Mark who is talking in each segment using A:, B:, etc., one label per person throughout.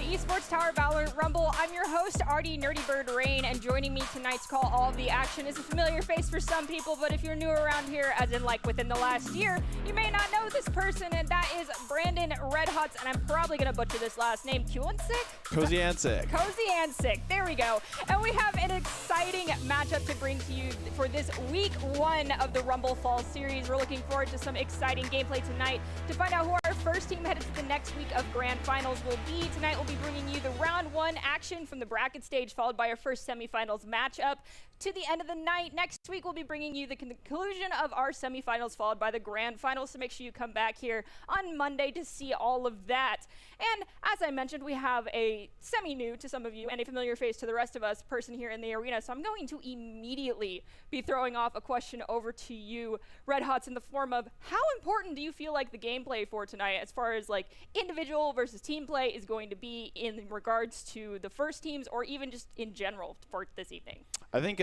A: Esports Tower Valorant Rumble. I'm your host, Artie Nerdy Bird Rain, and joining me tonight's call all of the action is a familiar face for some people, but if you're new around here, as in like within the last year, you may not know this person, and that is Brandon Redhots, and I'm probably going to butcher this last name,
B: Koziancic.
A: Koziancic, there we go. And we have an exciting matchup to bring to you for this week 1 of the Rumble Fall Series. We're looking forward to some exciting gameplay tonight. To find out who our first team headed to the next week of Grand Finals will be, tonight we'll be bringing you the round 1 action from the bracket stage, followed by our first semifinals matchup. To the end of the night, next week we'll be bringing you the conclusion of our semifinals, followed by the Grand Finals, so make sure you come back here on Monday to see all of that. And as I mentioned, we have a semi-new to some of you and a familiar face to the rest of us person here in the arena, so I'm going to immediately be throwing off a question over to you, Red Hots, in the form of how important do you feel like the gameplay for tonight, as far as like individual versus team play, is going to be in regards to the first teams or even just in general for this evening?
B: I think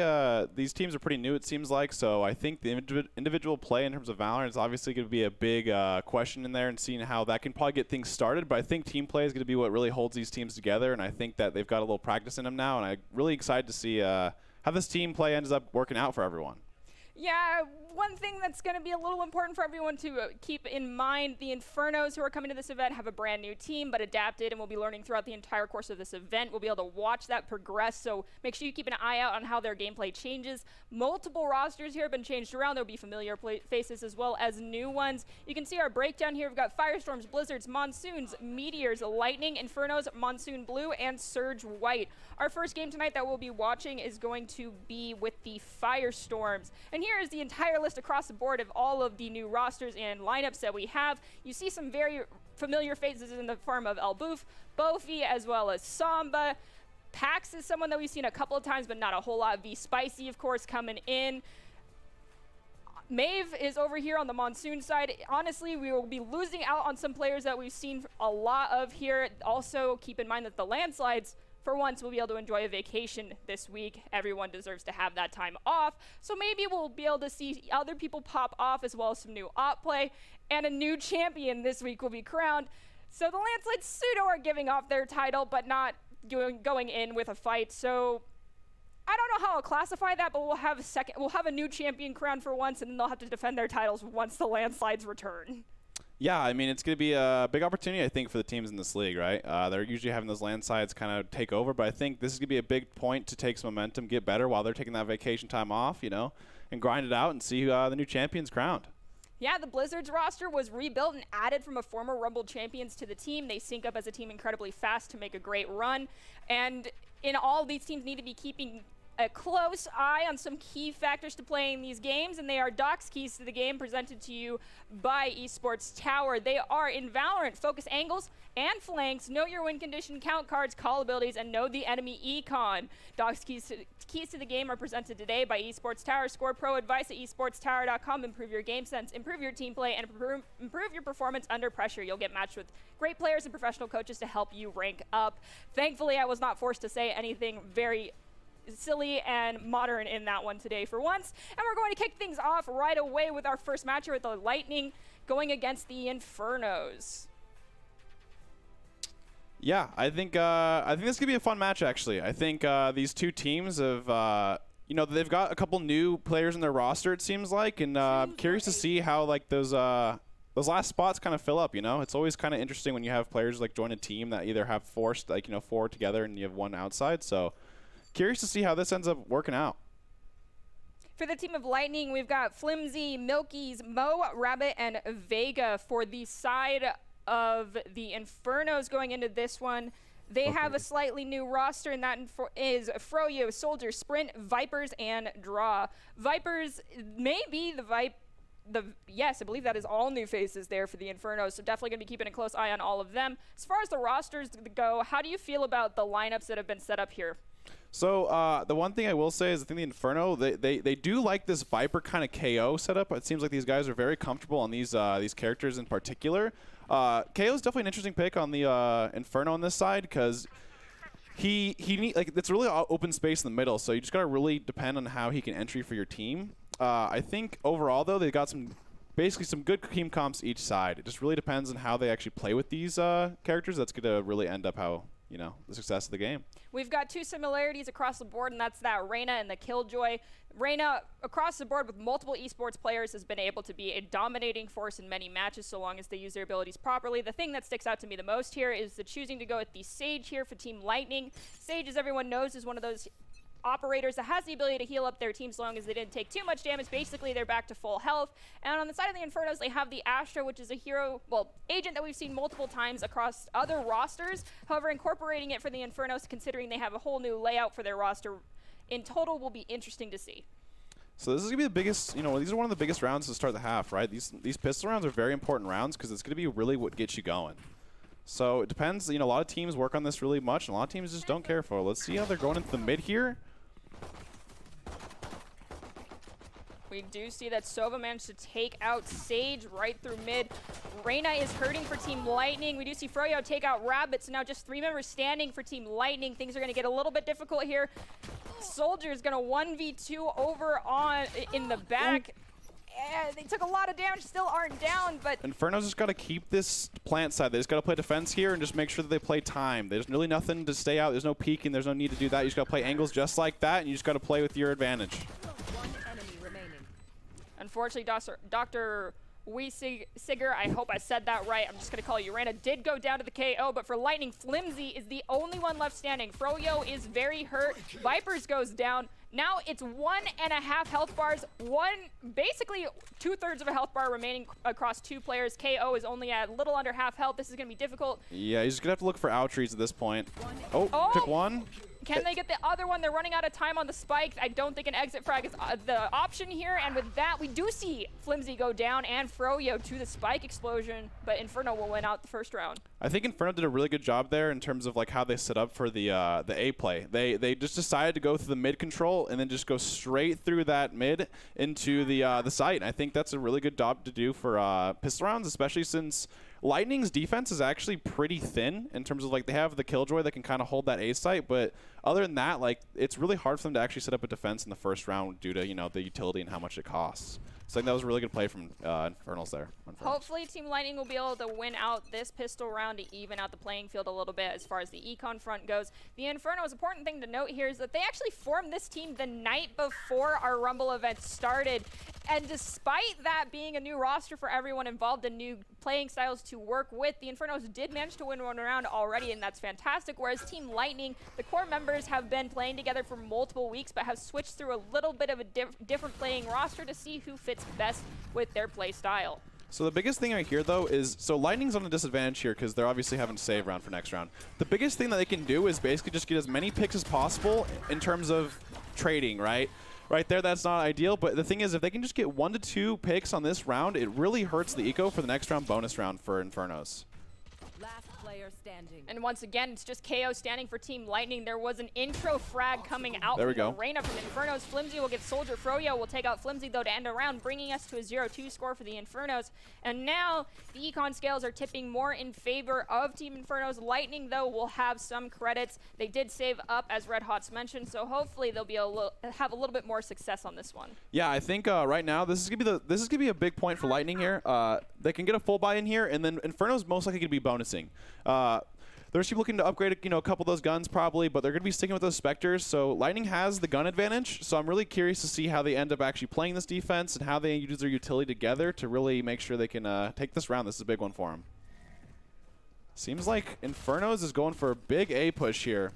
B: these teams are pretty new, it seems like, so I think the individual play in terms of Valorant is obviously going to be a big question in there, and seeing how that can probably get things started. But I think team play is going to be what really holds these teams together, and I think that they've got a little practice in them now, and I'm really excited to see how this team play ends up working out for everyone.
A: Yeah, one thing that's going to be a little important for everyone to keep in mind, the Infernos who are coming to this event have a brand new team, but adapted, and we'll be learning throughout the entire course of this event. We'll be able to watch that progress, so make sure you keep an eye out on how their gameplay changes. Multiple rosters here have been changed around. There'll be familiar faces as well as new ones. You can see our breakdown here. We've got Firestorms, Blizzards, Monsoons, Meteors, Lightning, Infernos, Monsoon Blue, and Surge White. Our first game tonight that we'll be watching is going to be with the Firestorms. And here is the entire list across the board of all of the new rosters and lineups that we have. You see some very familiar faces in the form of Elboof, Bofi, as well as Samba. Pax is someone that we've seen a couple of times, but not a whole lot. V Spicy, of course, coming in. Maeve is over here on the Monsoon side. Honestly, we will be losing out on some players that we've seen a lot of here. Also, keep in mind that the landslides, for once, we'll be able to enjoy a vacation this week. Everyone deserves to have that time off. So maybe we'll be able to see other people pop off, as well as some new op play. And a new champion this week will be crowned. So the landslides pseudo are giving off their title, but not going in with a fight. So I don't know how I'll classify that, but we'll have a new champion crowned for once, and then they'll have to defend their titles once the landslides return.
B: Yeah, I mean, it's going to be a big opportunity, I think, for the teams in this league, right? They're usually having those landslides kind of take over, but I think this is going to be a big point to take some momentum, get better while they're taking that vacation time off, you know, and grind it out and see the new champions crowned.
A: Yeah, the Blizzards roster was rebuilt and added from a former Rumble champions to the team. They sync up as a team incredibly fast to make a great run. And in all, these teams need to be keeping a close eye on some key factors to playing these games, and they are Doc's keys to the game presented to you by Esports Tower. They are in Valorant: focus angles and flanks, know your win condition, count cards, call abilities, and know the enemy econ. Doc's keys to the game are presented today by Esports Tower. Score pro advice at esportstower.com. Improve your game sense, improve your team play, and improve your performance under pressure. You'll get matched with great players and professional coaches to help you rank up. Thankfully, I was not forced to say anything very silly and modern in that one today for once. And we're going to kick things off right away with our first match here with the Lightning going against the Infernos.
B: Yeah, I think this could be a fun match, actually. I think these two teams have, you know, they've got a couple new players in their roster, it seems like, and I'm curious to see how like those last spots kind of fill up, you know? It's always kind of interesting when you have players like join a team that either have forced, like, you know, 4 together and you have 1 outside, so curious to see how this ends up working out.
A: For the team of Lightning, we've got Flimsy, Milky's, Mo, Rabbit, and Vega. For the side of the Infernos going into this one, they have a slightly new roster, and that is Froyo, Soldier, Sprint, Vipers, and Draw. Vipers may be yes, I believe that is all new faces there for the Infernos, so definitely going to be keeping a close eye on all of them. As far as the rosters go, how do you feel about the lineups that have been set up here?
B: So the one thing I will say is I think the Inferno, they do like this Viper kind of KO setup. It seems like these guys are very comfortable on these characters in particular. KO is definitely an interesting pick on the Inferno on this side because he like it's really open space in the middle, so you just gotta really depend on how he can entry for your team. I think overall though they got basically some good team comps each side. It just really depends on how they actually play with these characters. That's gonna really end up how you know, the success of the game.
A: We've got two similarities across the board, and that's that Reyna and the Killjoy. Reyna, across the board with multiple esports players, has been able to be a dominating force in many matches so long as they use their abilities properly. The thing that sticks out to me the most here is the choosing to go with the Sage here for Team Lightning. Sage, as everyone knows, is one of those operators that has the ability to heal up their team so long as they didn't take too much damage. Basically, they're back to full health. And on the side of the Infernos, they have the Astra, which is a hero, well, agent that we've seen multiple times across other rosters. However, incorporating it for the Infernos, considering they have a whole new layout for their roster, in total will be interesting to see.
B: So this is going to be the biggest, you know, these are one of the biggest rounds to start the half, right? These pistol rounds are very important rounds because it's going to be really what gets you going. So it depends, you know, a lot of teams work on this really much, and a lot of teams just don't care for it. Let's see how they're going into the mid here.
A: We do see that Sova managed to take out Sage right through mid. Reyna is hurting for Team Lightning. We do see Froyo take out Rabbit, so now just 3 members standing for Team Lightning. Things are going to get a little bit difficult here. Soldier is going to 1v2 over on in the back. They took a lot of damage, still aren't down, but
B: Inferno's just got to keep this plant side. They just got to play defense here and just make sure that they play time. There's really nothing to stay out. There's no peeking. There's no need to do that. You just got to play angles just like that, and you just got to play with your advantage.
A: Unfortunately, Dr. Weesiger, I hope I said that right. I'm just going to call you Reyna, did go down to the KO, but for Lightning, Flimsy is the only one left standing. Froyo is very hurt. Vipers goes down. Now it's 1.5 health bars, basically 2/3 of a health bar remaining across 2 players. KO is only at a little under half health. This is going to be difficult.
B: Yeah, he's just going to have to look for outreach at this point. Oh, took one.
A: Can they get the other one? They're running out of time on the spike. I don't think an exit frag is the option here. And with that, we do see Flimsy go down and Froyo to the spike explosion. But Inferno will win out the first round.
B: I think Inferno did a really good job there in terms of like how they set up for the A play. They just decided to go through the mid control and then just go straight through that mid into the site. And I think that's a really good job to do for pistol rounds, especially since Lightning's defense is actually pretty thin in terms of like they have the Killjoy that can kind of hold that A site, but other than that, like it's really hard for them to actually set up a defense in the first round due to, you know, the utility and how much it costs. So I think that was a really good play from Infernals there.
A: Hopefully Team Lightning will be able to win out this pistol round to even out the playing field a little bit as far as the econ front goes. The Inferno's important thing to note here is that they actually formed this team the night before our Rumble event started. And despite that being a new roster for everyone involved and new playing styles to work with, the Infernos did manage to win one round already, and that's fantastic. Whereas Team Lightning, the core members have been playing together for multiple weeks, but have switched through a little bit of a different playing roster to see who fits best with their play style.
B: So the biggest thing right here, though, is so Lightning's on a disadvantage here because they're obviously having to save round for next round. The biggest thing that they can do is basically just get as many picks as possible in terms of trading, right? Right there, that's not ideal, but the thing is, if they can just get 1 to 2 picks on this round, it really hurts the eco for the next round bonus round for Infernos.
C: Last player standing.
A: And once again, it's just KO standing for Team Lightning. There was an intro frag coming out
B: there we
A: from
B: go.
A: Reyna from Infernos. Flimsy will get Soldier. Froyo will take out Flimsy, though, to end a round, bringing us to a 0-2 score for the Infernos. And now the econ scales are tipping more in favor of Team Infernos. Lightning, though, will have some credits. They did save up, as Red Hot's mentioned, so hopefully they'll be have a little bit more success on this one.
B: Yeah, I think right now this is gonna be a big point for Lightning here. They can get a full buy in here, and then Inferno's most likely gonna be bonusing. They're just looking to upgrade, you know, a couple of those guns probably, but they're going to be sticking with those Spectres. So Lightning has the gun advantage. So I'm really curious to see how they end up actually playing this defense and how they use their utility together to really make sure they can take this round. This is a big one for them. Seems like Infernos is going for a big A push here.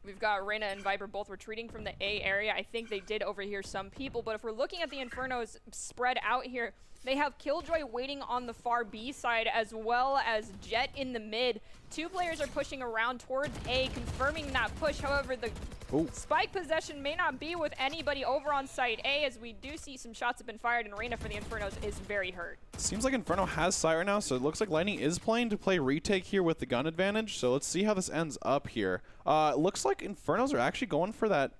A: We've got Reyna and Viper both retreating from the A area. I think they did overhear some people, but if we're looking at the Infernos spread out here, they have Killjoy waiting on the far B side as well as Jet in the mid. 2 players are pushing around towards A, confirming that push. However, the spike possession may not be with anybody over on site A, as we do see some shots have been fired, and Reyna for the Infernos is very hurt.
B: Seems like Inferno has sight right now, so it looks like Lightning is playing to play retake here with the gun advantage. So let's see how this ends up here. Looks like Infernos are actually going for that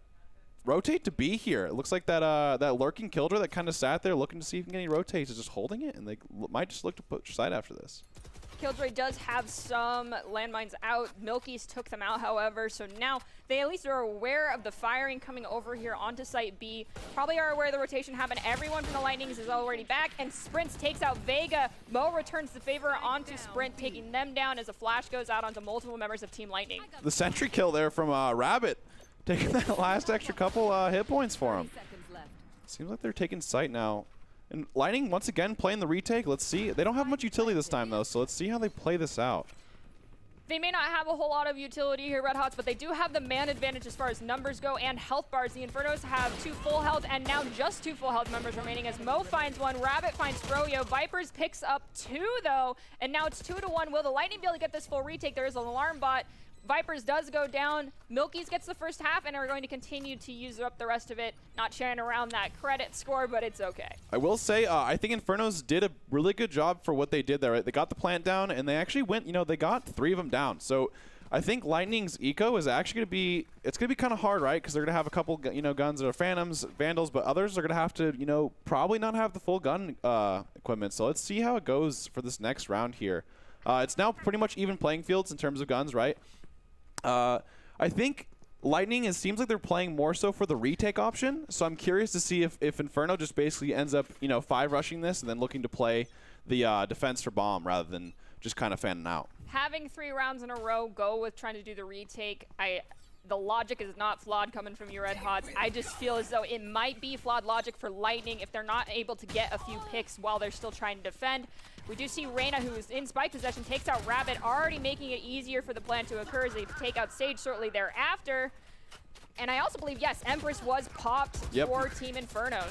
B: rotate to B here. It looks like that that lurking Killjoy that kind of sat there looking to see if he can get any rotates is just holding it, and they might just look to push side after this.
A: Killjoy does have some landmines out. Milky's took them out, however, so now they at least are aware of the firing coming over here onto site B. Probably are aware of the rotation happened. Everyone from the Lightnings is already back, and Sprints takes out Vega. Mo returns the favor onto Sprint, taking them down as a flash goes out onto multiple members of Team Lightning.
B: The sentry kill there from Rabbit, taking that last extra couple hit points for him. Seems like they're taking site now. And Lightning, once again, playing the retake. Let's see. They don't have much utility this time, though, so let's see how they play this out.
A: They may not have a whole lot of utility here, Red Hots, but they do have the man advantage as far as numbers go and health bars. The Infernos have 2 full health and now just 2 full health members remaining as Mo finds 1, Rabbit finds Froyo, Vipers picks up 2, though, and now it's 2-1. Will the Lightning be able to get this full retake? There is an alarm bot. Vipers does go down. Milky's gets the first half and are going to continue to use up the rest of it. Not sharing around that credit score, but it's okay.
B: I will say, I think Infernos did a really good job for what they did there. Right? They got the plant down, and they actually went, they got 3 of them down. So I think Lightning's eco is actually going to be, it's going to be kind of hard, right? Because they're going to have a couple, guns that are Phantoms, Vandals, but others are going to have to, probably not have the full gun equipment. So let's see how it goes for this next round here. It's now pretty much even playing fields in terms of guns, right? I think Lightning, it seems like they're playing more so for the retake option, so I'm curious to see if Inferno just basically ends up, 5 rushing this and then looking to play the defense for bomb rather than just kind of fanning out.
A: Having 3 rounds in a row go with trying to do the retake, the logic is not flawed coming from you, Red Hots. I just feel as though it might be flawed logic for Lightning if they're not able to get a few picks while they're still trying to defend. We do see Reyna, who is in spike possession, takes out Rabbit, already making it easier for the plan to occur as they take out Sage shortly thereafter. And I also believe, yes, Empress was popped for Team Infernos.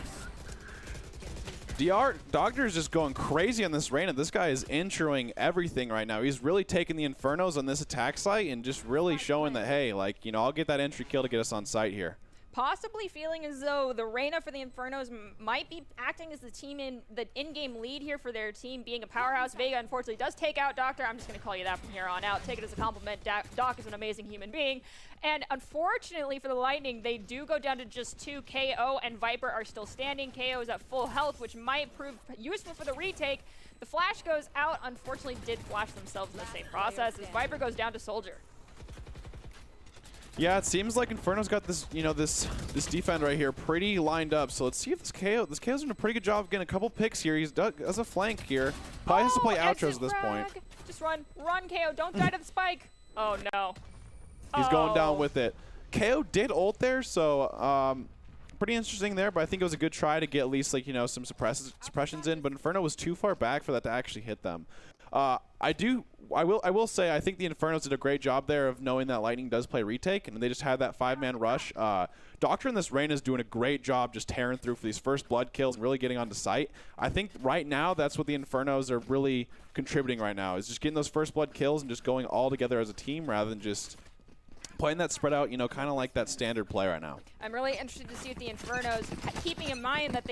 B: Doctor is just going crazy on this Reyna. This guy is introing everything right now. He's really taking the Infernos on this attack site and just really showing that, hey, I'll get that entry kill to get us on site here.
A: Possibly feeling as though the Reyna for the Infernos might be acting as the team in the in-game lead here for their team, being a powerhouse. Vega, unfortunately, does take out Doctor. I'm just going to call you that from here on out. Take it as a compliment. Doc is an amazing human being. And unfortunately for the Lightning, they do go down to just 2. KO and Viper are still standing. KO is at full health, which might prove useful for the retake. The flash goes out. Unfortunately, did flash themselves in the same process as Viper goes down to Soldier.
B: Yeah, it seems like Inferno's got this, this defend right here pretty lined up. So let's see if this KO's doing a pretty good job of getting a couple picks here. He's as a flank here. Probably has to play outros at this point.
A: Just run, KO. Don't die to the spike. Oh no.
B: He's going down with it. KO did ult there, so pretty interesting there. But I think it was a good try to get at least some suppressions in. But Inferno was too far back for that to actually hit them. I will say I think the Infernos did a great job there of knowing that Lightning does play retake, and they just had that 5-man rush. Doctor in this Reyna is doing a great job just tearing through for these first blood kills and really getting onto site. I think right now that's what the Infernos are really contributing right now, is just getting those first blood kills and just going all together as a team rather than just playing that spread out, kind of like that standard play right now.
A: I'm really interested to see if the Infernos, keeping in mind that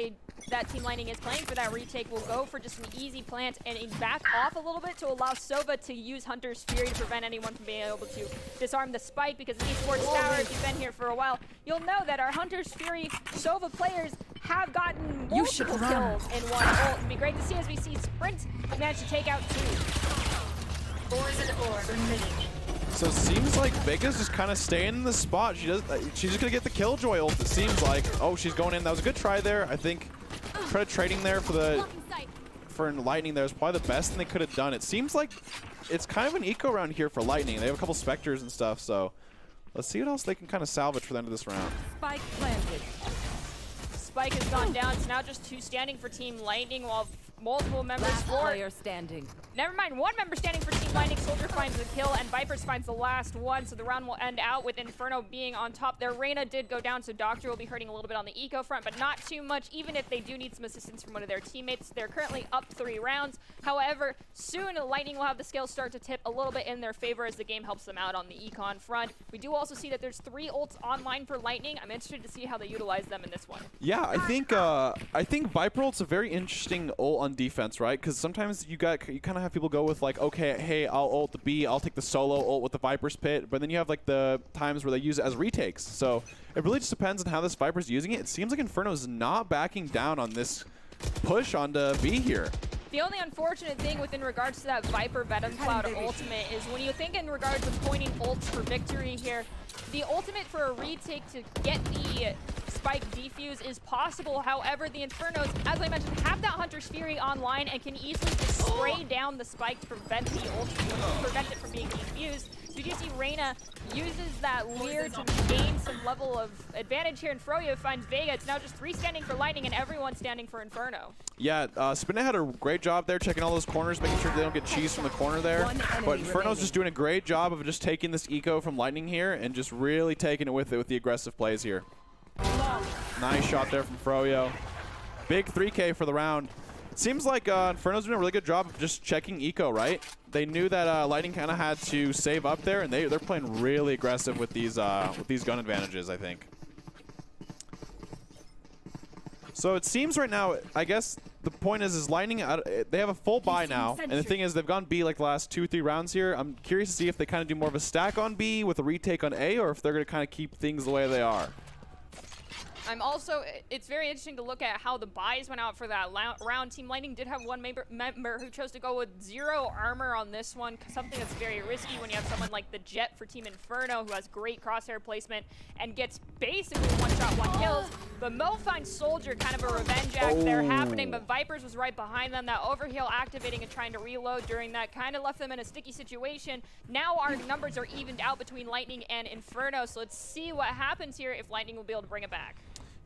A: that Team Lightning is playing for that retake, will go for just an easy plant and back off a little bit to allow Sova to use Hunter's Fury to prevent anyone from being able to disarm the spike, because Esports Tower, if you've been here for a while, you'll know that our Hunter's Fury Sova players have gotten multiple kills in one ult. It'd be great to see as we see Sprint manage to take out 2.
B: So it seems like Vega's just kind of staying in the spot. She's just gonna get the Killjoy ult. It seems like. Oh, she's going in. That was a good try there. I think trading there for Lightning there is probably the best thing they could have done. It seems like it's kind of an eco round here for Lightning. They have a couple Spectres and stuff. So let's see what else they can kind of salvage for the end of this round.
C: Spike planted.
A: Spike has gone down. It's now just 2 standing for Team Lightning, while multiple members
C: player standing.
A: Never mind, 1 member standing for Team Lightning. Soldier finds the kill, and Vipers finds the last one, so the round will end out with Inferno being on top. Their Reyna did go down, so Doctor will be hurting a little bit on the eco front, but not too much, even if they do need some assistance from one of their teammates. They're currently up 3 rounds. However, soon Lightning will have the scales start to tip a little bit in their favor as the game helps them out on the econ front. We do also see that there's 3 ults online for Lightning. I'm interested to see how they utilize them in this one.
B: Yeah, I think Viper ult's a very interesting ult on defense, right? Because sometimes you kind of have people go with okay, hey, I'll ult the B, I'll take the solo ult with the Viper's Pit, but then you have the times where they use it as retakes. So it really just depends on how this Viper's using it. It seems like Inferno's not backing down on this push onto B here.
A: The only unfortunate thing within regards to that Viper Venom Cloud ultimate is when you think in regards to pointing ults for victory here, the ultimate for a retake to get the spike defuse is possible. However, the Infernos, as I mentioned, have that Hunter's Fury online and can easily just spray down the spike to prevent the ult, prevent it from being defused. So you do see Reyna uses that Leer to gain some level of advantage here, and Froyo finds Vega. It's now just 3 standing for Lightning and everyone standing for Inferno.
B: Yeah, Spinnet had a great job there, checking all those corners, making sure they don't get cheesed from the corner there. But Inferno's just doing a great job of just taking this eco from Lightning here and just really taking it with the aggressive plays here. Nice shot there from Froyo. Big 3K for the round. It seems like Inferno's doing a really good job of just checking eco, right? They knew that Lightning kind of had to save up there, and they're playing really aggressive with these gun advantages, I think. So it seems right now, I guess the point is Lightning, they have a full buy now, and the thing is they've gone B like the last 2-3 rounds here. I'm curious to see if they kind of do more of a stack on B with a retake on A, or if they're going to kind of keep things the way they are.
A: It's very interesting to look at how the buys went out for that round. Team Lightning did have one member who chose to go with 0 armor on this one, something that's very risky when you have someone like the Jet for Team Inferno who has great crosshair placement and gets basically 1-shot 1-kills. But Mo finds Soldier, kind of a revenge act there happening, but Vipers was right behind them. That overheal activating and trying to reload during that kind of left them in a sticky situation. Now our numbers are evened out between Lightning and Inferno, so let's see what happens here if Lightning will be able to bring it back.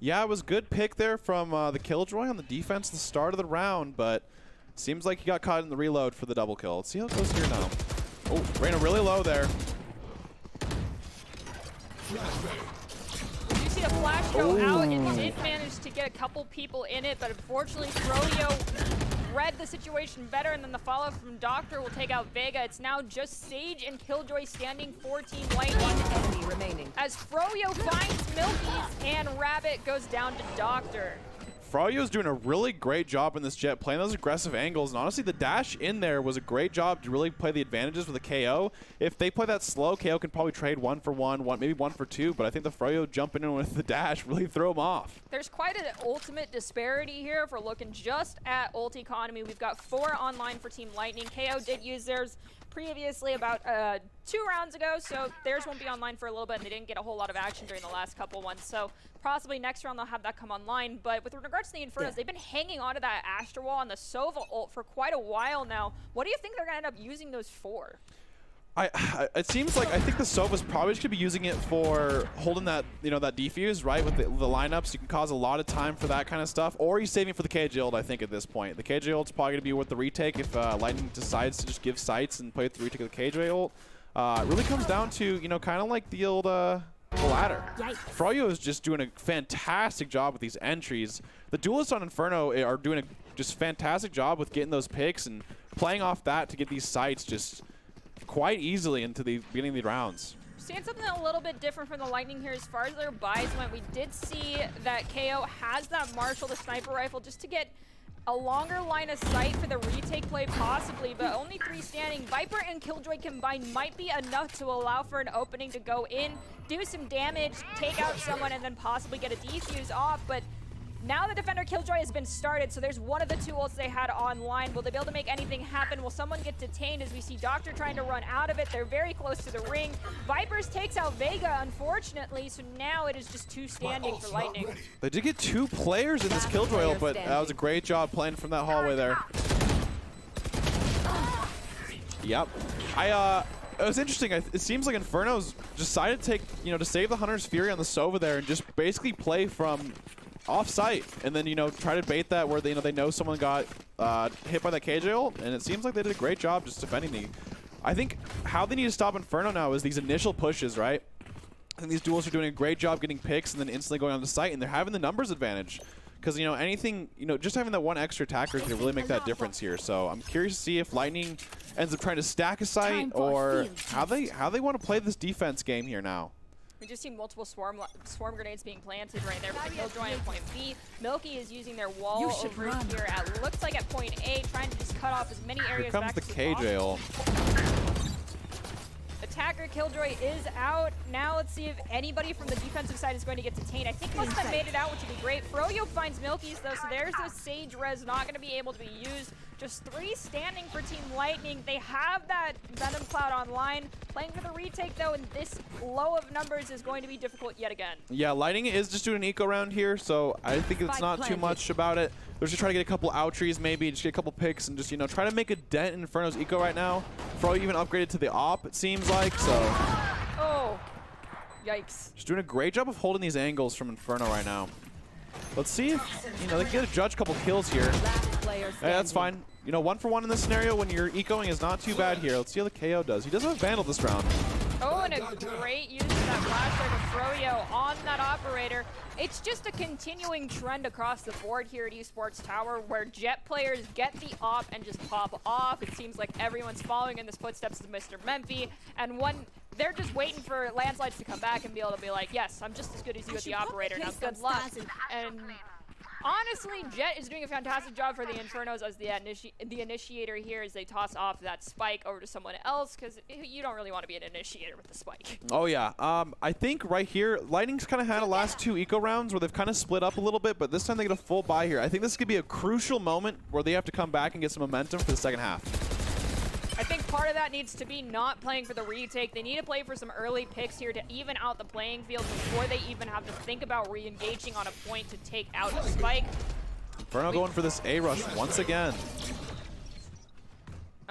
B: Yeah, it was a good pick there from the Killjoy on the defense at the start of the round, but seems like he got caught in the reload for the double kill. Let's see how it goes here now. Oh, Reyna really low there.
A: You see the flash go out. It did manage to get a couple people in it, but unfortunately Froyo read the situation better, and then the follow from Doctor will take out Vega. It's now just Sage and Killjoy standing for Team Lightning.
C: One enemy remaining.
A: As Froyo finds Milky's and Rabbit goes down to Doctor.
B: Froyo's doing a really great job in this Jet, playing those aggressive angles, and honestly the dash in there was a great job to really play the advantages with the KO. If they play that slow, KO can probably trade 1 for 1, maybe 1 for 2, but I think the Froyo jumping in with the dash really threw him off.
A: There's quite an ultimate disparity here if we're looking just at ult economy. We've got 4 online for Team Lightning. KO did use theirs previously about 2 rounds ago, so theirs won't be online for a little bit, and they didn't get a whole lot of action during the last couple ones, so possibly next round they'll have that come online. But with regards to the Infernos, they've been hanging on to that Astra Wall and the Sova ult for quite a while now. What do you think they're going to end up using those for?
B: It seems like I think the Sova's probably just gonna be using it for holding that, that defuse, right, with the lineups. You can cause a lot of time for that kind of stuff, or he's saving for the KJ ult, I think, at this point. The KJ ult's probably gonna be with the retake if Lightning decides to just give sights and play with the retake of the KJ ult. It really comes down to, kind of like the old ladder. Froyo is just doing a fantastic job with these entries. The duelists on Inferno are doing a just fantastic job with getting those picks and playing off that to get these sights just quite easily into the beginning of the rounds.
A: Seeing something a little bit different from the Lightning here as far as their buys went. We did see that KO has that Marshall, the sniper rifle, just to get a longer line of sight for the retake play possibly, but only 3 standing. Viper and Killjoy combined might be enough to allow for an opening to go in, do some damage, take out someone, and then possibly get a defuse off. But now the Defender Killjoy has been started, so there's one of the 2 ults they had online. Will they be able to make anything happen? Will someone get detained as we see Doctor trying to run out of it? They're very close to the ring. Vipers takes out Vega, unfortunately, so now it is just 2 standing for Lightning.
B: They did get 2 players in this Killjoy ult, but that was a great job playing from that hallway there. Yep. It was interesting. It seems like Inferno's decided to take, to save the Hunter's Fury on the Sova there and just basically play from off-site, and then try to bait that where they know someone got hit by that KJ ult, and it seems like they did a great job just defending the. I think how they need to stop Inferno now is these initial pushes, right? I think these duels are doing a great job getting picks and then instantly going on the site, and they're having the numbers advantage because anything just having that one extra attacker can really make that difference here. So I'm curious to see if Lightning ends up trying to stack a site or how they want to play this defense game here now.
A: We just see multiple swarm grenades being planted right there for the Killjoy at point B. Milky is using their wall over here at, looks like at point A, trying to just cut off as many areas back as possible.
B: Here comes the KJ ult.
A: Attacker Killjoy is out. now. Let's see if anybody from the defensive side is going to get detained. I think most of them made it out, which would be great. Froyo finds Milky's though, so there's the Sage res not going to be able to be used. Just 3 standing for Team Lightning. They have that Venom Cloud online. Playing for the retake though, and this low of numbers is going to be difficult yet again.
B: Yeah, Lightning is just doing an eco round here, so I think it's not too much about it. They're just trying to get a couple outries maybe, just get a couple picks and just, you know, try to make a dent in Inferno's eco right now. Fro even upgraded to the op, it seems like, so.
A: Oh, yikes.
B: Just doing a great job of holding these angles from Inferno right now. Let's see if, you know, they can get a judge couple kills here. Hey, that's fine. You know, 1 for 1 in this scenario when you're ecoing is not too bad here. Let's see how the KO does. He does have a Vandal this round.
A: Oh, and a great use of that flash there to Froyo on that operator. It's just a continuing trend across the board here at Esports Tower where Jet players get the op and just pop off. It seems like everyone's following in the footsteps of Mr. Memphi, and they're just waiting for Landslides to come back and be able to be like, yes, I'm just as good as you at the operator, now good luck. And honestly, Jet is doing a fantastic job for the Infernos as the initiator here as they toss off that spike over to someone else, because you don't really want to be an initiator with the spike.
B: Oh yeah, I think right here, Lightning's kind of had the last 2 eco rounds where they've kind of split up a little bit, but this time they get a full buy here. I think this could be a crucial moment where they have to come back and get some momentum for the second half.
A: I think part of that needs to be not playing for the retake. They need to play for some early picks here to even out the playing field before they even have to think about re-engaging on a point to take out a spike.
B: Inferno going for this A-rush once again.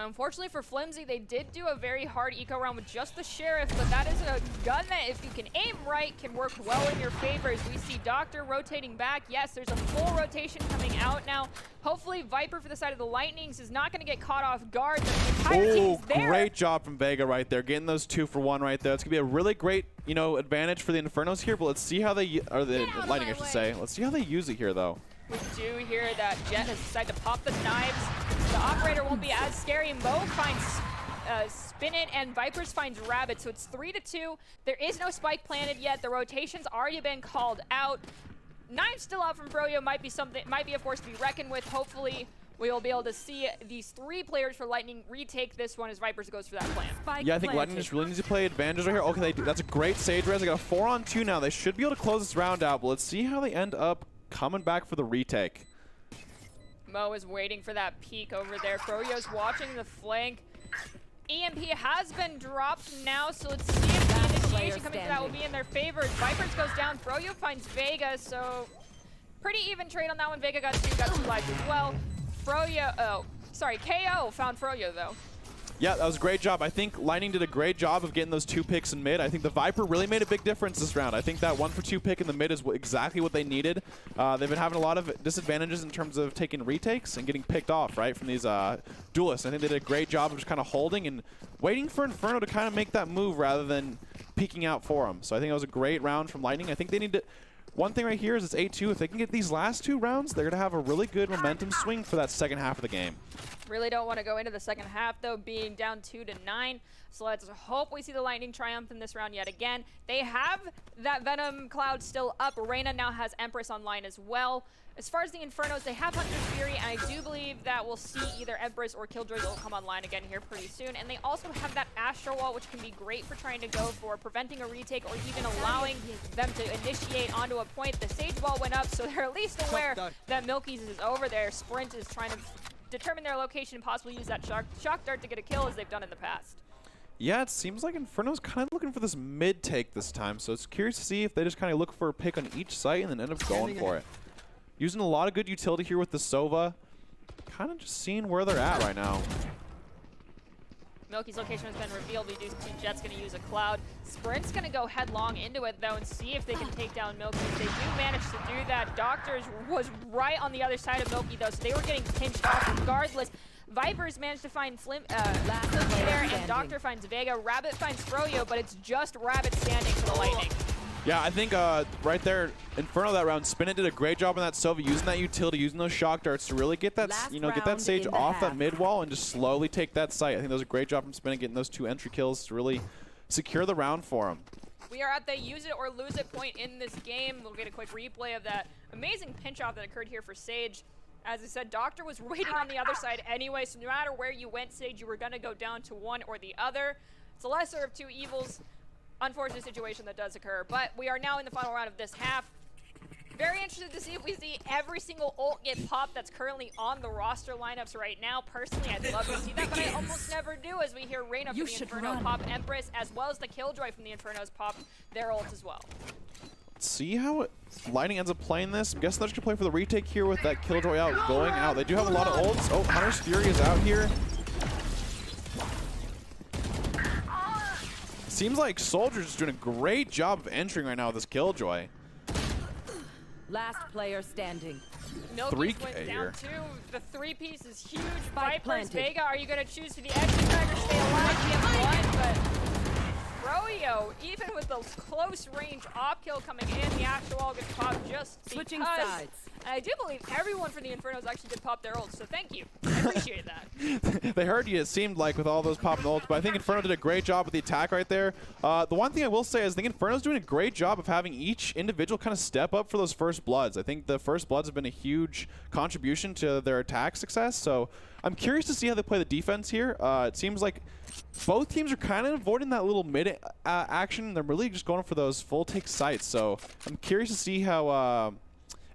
A: Unfortunately for Flimsy, they did do a very hard eco round with just the Sheriff, but that is a gun that, if you can aim right, can work well in your favor. As we see Doctor rotating back. Yes, there's a full rotation coming out now. Hopefully, Viper for the side of the Lightnings is not going to get caught off guard. The entire team's there.
B: Great job from Vega right there, getting those 2 for 1 right there. It's going to be a really great, you know, advantage for the Infernos here, but let's see how they, or the Lightning, I should say. Let's see how they use it here, though.
A: We do hear that Jet has decided to pop the knives. The operator won't be as scary. Mo finds Spin It, and Vipers finds Rabbit. So it's 3-2. There is no spike planted yet. The rotation's already been called out. Knives still out from Froyo. Might be a force to be reckoned with. Hopefully, we will be able to see these 3 players for Lightning retake this one as Vipers goes for that plan.
B: Yeah, I think Lightning just really needs to play advantages right here. Okay, that's a great Sage res. They got a 4-on-2 now. They should be able to close this round out, but let's see how they end up coming back for the retake.
A: Mo is waiting for that peek over there. Froyo's watching the flank. EMP has been dropped now, so let's see if the initiation coming to that will be in their favor. Vipers goes down. Froyo finds Vega, so pretty even trade on that one. Vega got 2 lives as well. KO found Froyo though.
B: Yeah, that was a great job. I think Lightning did a great job of getting those 2 picks in mid. I think the Viper really made a big difference this round. I think that 1 for 2 pick in the mid is exactly what they needed. They've been having a lot of disadvantages in terms of taking retakes and getting picked off, right, from these duelists. I think they did a great job of just kind of holding and waiting for Inferno to kind of make that move rather than peeking out for them. So I think it was a great round from Lightning. I think they need to... One thing right here is it's 8-2. If they can get these last 2 rounds, they're going to have a really good momentum swing for that second half of the game.
A: Really don't want to go into the second half, though, being down 2-9. So let's hope we see the Lightning triumph in this round yet again. They have that Venom Cloud still up. Reyna now has Empress online as well. As far as the Infernos, they have Hunter's Fury, and I do believe that we'll see either Empress or Killjoy will come online again here pretty soon. And they also have that Astro Wall, which can be great for trying to go for preventing a retake or even allowing them to initiate onto a point. The Sage Wall went up, so they're at least aware that Milky's is over there. Sprint is trying to determine their location and possibly use that shock dart to get a kill as they've done in the past.
B: Yeah, it seems like Inferno's kind of looking for this mid take this time, so it's curious to see if they just kind of look for a pick on each site and then end up going for it. Using a lot of good utility here with the Sova. Kind of just seeing where they're at right now.
A: Milky's location has been revealed. We do see Jet's going to use a cloud. Sprint's going to go headlong into it, though, and see if they can take down Milky. If they do manage to do that, Doctors was right on the other side of Milky, though, so they were getting pinched off regardless. Vipers managed to find Milky there, and Doctor finds Vega. Rabbit finds Froyo, but it's just Rabbit standing for the Lightning.
B: Yeah, I think right there, Inferno that round, Spin It did a great job on that Sova, using that utility, using those shock darts to really get that, get that Sage off that mid wall and just slowly take that site. I think that was a great job from Spin It, getting those 2 entry kills to really secure the round for him.
A: We are at the use it or lose it point in this game. We'll get a quick replay of that amazing pinch off that occurred here for Sage. As I said, Doctor was waiting on the other side anyway, so no matter where you went, Sage, you were going to go down to one or the other. It's a lesser of 2 evils. unfortunate situation that does occur. But we are now in the final round of this half. Very interested to see if we see every single ult get popped that's currently on the roster lineups right now. Personally, I'd love to see that, but I almost never do, as we hear Reyna from the Inferno pop Empress, as well as the Killjoy from the Infernos pop their ult as well.
B: See how Lightning ends up playing this. I'm guessing they're just going to play for the retake here with that Killjoy out, going out. They do have a lot of ults. Oh, Hunter's Fury is out here. Seems like Soldier's just doing a great job of entering right now with this Killjoy.
C: Last player standing.
A: Milky's
B: 3K
A: went down
B: here.
A: too. The 3-piece is huge.
C: Spike
A: Vipers,
C: planted.
A: Vega, are you going to choose for the exit drag or stay alive? We have one, but Froyo, even with the close range op kill coming in, the actual wall gets popped just
C: Switching
A: because.
C: sides.
A: And I do believe everyone for the Infernos actually did pop their ults, so thank you. I appreciate that.
B: They heard you, it seemed like, with all those popping ults, but I think Inferno did a great job with the attack right there. The one thing I will say is I think Inferno's doing a great job of having each individual kind of step up for those first bloods. I think the first bloods have been a huge contribution to their attack success, so I'm curious to see how they play the defense here. It seems like both teams are kind of avoiding that little mid action. They're really just going for those full take sites, so I'm curious to see how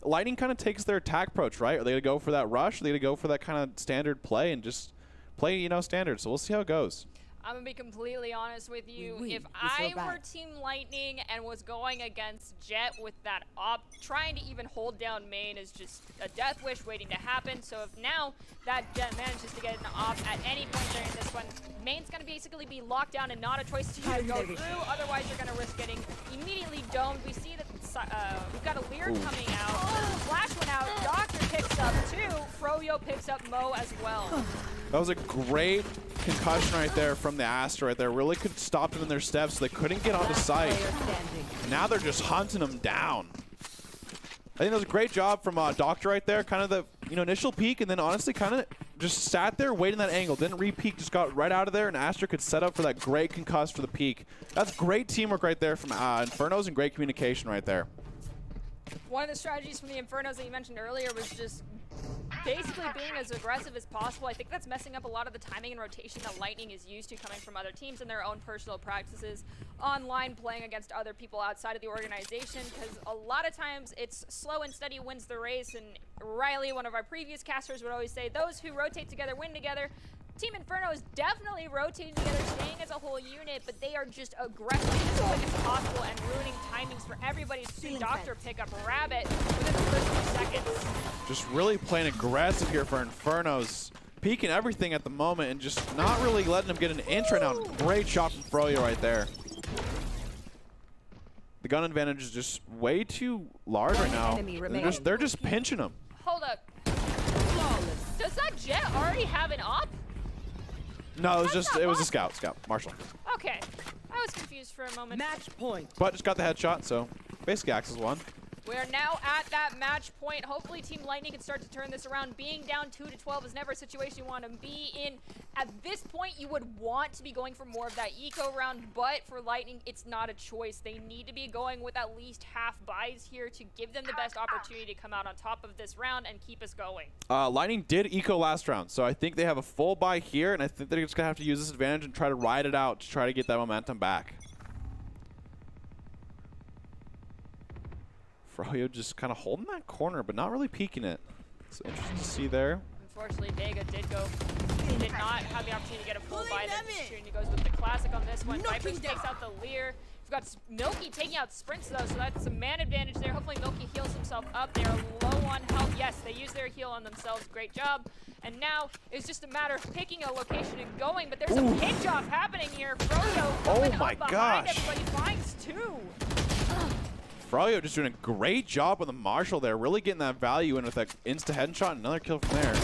B: Lightning kind of takes their attack approach, right? Are they going to go for that rush? Are they going to go for that kind of standard play and just play, you know, standard? So we'll see how it goes.
A: I'm going to be completely honest with you.
C: Oui,
A: If
C: we
A: I
C: feel
A: were
C: bad.
A: Team Lightning and was going against Jet with that op, trying to even hold down main is just a death wish waiting to happen. So if now that Jet manages to get an op at any point during this one, main's going to basically be locked down and not a choice to either go through. Otherwise, you're going to risk getting immediately domed. We see that we've got a Lear coming out. Flash went out. Doctor picks up two. Froyo picks up Mo as well.
B: That was a great concussion right there from the Astra right there. Really could stop them in their steps so they couldn't get onto
C: Last
B: site.
C: player standing.
B: Now they're just hunting them down. I think that was a great job from Doctor right there. Kind of the initial peek, and then honestly kind of just sat there waiting that angle. Didn't re-peek, just got right out of there, and Astra could set up for that great concuss for the peek. That's great teamwork right there from Infernos and great communication right there.
A: One of the strategies from the Infernos that you mentioned earlier was just basically being as aggressive as possible. I think that's messing up a lot of the timing and rotation that Lightning is used to coming from other teams and their own personal practices online, playing against other people outside of the organization, because a lot of times it's slow and steady wins the race. And Riley, one of our previous casters, would always say those who rotate together win together. Team Inferno is definitely rotating together, staying as a whole unit, but they are just aggressive as quick as possible and ruining timings for everybody. See Doctor pick up Rabbit within the first few seconds.
B: Just really playing aggressive here for Infernos. Peeking everything at the moment and just not really letting them get an inch right now. Great shot from Froyo right there. The gun advantage is just way too large right now.
C: enemy remaining.
B: They're just pinching them.
A: Hold up.
C: Flawless.
A: Does that Jet already have an op?
B: No, it was a scout, Marshall.
A: Okay. I was confused for a moment.
C: Match point.
B: But just got the headshot, so basically Axel's won.
A: We are now at that match point. Hopefully Team Lightning can start to turn this around. Being down 2-12 is never a situation you want to be in. At this point, you would want to be going for more of that eco round, but for Lightning, it's not a choice. They need to be going with at least half buys here to give them the best opportunity to come out on top of this round and keep us going.
B: Lightning did eco last round, so I think they have a full buy here, and I think they're just going to have to use this advantage and try to ride it out to try to get that momentum back. Froyo just kind of holding that corner, but not really peeking it. It's interesting to see there.
A: Unfortunately, Vega did not have the opportunity to get a full buy. That opportunity goes with the classic on this one. Vipers takes out the Lear. We've got Milky taking out sprints though, so that's a man advantage there. Hopefully Milky heals himself up. They are low on health. Yes, they use their heal on themselves. Great job. And now it's just a matter of picking a location and going, but there's a pinch off happening here. Froyo going
B: my
A: up behind
B: gosh.
A: him, but he finds two.
B: Froyo just doing a great job with the Marshall there, really getting that value in with that insta headshot. Another kill from there.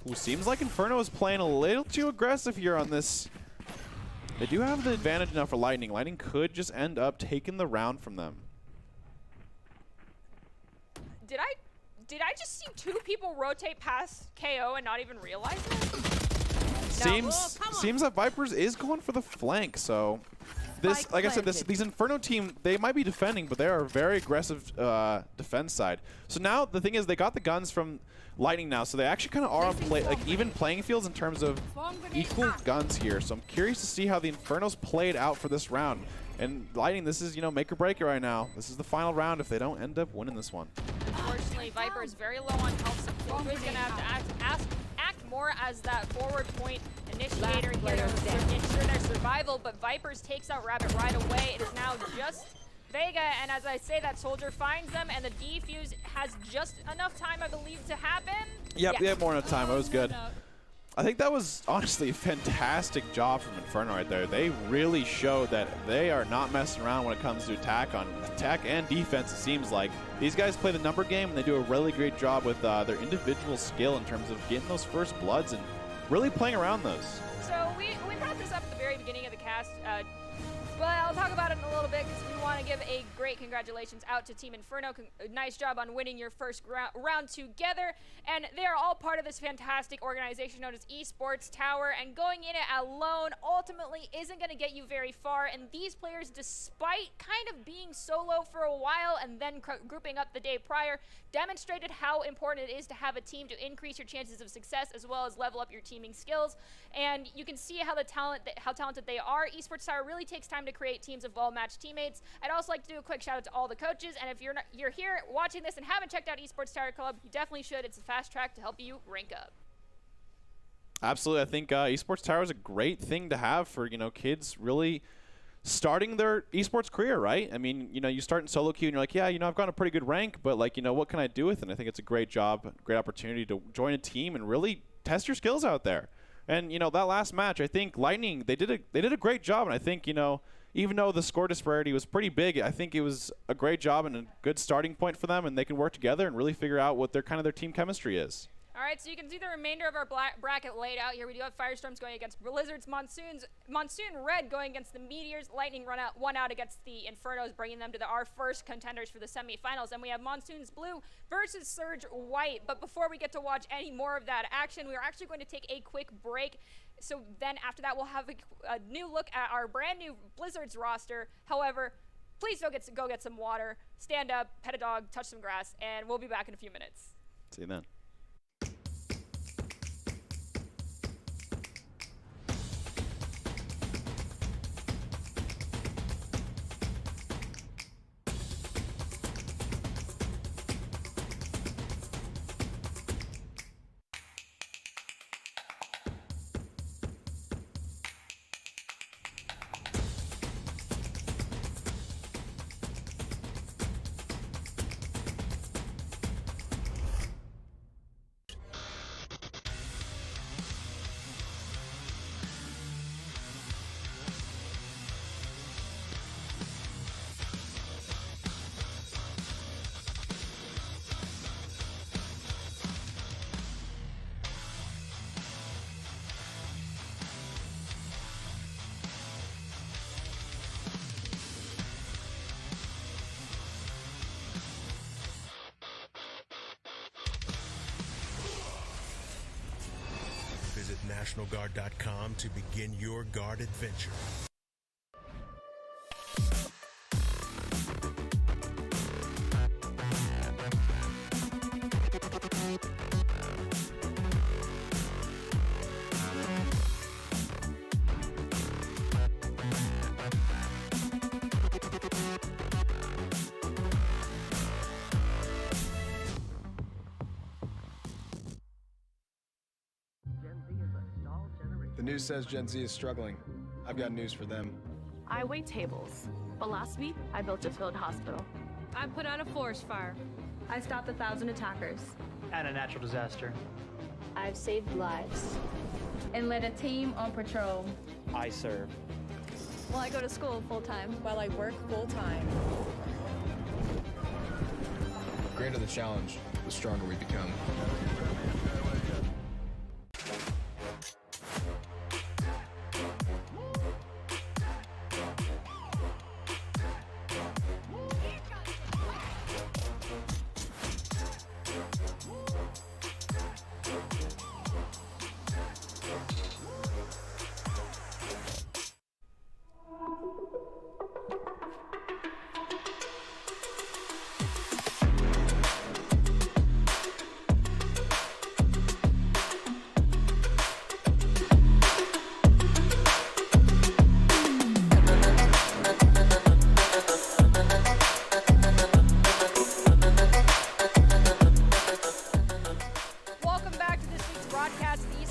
B: Ooh, seems like Inferno is playing a little too aggressive here on this. They do have the advantage now for Lightning. Lightning could just end up taking the round from them.
A: Did I just see two people rotate past KO and not even realize it?
B: Seems that Vipers is going for the flank, so this,
C: Spike
B: like I said,
C: planted.
B: these Inferno team, they might be defending, but they are a very aggressive defense side. So now the thing is, they got the guns from Lightning now, so they actually kind of are on even playing fields in terms of equal guns here. So I'm curious to see how the Infernos played out for this round. And Lightning, this is, you know, make or break it right now. This is the final round if they don't end up winning this one.
A: Unfortunately, Viper is very low on health, so Killjoy's going to have to act more as that forward point initiator here to ensure their survival, but Vipers takes out Rabbit right away. It is now just Vega, and as I say, that Soldier finds them, and the defuse has just enough time, I believe, to happen.
B: Yep, they have more enough time. It was good. I think that was honestly a fantastic job from Inferno right there. They really showed that they are not messing around when it comes to attack and defense, it seems like. These guys play the number game, and they do a really great job with their individual skill in terms of getting those first bloods and really playing around those.
A: So we brought this up at the very beginning of the cast, but I'll talk about it in a little bit because we want to give a great congratulations out to Team Inferno. Nice job on winning your first round together. And they are all part of this fantastic organization known as Esports Tower. And going in it alone ultimately isn't going to get you very far. And these players, despite kind of being solo for a while and then grouping up the day prior, demonstrated how important it is to have a team to increase your chances of success as well as level up your teaming skills. And you can see how talented they are. Esports Tower really takes time to create teams of well-matched teammates. I'd also like to do a quick shout out to all the coaches, and if you're here watching this and haven't checked out Esports Tower Club, you definitely should. It's a fast track to help you rank up.
B: Absolutely. I think Esports Tower is a great thing to have for, you know, kids really starting their esports career, right? I mean, you know, you start in solo queue and you're like, yeah, you know, I've got a pretty good rank, but like, you know, what can I do with it? And I think it's a great job, great opportunity to join a team and really test your skills out there. And, you know, that last match, I think Lightning, they did a great job. And I think, you know, even though the score disparity was pretty big, I think it was a great job and a good starting point for them, and they can work together and really figure out what their team chemistry is.
A: All right, so you can see the remainder of our bracket laid out here. We do have Firestorms going against Blizzards, Monsoon Red going against the Meteors, Lightning one out against the Infernos, bringing them to our first contenders for the semifinals. And we have Monsoons Blue versus Surge White. But before we get to watch any more of that action, we are actually going to take a quick break. So then after that, we'll have a new look at our brand new Blizzards roster. However, please go get some water, stand up, pet a dog, touch some grass, and we'll be back in a few minutes.
B: See you then.
D: Visit NationalGuard.com to begin your guard adventure.
E: The news says Gen Z is struggling. I've got news for them.
F: I wait tables, but last week I built a field hospital.
G: I put out a forest fire.
F: I stopped 1,000 attackers.
H: And a natural disaster.
I: I've saved lives.
F: And led a team on patrol.
H: I serve.
G: Well, I go to school full-time.
C: While I work full-time.
E: The greater the challenge, the stronger we become.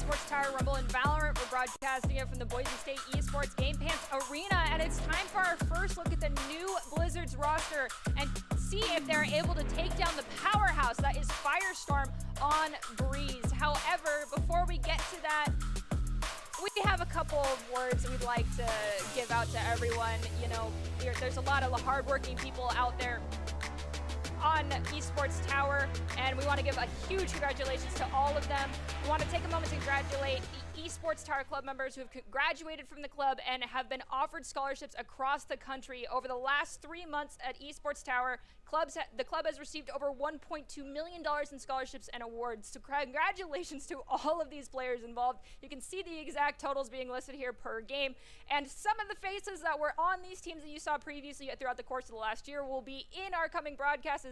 A: Esports Tower Rumble in Valorant. We're broadcasting it from the Boise State Esports Game Pants Arena, and it's time for our first look at the new Blizzard's roster and see if they're able to take down the powerhouse that is Firestorm on Breeze. However, before we get to that, we have a couple of words we'd like to give out to everyone. You know, there's a lot of hardworking people out there on Esports Tower, and we want to give a huge congratulations to all of them. We want to take a moment to congratulate the Esports Tower Club members who have graduated from the club and have been offered scholarships across the country. Over the last 3 months at Esports Tower, the club has received over $1.2 million in scholarships and awards. So congratulations to all of these players involved. You can see the exact totals being listed here per game. And some of the faces that were on these teams that you saw previously throughout the course of the last year will be in our coming broadcasts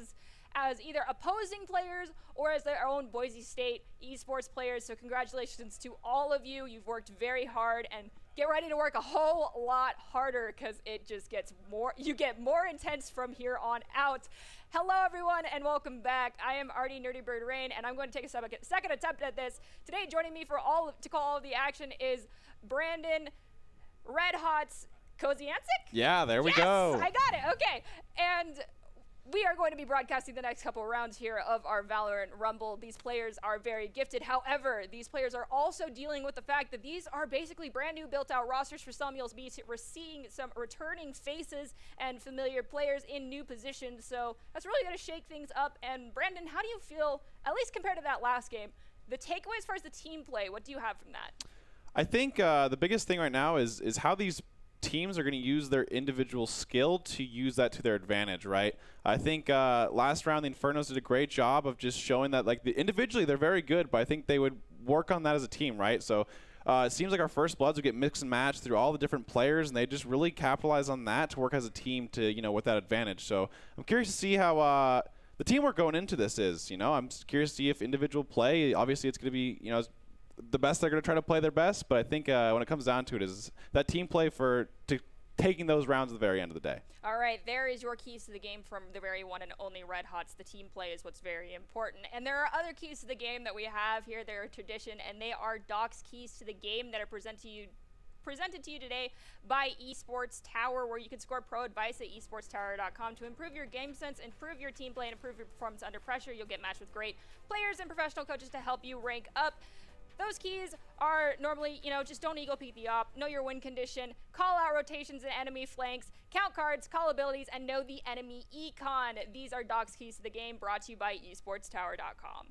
A: as either opposing players or as their own Boise State esports players. So congratulations to all of you. You've worked very hard, and get ready to work a whole lot harder because it just gets you get more intense from here on out. Hello everyone and welcome back. I am Artie Nerdy Bird Rain, and I'm going to take a second attempt at this. Today joining me to call all of the action is Brandon Red Hot's Koziancic?
B: Yeah, there we go.
A: I got it. Okay. And we are going to be broadcasting the next couple of rounds here of our Valorant Rumble. These players are very gifted. However, these players are also dealing with the fact that these are basically brand new built-out rosters for some. You'll be seeing some returning faces and familiar players in new positions. So that's really going to shake things up. And Brandon, how do you feel, at least compared to that last game, the takeaway as far as the team play? What do you have from that?
B: I think the biggest thing right now is how these teams are going to use their individual skill to use that to their advantage, right? I think last round the Infernos did a great job of just showing that individually they're very good, but I think they would work on that as a team, right? So it seems like our First Bloods would get mixed and matched through all the different players, and they just really capitalize on that to work as a team to, with that advantage. So I'm curious to see how the teamwork going into this is. I'm curious to see if individual play, obviously it's going to be, the best they're going to try to play their best, but I think when it comes down to it is that team play to taking those rounds at the very end of the day.
A: All right, there is your keys to the game from the very one and only Red Hots. The team play is what's very important. And there are other keys to the game that we have here. They're a tradition, and they are Doc's keys to the game that are presented to you today by Esports Tower, where you can score pro advice at esportstower.com to improve your game sense, improve your team play, and improve your performance under pressure. You'll get matched with great players and professional coaches to help you rank up. Those keys are normally, just don't ego peek the op, know your win condition, call out rotations and enemy flanks, count cards, call abilities, and know the enemy econ. These are Doc's keys to the game, brought to you by esportstower.com.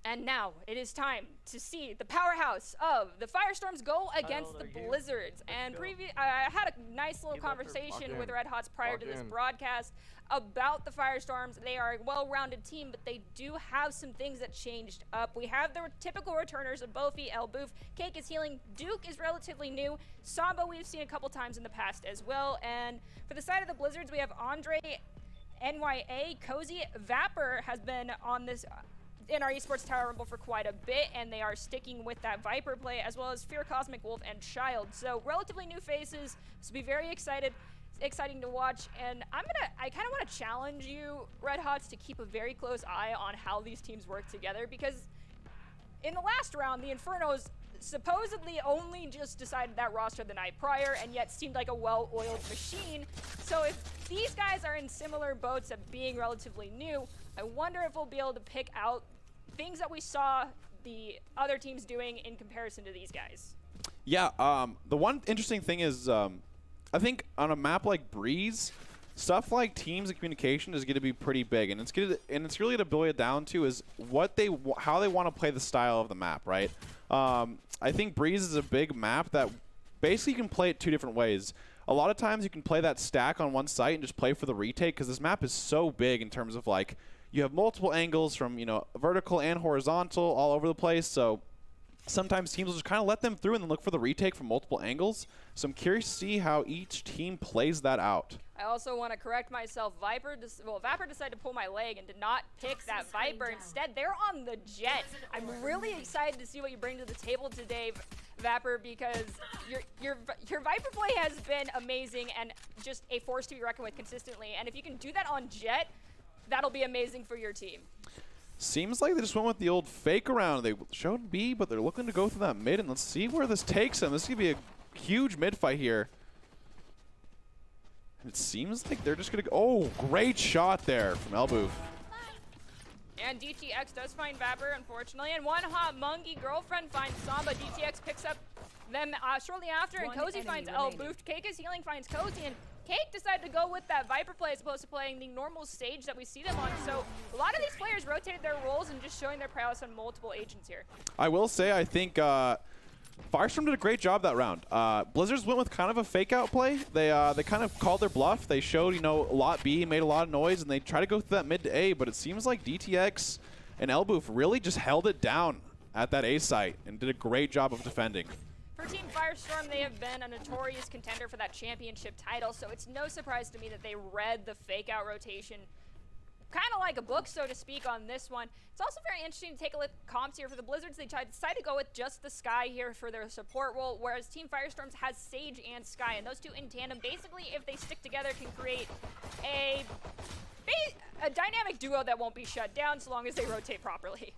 A: And now it is time to see the powerhouse of the Firestorms go against the Blizzards. And I had a nice little conversation with Red Hots prior to this broadcast about the Firestorms. They are a well-rounded team, but they do have some things that changed up. We have the typical returners of Bofi, Elboof, Cake is healing, Duke is relatively new, Samba we've seen a couple times in the past as well. And for the side of the Blizzards, we have Andre, NYA, Cozy, Vapor has been on this in our Esports Tower Rumble for quite a bit, and they are sticking with that Viper play, as well as Fear, Cosmic Wolf, and Child. So relatively new faces. This will be very exciting to watch, and I kind of want to challenge you, Red Hots, to keep a very close eye on how these teams work together, because in the last round, the Infernos supposedly only just decided that roster the night prior, and yet seemed like a well-oiled machine. So if these guys are in similar boats of being relatively new, I wonder if we'll be able to pick out things that we saw the other teams doing in comparison to these guys.
B: Yeah, the one interesting thing is I think on a map like Breeze, stuff like teams and communication is going to be pretty big, and it's really to boil it down to is how they want to play the style of the map, right? I think Breeze is a big map that basically you can play it two different ways. A lot of times you can play that stack on one site and just play for the retake, because this map is so big in terms of you have multiple angles from vertical and horizontal all over the place. So sometimes teams will just kind of let them through and then look for the retake from multiple angles. So I'm curious to see how each team plays that out.
A: I also want to correct myself. Vapor decided to pull my leg and did not pick that Viper. Instead, they're on the Jet. I'm really excited to see what you bring to the table today, Vapor, because your Viper play has been amazing and just a force to be reckoned with consistently. And if you can do that on Jett, that'll be amazing for your team.
B: Seems like they just went with the old fake around. They showed B, but they're looking to go through that mid, and let's see where this takes them. This could be a huge mid fight here. It seems like they're just going to go. Oh, great shot there from Elboof.
A: And DTX does find Vapor, unfortunately. And one hot Mungie girlfriend finds Samba. DTX picks up them shortly after, and Cozy finds Elboof. Cake is healing, finds Cozy, and Cake decided to go with that Viper play as opposed to playing the normal stage that we see them on. So a lot of these players rotated their roles and just showing their prowess on multiple agents here.
B: I will say, I think Firestorm did a great job that round. Blizzards went with kind of a fake out play. They kind of called their bluff. They showed, you know, a lot B, made a lot of noise, and they tried to go through that mid to A, but it seems like DTX and Elboof really just held it down at that A site and did a great job of defending.
A: For Team Firestorm, they have been a notorious contender for that championship title, so it's no surprise to me that they read the fake out rotation kind of like a book, so to speak, on this one. It's also very interesting to take a look at comps here for the Blizzards. They decided to go with just the Skye here for their support role, whereas Team Firestorms has Sage and Skye, and those two in tandem, basically, if they stick together, can create a dynamic duo that won't be shut down so long as they rotate properly.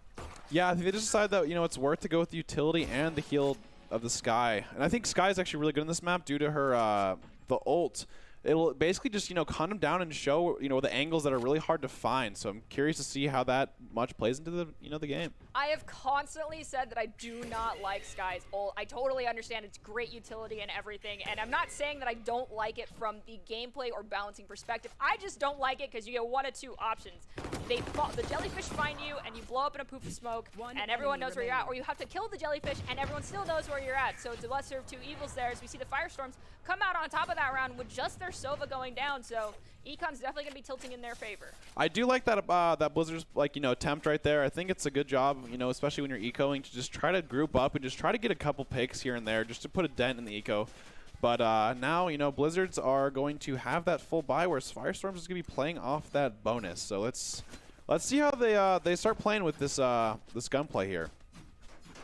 B: Yeah, I think they just decided that, you know, it's worth to go with the utility and the heal of the Skye. And I think Skye is actually really good in this map due to her the ult. It'll basically just, you know, hunt them down and show, you know, the angles that are really hard to find. So I'm curious to see how that much plays into the, you know, the game.
A: I have constantly said that I do not like Skye's ult. I totally understand its great utility and everything, and I'm not saying that I don't like it from the gameplay or balancing perspective. I just don't like it because you get one of two options. The jellyfish find you and you blow up in a poof of smoke and everyone knows where you're at, or you have to kill the jellyfish and everyone still knows where you're at. So it's a lesser of two evils there, as we see the Firestorms come out on top of that round with just their Sova going down. So Econ's definitely going to be tilting in their favor.
B: I do like that that Blizzard's, like, you know, attempt right there. I think it's a good job, you know, especially when you're ecoing, to just try to group up and just try to get a couple picks here and there just to put a dent in the eco. But now, you know, Blizzards are going to have that full buy, whereas Firestorms is going to be playing off that bonus. So let's see how they start playing with this this gunplay here.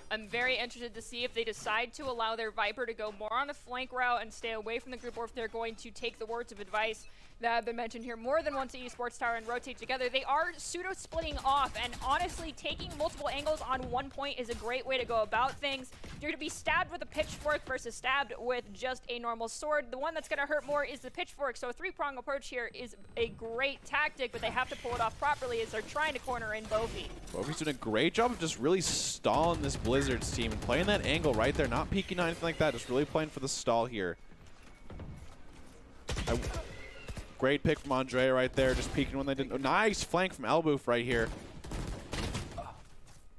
A: I'm very interested to see if they decide to allow their Viper to go more on a flank route and stay away from the group, or if they're going to take the words of advice that have been mentioned here more than once at Esports Tower and rotate together. They are pseudo-splitting off, and honestly, taking multiple angles on one point is a great way to go about things. You're to be stabbed with a pitchfork versus stabbed with just a normal sword. The one that's going to hurt more is the pitchfork, so a three-prong approach here is a great tactic, but they have to pull it off properly as they're trying to corner in Bofi.
B: Bofi's doing a great job of just really stalling this Blizzards team and playing that angle right there, not peeking or anything like that, just really playing for the stall here. Great pick from Andrea right there, just peeking when they didn't. Oh, nice flank from Elboof right here.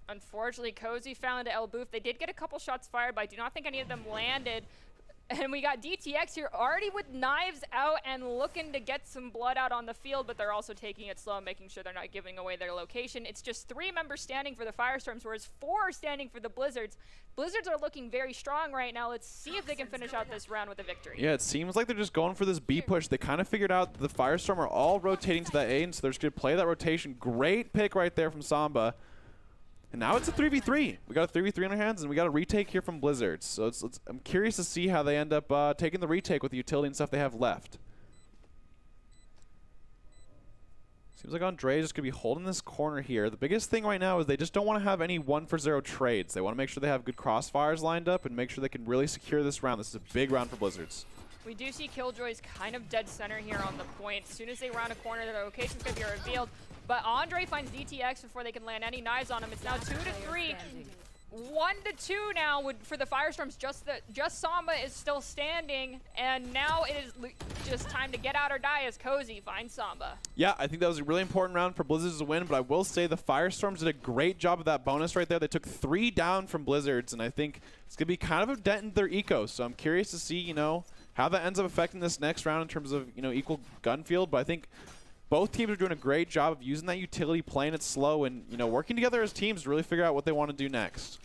A: Unfortunately, Cozy found Elboof. They did get a couple shots fired, but I do not think any of them landed. And we got DTX here already with knives out and looking to get some blood out on the field, but they're also taking it slow, making sure they're not giving away their location. It's just 3 members standing for the Firestorms, whereas 4 are standing for the Blizzards. Blizzards are looking very strong right now. Let's see if they can finish out this round with a victory.
B: Yeah, it seems like they're just going for this B push. They kind of figured out that the Firestorm are all rotating to that A, and so they're just going to play that rotation. Great pick right there from Samba. And now it's a 3v3. We got a 3v3 in our hands, and we got a retake here from Blizzards. So I'm curious to see how they end up taking the retake with the utility and stuff they have left. Seems like Andre is just going to be holding this corner here. The biggest thing right now is they just don't want to have any 1-for-0 trades. They want to make sure they have good crossfires lined up and make sure they can really secure this round. This is a big round for Blizzards.
A: We do see Killjoy's kind of dead center here on the point. As soon as they round a corner, their location's going to be revealed. But Andre finds DTX before they can land any knives on him. It's now 2-3. 1-2 now for the Firestorms. Just Samba is still standing, and now it is just time to get out or die as Cozy finds Samba.
B: Yeah, I think that was a really important round for Blizzards to win, but I will say the Firestorms did a great job of that bonus right there. They took 3 down from Blizzards, and I think it's going to be kind of a dent in their eco. So I'm curious to see, you know, how that ends up affecting this next round in terms of, you know, equal gun field. But I think both teams are doing a great job of using that utility, playing it slow, and, you know, working together as teams to really figure out what they want to do next.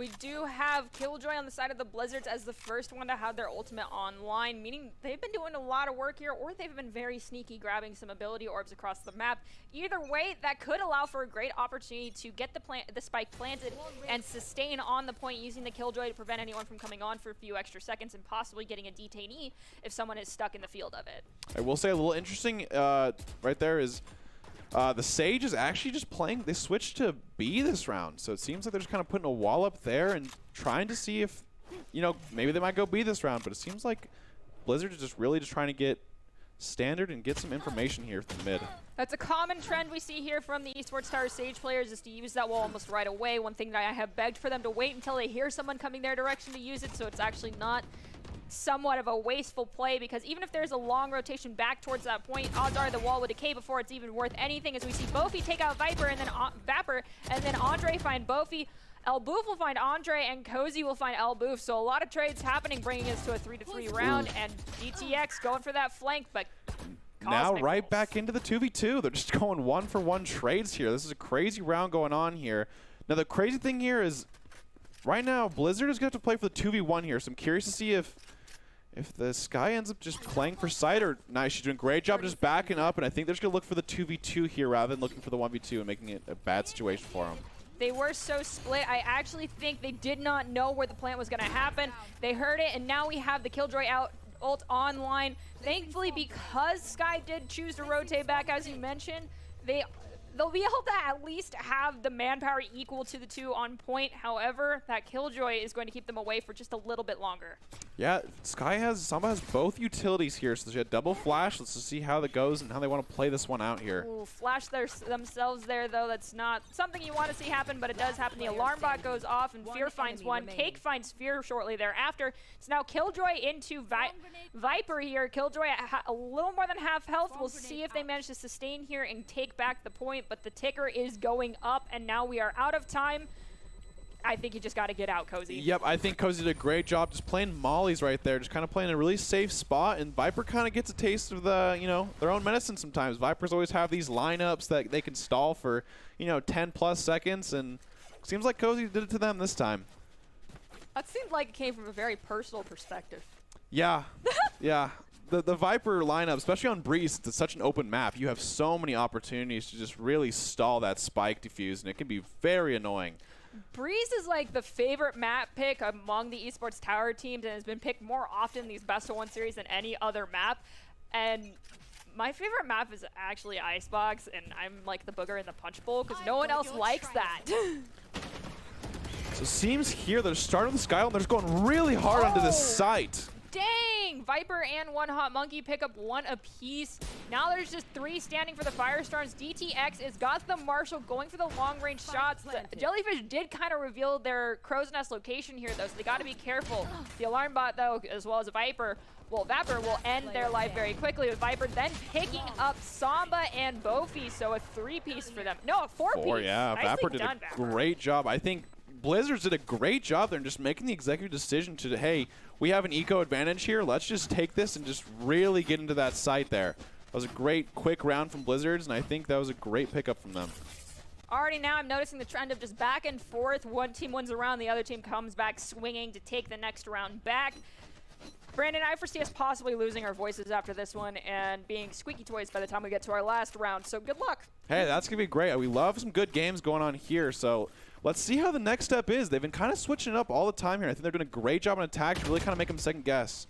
A: We do have Killjoy on the side of the Blizzards as the first one to have their ultimate online, meaning they've been doing a lot of work here, or they've been very sneaky grabbing some ability orbs across the map. Either way, that could allow for a great opportunity to get the spike planted and sustain on the point using the Killjoy to prevent anyone from coming on for a few extra seconds and possibly getting a detainee if someone is stuck in the field of it.
B: I will say a little interesting right there is the Sage is actually just playing. They switched to B this round, so it seems like they're just kind of putting a wall up there and trying to see if, you know, maybe they might go B this round. But it seems like Blizzard is just really just trying to get standard and get some information here from mid.
A: That's a common trend we see here from the Esports Tower Sage players, is to use that wall almost right away. One thing that I have begged for them to wait until they hear someone coming their direction to use it, so it's actually not somewhat of a wasteful play, because even if there's a long rotation back towards that point, odds are the wall would decay before it's even worth anything, as we see Bofi take out Viper and then Vapor, and then Andre find Bofi. Elboof will find Andre, and Cozy will find Elboof. So a lot of trades happening, bringing us to a 3-3 round, and DTX going for that flank, but
B: now right back into the 2v2. They're just going 1-for-1 trades here. This is a crazy round going on here. Now the crazy thing here is, right now Blizzard is going to have to play for the 2v1 here, so I'm curious to see if the Sky ends up just playing for side, or nice, she's doing a great job just backing up, and I think they're just going to look for the 2v2 here rather than looking for the 1v2 and making it a bad situation for them.
A: They were so split. I actually think they did not know where the plant was going to happen. They heard it, and now we have the Killjoy ult online. Thankfully, because Sky did choose to rotate back, as you mentioned, they'll be able to at least have the manpower equal to the two on point. However, that Killjoy is going to keep them away for just a little bit longer.
B: Yeah, Samba has both utilities here, so she had double flash. Let's just see how that goes and how they want to play this one out here.
A: Ooh, flash themselves there, though. That's not something you want to see happen, but it does happen. The alarm bot goes off, and Fear finds one. Cake finds Fear shortly thereafter. So now Killjoy into Viper here. Killjoy at a little more than half health. We'll see if they manage to sustain here and take back the point, but the ticker is going up, and now we are out of time. I think you just got to get out, Cozy.
B: Yep, I think Cozy did a great job just playing mollies right there, just kind of playing a really safe spot, and Viper kind of gets a taste of the, you know, their own medicine sometimes. Vipers always have these lineups that they can stall for, you know, 10+ seconds, and it seems like Cozy did it to them this time.
A: That seemed like it came from a very personal perspective.
B: Yeah, yeah. The Viper lineup, especially on Breeze, it's such an open map. You have so many opportunities to just really stall that spike defuse, and it can be very annoying.
A: Breeze is like the favorite map pick among the Esports Tower teams, and has been picked more often in these best-of-1 series than any other map. And my favorite map is actually Icebox, and I'm like the booger in the punch bowl because no one else likes that.
B: So it seems here they're starting the Sky, and they're just going really hard onto this site.
A: Dang! Viper and One Hot Monkey pick up one apiece. Now there's just 3 standing for the Firestorms. DTX has got the Marshall going for the long-range shots. The Jellyfish did kind of reveal their Crow's Nest location here, though, so they got to be careful. The Alarm Bot, though, as well as Viper, well, Vapor will end their life very quickly, with Viper then picking up Samba and Bofi, so a 3-piece for them. No, a 4-piece.
B: Yeah,
A: Nicely
B: Vapor did a great job. I think Blizzards did a great job there in just making the executive decision to, hey, we have an eco advantage here. Let's just take this and just really get into that site there. That was a great, quick round from Blizzards, and I think that was a great pickup from them.
A: Already now I'm noticing the trend of just back and forth. One team wins a round, the other team comes back swinging to take the next round back. Brandon, I foresee us possibly losing our voices after this one and being squeaky toys by the time we get to our last round, so good luck.
B: Hey, that's going to be great. We love some good games going on here, so let's see how the next step is. They've been kind of switching it up all the time here. I think they're doing a great job on attack to really kind of make them second guess.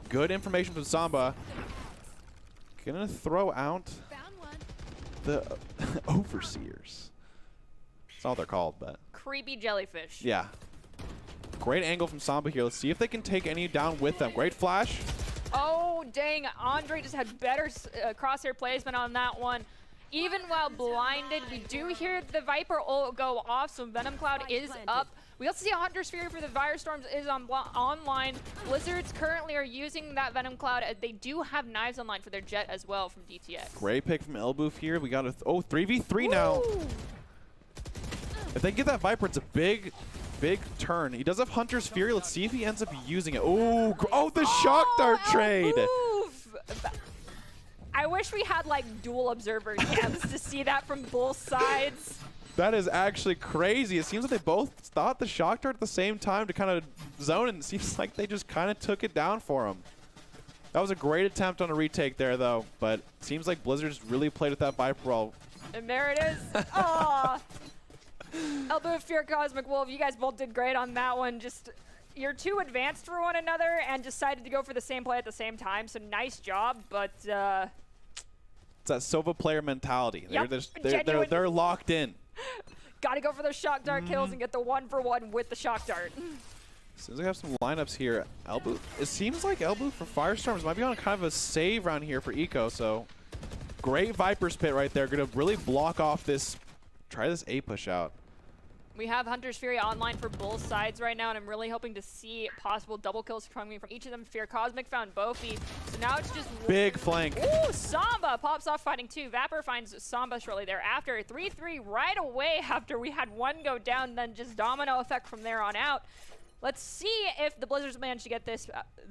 B: Good information from Samba. Gonna throw out the Overseers. That's all they're called, but.
A: Creepy jellyfish.
B: Yeah. Great angle from Samba here. Let's see if they can take any down with them. Great flash.
A: Oh, dang. Andre just had better crosshair placement on that one. Even while blinded, we do hear the Viper ult go off, so Venom Cloud is up. We also see a Hunter's Fury for the Firestorms is online. Blizzards currently are using that Venom Cloud. They do have knives online for their Jet as well from DTX.
B: Great pick from Elboof here. We got a 3v3 now. If they get that Viper, it's a big turn. He does have Hunter's Fury. Let's see if he ends up using it. Oh, the Shock Dart trade.
A: I wish we had like dual observer cams to see that from both sides.
B: That is actually crazy. It seems like they both thought the shock dart at the same time to kind of zone, and it seems like they just kind of took it down for him. That was a great attempt on a retake there, though, but it seems like Blizzard's really played with that Viper roll.
A: And there it is. Aww. Elbow, Fear, Cosmic Wolf, you guys both did great on that one. Just, you're too advanced for one another and decided to go for the same play at the same time, so nice job, but
B: it's that Sova player mentality.
A: Yep,
B: They're locked in.
A: Gotta go for those shock dart kills and get the 1-for-1 with the shock dart.
B: As soon as we have some lineups here, Elbow, it seems like Elbow for Firestorms might be on kind of a save round here for Eco, so great Viper's Pit right there. Gonna really block off this, try this A push out.
A: We have Hunter's Fury online for both sides right now, and I'm really hoping to see possible double kills coming from each of them. Fear Cosmic found Bofi, so now it's just
B: big flank.
A: Ooh, Samba pops off fighting 2. Vapor finds Samba shortly thereafter. 3-3 right away after we had one go down, then just domino effect from there on out. Let's see if the Blizzards manage to get this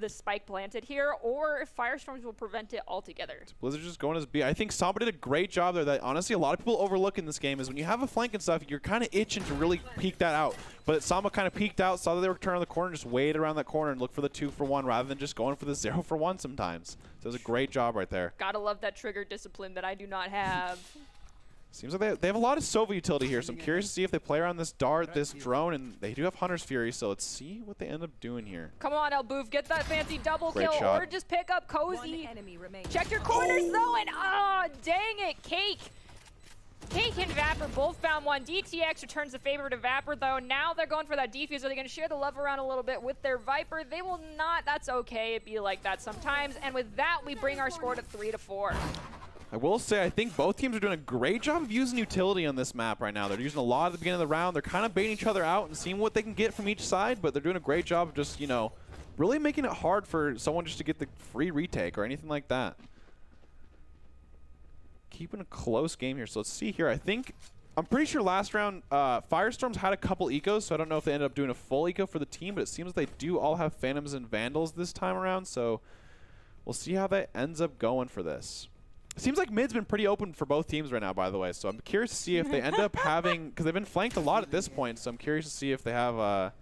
A: spike planted here, or if Firestorms will prevent it altogether.
B: Blizzard's just going as B. I think Samba did a great job there. That honestly a lot of people overlook in this game is when you have a flank and stuff, you're kind of itching to really peek that out. But Samba kind of peeked out, saw that they were turning the corner, just waited around that corner and looked for the 2-for-1 rather than just going for the 0-for-1 sometimes. So it was a great job right there.
A: Gotta love that trigger discipline that I do not have.
B: Seems like they have a lot of Sova utility here, so I'm curious to see if they play around this dart, this drone, and they do have Hunter's Fury, so let's see what they end up doing here.
A: Come on, Elboof, get that fancy double
B: Great
A: kill,
B: shot.
A: or just pick up Cozy. Check your corners, though, and dang it, Cake. Cake and Vapor both found one. DTX returns the favor to Vapor, though. Now they're going for that defuse. Are they going to share the love around a little bit with their Viper? They will not. That's okay. It'd be like that sometimes. And with that, we bring our score to 3-4.
B: I will say, I think both teams are doing a great job of using utility on this map right now. They're using a lot at the beginning of the round. They're kind of baiting each other out and seeing what they can get from each side, but they're doing a great job of just, you know, really making it hard for someone just to get the free retake or anything like that. Keeping a close game here. So let's see here. I'm pretty sure last round, Firestorms had a couple ecos, so I don't know if they ended up doing a full eco for the team, but it seems they do all have Phantoms and Vandals this time around, so we'll see how that ends up going for this. It seems like mid's been pretty open for both teams right now, by the way, so I'm curious to see if they end up having, because they've been flanked a lot at this point, so I'm curious to see if they have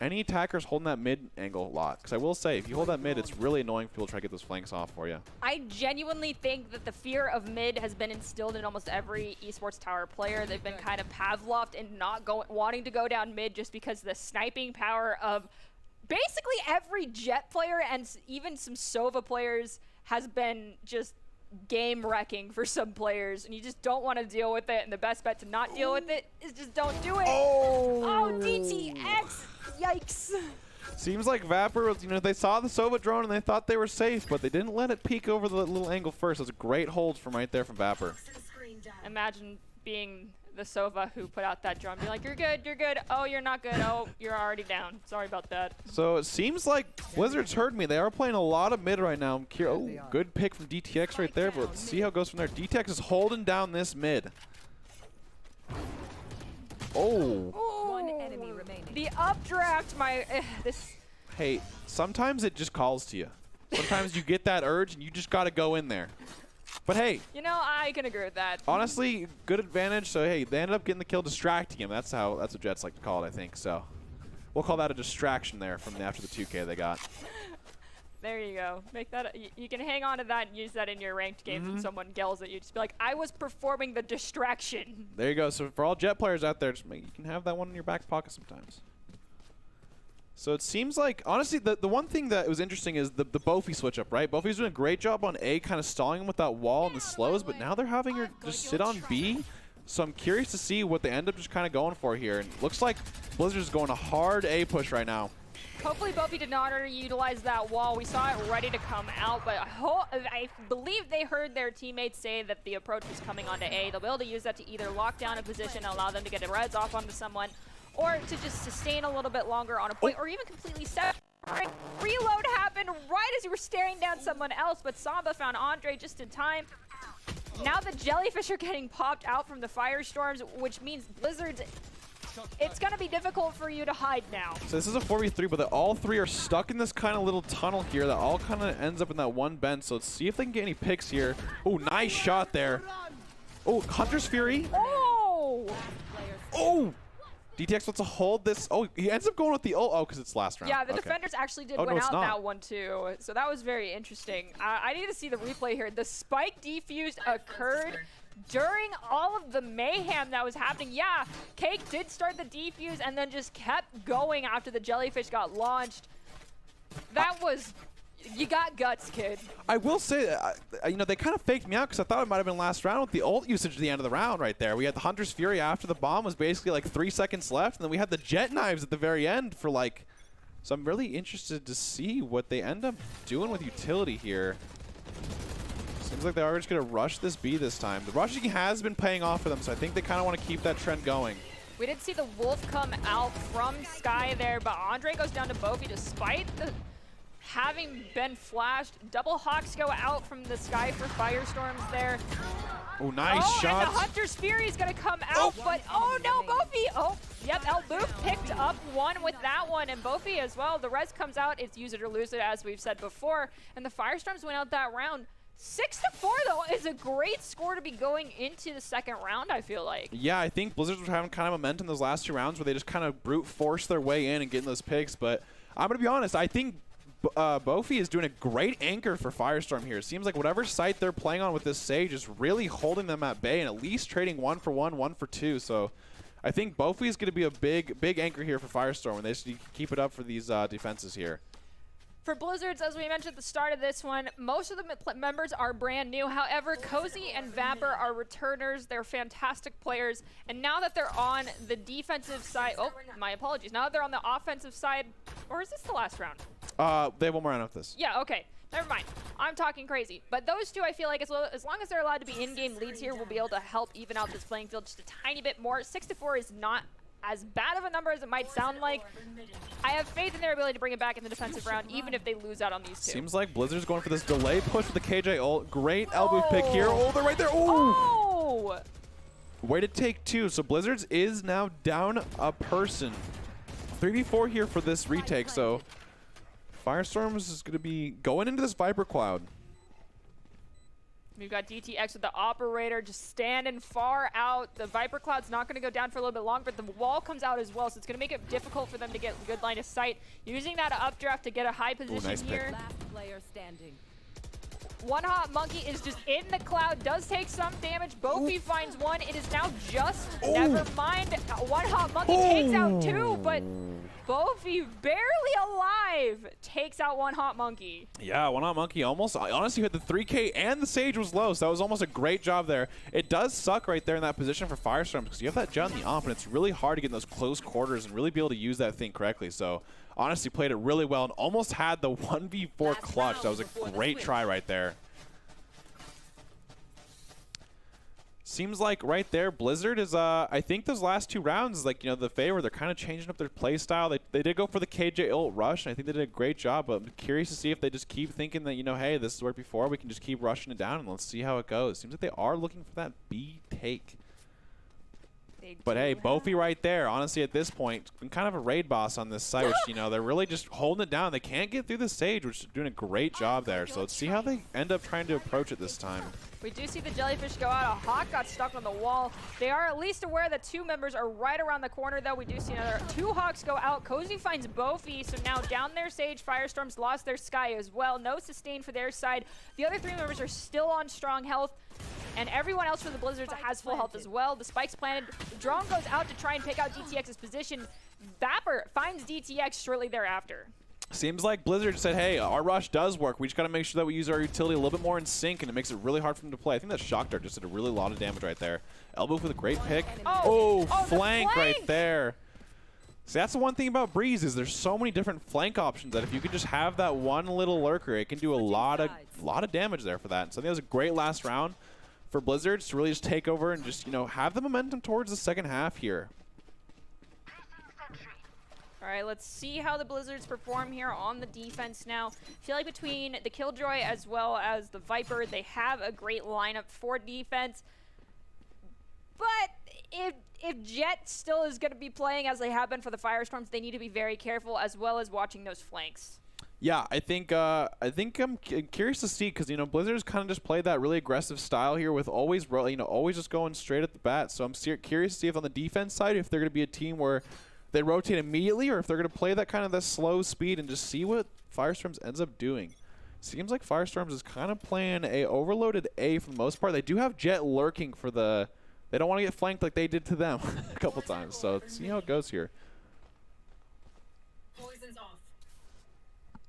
B: any attackers holding that mid angle a lot. Because I will say, if you hold that mid, it's really annoying for people to try to get those flanks off for you.
A: I genuinely think that the fear of mid has been instilled in almost every esports tower player. They've been kind of Pavloved and not wanting to go down mid just because the sniping power of basically every Jet player and even some Sova players has been just game wrecking for some players, and you just don't want to deal with it, and the best bet to not deal with it is just don't do it. Oh, DTX! Yikes.
B: Seems like Vapor, you know, they saw the Sova drone and they thought they were safe, but they didn't let it peek over the little angle first. It was a great hold from right there from Vapor.
A: Imagine being the Sova who put out that drone. Be like, you're good, you're good. Oh, you're not good. Oh, you're already down. Sorry about that.
B: So it seems like Blizzard's heard me. They are playing a lot of mid right now. Oh, good pick from DTX right there, but let's see how it goes from there. DTX is holding down this mid. Oh.
C: One enemy remaining.
A: The updraft, this.
B: Hey, sometimes it just calls to you. Sometimes you get that urge and you just got to go in there. But hey,
A: you know, I can agree with that.
B: Honestly, good advantage. So hey, they ended up getting the kill, distracting him. That's what Jets like to call it, I think. So we'll call that a distraction there from after the 2K they got.
A: There you go. Make that. You can hang on to that and use that in your ranked games when someone yells at you. Just be like, I was performing the distraction.
B: There you go. So for all Jet players out there, you can have that one in your back pocket sometimes. So it seems like, honestly, the one thing that was interesting is the Bofi switch up, right? Bofi's doing a great job on A, kind of stalling him with that wall and the slows, but now they're having her just sit on B. So I'm curious to see what they end up just kind of going for here. And it looks like Blizzard's going a hard A push right now.
A: Hopefully Bofi did not utilize that wall. We saw it ready to come out, but I believe they heard their teammates say that the approach was coming onto A. They'll be able to use that to either lock down a position and allow them to get a res off onto someone, or to just sustain a little bit longer on a point, or even completely set. Reload happened right as you were staring down someone else, but Samba found Andre just in time. Now the jellyfish are getting popped out from the firestorms, which means Blizzard's, it's going to be difficult for you to hide now.
B: So this is a 4v3, but all three are stuck in this kind of little tunnel here that all kind of ends up in that one bend. So let's see if they can get any picks here. Oh, nice shot there. Oh, Hunter's Fury.
A: Oh!
B: Oh! DTX wants to hold this. Oh, he ends up going with the ult. Oh, because it's last round.
A: Yeah, the
B: Okay.
A: defenders actually did
B: Oh, no,
A: win
B: it's
A: out
B: not.
A: that one too. So that was very interesting. I need to see the replay here. The spike defuse occurred during all of the mayhem that was happening. Yeah, Cake did start the defuse and then just kept going after the jellyfish got launched. That was... You got guts, kid.
B: I will say, you know, they kind of faked me out because I thought it might have been last round with the ult usage at the end of the round right there. We had the Hunter's Fury after the bomb was basically like 3 seconds left, and then we had the jet knives at the very end for like... So I'm really interested to see what they end up doing with utility here. Seems like they are just going to rush this B this time. The rushing has been paying off for them, so I think they kind of want to keep that trend going.
A: We did see the Wolf come out from Sky there, but Andre goes down to Bofi despite the... having been flashed. Double Hawks go out from the Sky for Firestorms there.
B: Oh, nice
A: And
B: shot.
A: the Hunter's Fury is going to come out, but oh no, Bofi! Oh, yep, El Boof picked up one with that one, and Bofi as well. The res comes out, it's use it or lose it, as we've said before, and the Firestorms went out that round. 6-4 though is a great score to be going into the second round, I feel like.
B: Yeah, I think Blizzards were having kind of momentum those last 2 rounds where they just kind of brute force their way in and getting those picks, but I'm going to be honest, I think Bofi is doing a great anchor for Firestorm here. It seems like whatever site they're playing on with this Sage is really holding them at bay and at least trading 1 for 1, 1 for 2. So I think Bofi is going to be a big anchor here for Firestorm, and they just need to keep it up for these defenses here.
A: For Blizzards, as we mentioned at the start of this one, most of the members are brand new. However, Cozy and Vapor are returners. They're fantastic players. And now that they're on the defensive side, oh, my apologies. Now that they're on the offensive side, or is this the last round?
B: They have one more round with this.
A: Yeah, okay. Never mind. I'm talking crazy. But those two, I feel like as long as they're allowed to be in-game leads here, will be able to help even out this playing field just a tiny bit more. 6-4 is not as bad of a number as it might sound like. I have faith in their ability to bring it back in the defensive round, even if they lose out on these two.
B: Seems like Blizzard's going for this delay push with the KJ ult. Great elbow pick here. Oh, they're right there. Oh! Way to take 2. So Blizzards is now down a person. 3v4 here for this retake, so Firestorms is going to be going into this Viper Cloud.
A: We've got DTX with the operator just standing far out. The Viper Cloud's not going to go down for a little bit longer, but the wall comes out as well, so it's going to make it difficult for them to get good line of sight. Using that updraft to get a high position
B: nice
A: here.
C: Last player standing.
A: One Hot Monkey is just in the cloud, does take some damage. Bofi finds one. It is now just, never mind. One Hot Monkey takes out 2, but Bofi barely alive takes out One Hot Monkey.
B: Yeah, One Hot Monkey almost, honestly, hit the 3K and the Sage was low, so that was almost a great job there. It does suck right there in that position for Firestorm because you have that jet on the off, and it's really hard to get in those close quarters and really be able to use that thing correctly. So, honestly, played it really well and almost had the 1v4 clutch. That was a great try right there. Seems like right there, Blizzard is, I think those last 2 rounds, like, you know, the favor, they're kind of changing up their play style. They did go for the KJ ult rush, and I think they did a great job, but I'm curious to see if they just keep thinking that, you know, hey, this has worked before, we can just keep rushing it down, and let's see how it goes. Seems like they are looking for that B take. But hey, Bofi right there, honestly, at this point, been kind of a raid boss on this site, which, you know, they're really just holding it down. They can't get through the stage, which is doing a great job there. So let's see how they end up trying to approach it this time.
A: We do see the jellyfish go out. A Hawk got stuck on the wall. They are at least aware that 2 members are right around the corner, though. We do see another 2 Hawks go out. Cozy finds Bofi, so now down their Sage. Firestorms lost their Sky as well. No sustain for their side. The other 3 members are still on strong health. And everyone else for the Blizzards has full health as well. The spike's planted. The drone goes out to try and pick out DTX's position. Vapor finds DTX shortly thereafter.
B: Seems like Blizzard said, hey, our rush does work. We just got to make sure that we use our utility a little bit more in sync, and it makes it really hard for them to play. I think that Shock Dart just did a really lot of damage right there. Elbow with a great pick. Oh, flank right there. See, that's the one thing about Breeze is there's so many different flank options that if you could just have that one little lurker, it can do a lot of damage there for that. So I think that was a great last round for Blizzards to really just take over and just, you know, have the momentum towards the second half here.
A: All right, let's see how the Blizzards perform here on the defense now. I feel like between the Killjoy as well as the Viper, they have a great lineup for defense. But if Jet still is going to be playing as they have been for the Firestorms, they need to be very careful as well as watching those flanks.
B: Yeah, I think I'm curious to see because Blizzard's kind of just played that really aggressive style here with always always just going straight at the bat. So I'm curious to see if on the defense side if they're going to be a team where they rotate immediately or if they're going to play that kind of the slow speed and just see what Firestorms ends up doing. Seems like Firestorms is kind of playing a overloaded A for the most part. They do have Jet lurking for the. They don't want to get flanked like they did to them a couple times. So let's see how it goes here.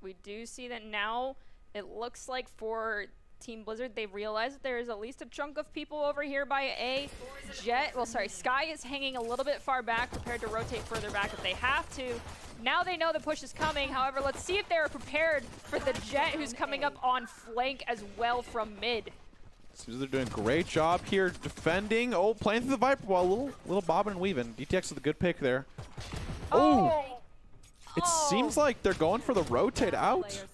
A: We do see that now it looks like for Team Blizzard, they've realized that there is at least a chunk of people over here by A. Sky is hanging a little bit far back, prepared to rotate further back if they have to. Now they know the push is coming. However, let's see if they're prepared for the Jet who's coming up on flank as well from mid.
B: Seems they're doing a great job here defending. Oh, playing through the Viper wall, little bobbing and weaving. DTX with a good pick there. Oh! It seems like they're going for the rotate out.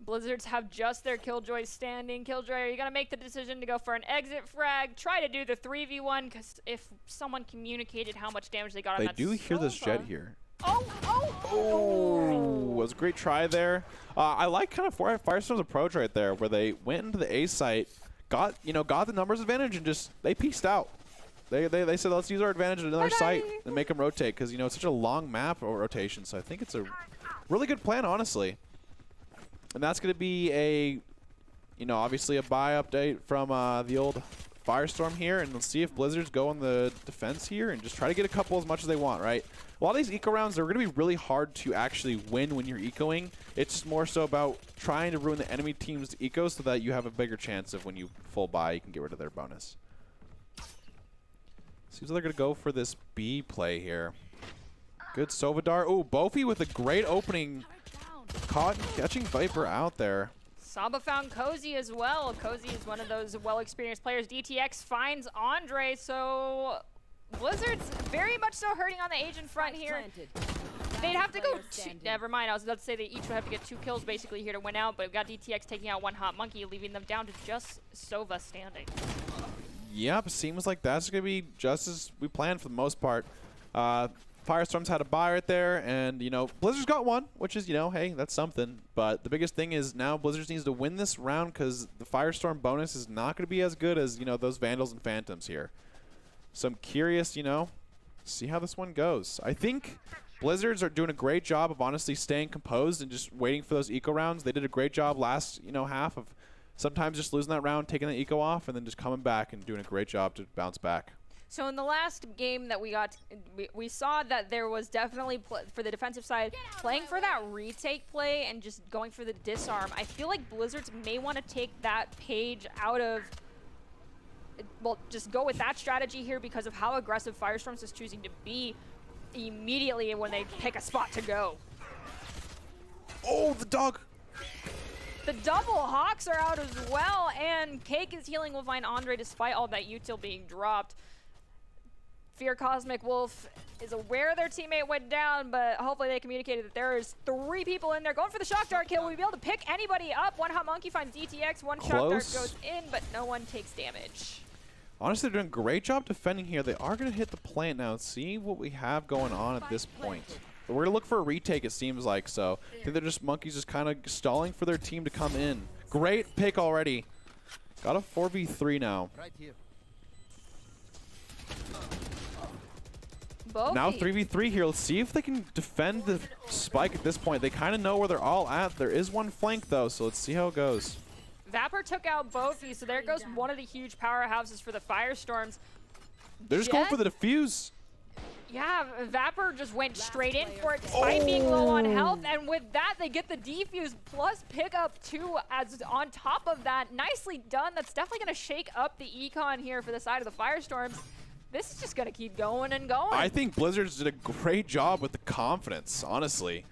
A: Blizzards have just their Killjoy standing. Killjoy, are you going to make the decision to go for an exit frag? Try to do the 3v1, because if someone communicated how much damage they got on that
B: They do hear this Jet here.
A: Oh!
B: Was a great try there. I like kind of Firestorm's approach right there, where they went into the A site, got the numbers advantage, and just they pieced out. They said, let's use our advantage at another site and make them rotate because, it's such a long map or rotation. So I think it's a really good plan, honestly. And that's going to be obviously a buy update from the old Firestorm here. And let's see if Blizzards go on the defense here and just try to get a couple as much as they want, right? A lot of these eco rounds, they're going to be really hard to actually win when you're ecoing. It's just more so about trying to ruin the enemy team's eco so that you have a bigger chance of when you full buy, you can get rid of their bonus. Seems like they're going to go for this B play here. Good Sovadar. Oh, Bofi with a great opening. Catching Viper out there.
A: Saba found Cozy as well. Cozy is one of those well-experienced players. DTX finds Andre, so Blizzard's very much so hurting on the agent front here. They'd have to go never mind, I was about to say they each would have to get 2 kills basically here to win out, but we've got DTX taking out one hot monkey, leaving them down to just Sova standing.
B: Yep, seems like that's going to be just as we planned for the most part. Firestorm's had a buy right there, and, Blizzard's got one, which is, hey, that's something. But the biggest thing is now Blizzard needs to win this round because the Firestorm bonus is not going to be as good as, those Vandals and Phantoms here. So I'm curious, see how this one goes. I think Blizzards are doing a great job of honestly staying composed and just waiting for those eco rounds. They did a great job last, half of sometimes just losing that round, taking the eco off, and then just coming back and doing a great job to bounce back.
A: So in the last game that we got, we saw that there was definitely, for the defensive side, playing for that retake play and just going for the disarm. I feel like Blizzards may want to take that page out of, well, just go with that strategy here because of how aggressive Firestorms is choosing to be immediately when they pick a spot to go.
B: Oh, the dog!
A: The double Hawks are out as well, and Cake is healing will find Andre despite all that util being dropped. Fear Cosmic Wolf is aware their teammate went down, but hopefully they communicated that there is 3 people in there. Going for the Shock Dart kill. We'll be able to pick anybody up. One Hot Monkey finds DTX. One Shock Dart goes in, but no one takes damage.
B: Honestly, they're doing a great job defending here. They are going to hit the plant now and see what we have going on at this point. But we're going to look for a retake, it seems like. So I think they're just monkeys just kind of stalling for their team to come in. Great pick already. Got a 4v3 now.
E: Right here.
B: Now 3v3 here. Let's see if they can defend the spike at this point. They kind of know where they're all at. There is one flank, though, so let's see how it goes.
A: Vapor took out Bofi, so there goes one of the huge powerhouses for the Firestorms.
B: They're just going for the defuse.
A: Yeah, Vapor just went straight in for it despite being low on health, and with that, they get the defuse plus pick up 2 as on top of that. Nicely done. That's definitely going to shake up the econ here for the side of the Firestorms. This is just going to keep going and going.
B: I think Blizzards did a great job with the confidence, honestly.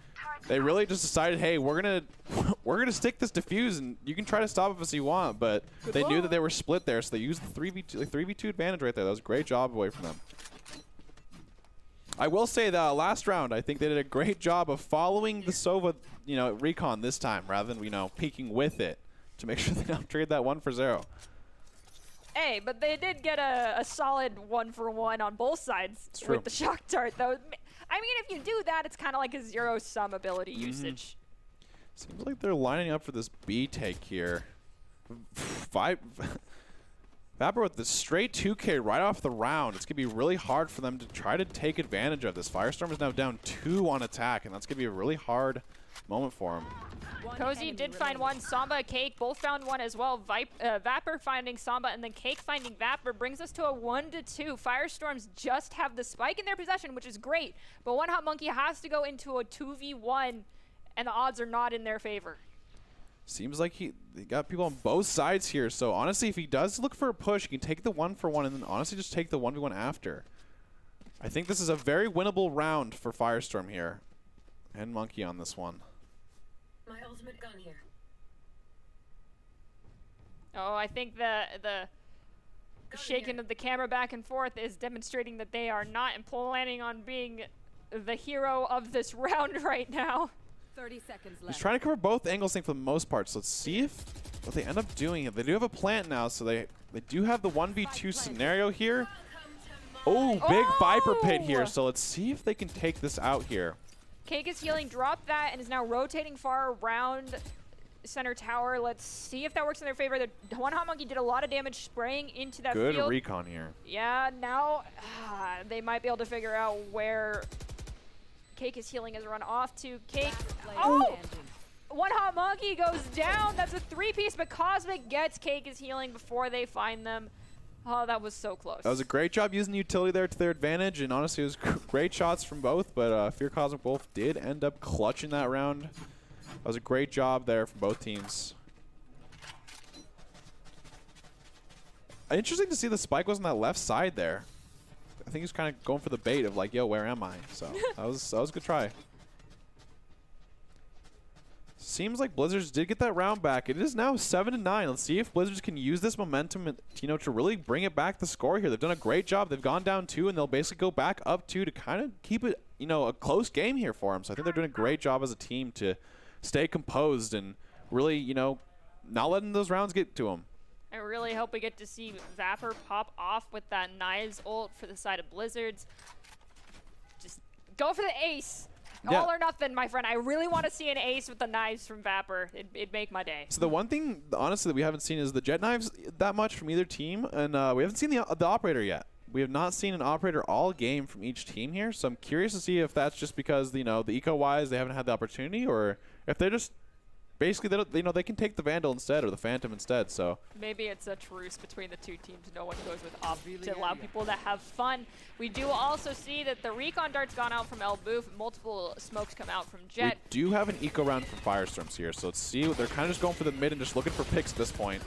B: They really just decided, hey, we're gonna stick this defuse, and you can try to stop us if you want, but they knew that they were split there, so they used the 3v2 advantage right there. That was a great job away from them. I will say that last round, I think they did a great job of following the Sova, recon this time, rather than, peeking with it to make sure they don't trade that 1 for 0.
A: Hey, but they did get a solid 1-for-1 on both sides with the Shock Dart, though. I I mean, if you do that, it's kind of like a zero-sum ability usage.
B: Seems like they're lining up for this B take here. Vapor with the straight 2K right off the round. It's going to be really hard for them to try to take advantage of this. Firestorm is now down 2 on attack, and that's going to be a really hard moment for him.
A: Cozy did find one. Samba, Cake both found one as well. Vapor finding Samba, and then Cake finding Vapor brings us to a 1-2. Firestorms just have the spike in their possession, which is great, but One Hot Monkey has to go into a 2v1, and the odds are not in their favor.
B: Seems like he got people on both sides here. So honestly, if he does look for a push, he can take the 1-for-1 and then honestly just take the 1v1 after. I think this is a very winnable round for Firestorm here. And Monkey on this one.
C: My ultimate gun here.
A: Oh, I think the shaking of the camera back and forth is demonstrating that they are not planning on being the hero of this round right now.
C: 30 seconds left.
B: He's trying to cover both angles, I think, for the most part. So let's see if what they end up doing. They do have a plant now, so they do have the 1v2 scenario here. Oh, big Viper pit here. So let's see if they can take this out here.
A: Cake is healing, dropped that, and is now rotating far around center tower. Let's see if that works in their favor. The One Hot Monkey did a lot of damage spraying into that field.
B: Good recon here.
A: Yeah, now they might be able to figure out where Cake is healing as run off to Cake. Oh! One Hot Monkey goes down. That's a 3-piece, but Cosmic gets Cake is healing before they find them. Oh, that was so close.
B: That was a great job using the utility there to their advantage, and honestly, it was great shots from both, but Fear Cosmic Wolf did end up clutching that round. That was a great job there from both teams. Interesting to see the spike was on that left side there. I think he was kind of going for the bait of like, yo, where am I? So that was a good try. Seems like Blizzards did get that round back. It is now 7-9. Let's see if Blizzards can use this momentum, to really bring it back the score here. They've done a great job. They've gone down 2, and they'll basically go back up 2 to kind of keep it, a close game here for them. So I think they're doing a great job as a team to stay composed and really, not letting those rounds get to them.
A: I really hope we get to see Vapor pop off with that Knives ult for the side of Blizzards. Just go for the ace.
B: Yeah.
A: All or nothing, my friend. I really want to see an ace with the Knives from Vapor. It'd make my day.
B: So the one thing, honestly, that we haven't seen is the Jet Knives that much from either team, and we haven't seen the Operator yet. We have not seen an Operator all game from each team here, so I'm curious to see if that's just because, the eco-wise they haven't had the opportunity, or if they're just basically, they can take the Vandal instead or the Phantom instead. So
A: maybe it's a truce between the two teams. No one goes with Op to allow people to have fun. We do also see that the Recon Dart's gone out from Elboof. Multiple smokes come out from Jet.
B: We do have an eco round from Firestorms here. So let's see. They're kind of just going for the mid and just looking for picks at this point.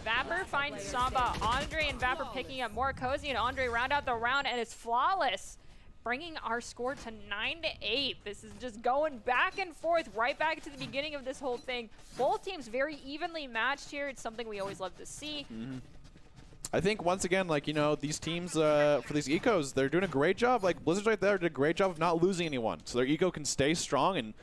A: Vapor finds Samba. Andre and Vapor picking up more. Cozy and Andre round out the round, and it's flawless, bringing our score to 9-8. This is just going back and forth, right back to the beginning of this whole thing. Both teams very evenly matched here. It's something we always love to see.
B: I think, once again, these teams, for these ecos, they're doing a great job. Like, Blizzards right there did a great job of not losing anyone. So their eco can stay strong, and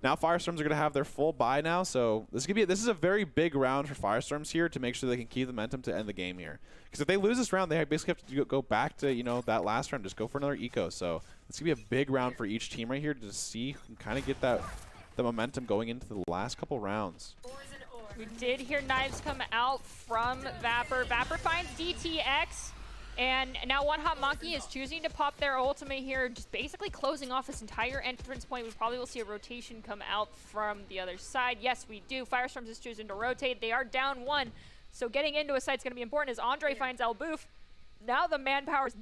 B: now Firestorms are going to have their full buy now. So this is a very big round for Firestorms here to make sure they can keep the momentum to end the game here. Because if they lose this round, they basically have to go back to, that last round, just go for another eco. So it's going to be a big round for each team right here to see who can kind of get the momentum going into the last couple rounds.
A: We did hear Knives come out from Vapor. Vapor finds DTX, and now One Hot Monkey is choosing to pop their ultimate here, just basically closing off this entire entrance point. We probably will see a rotation come out from the other side. Yes, we do. Firestorms is choosing to rotate. They are down 1. So getting into a site is going to be important as Andre finds Elboof. Now the manpower is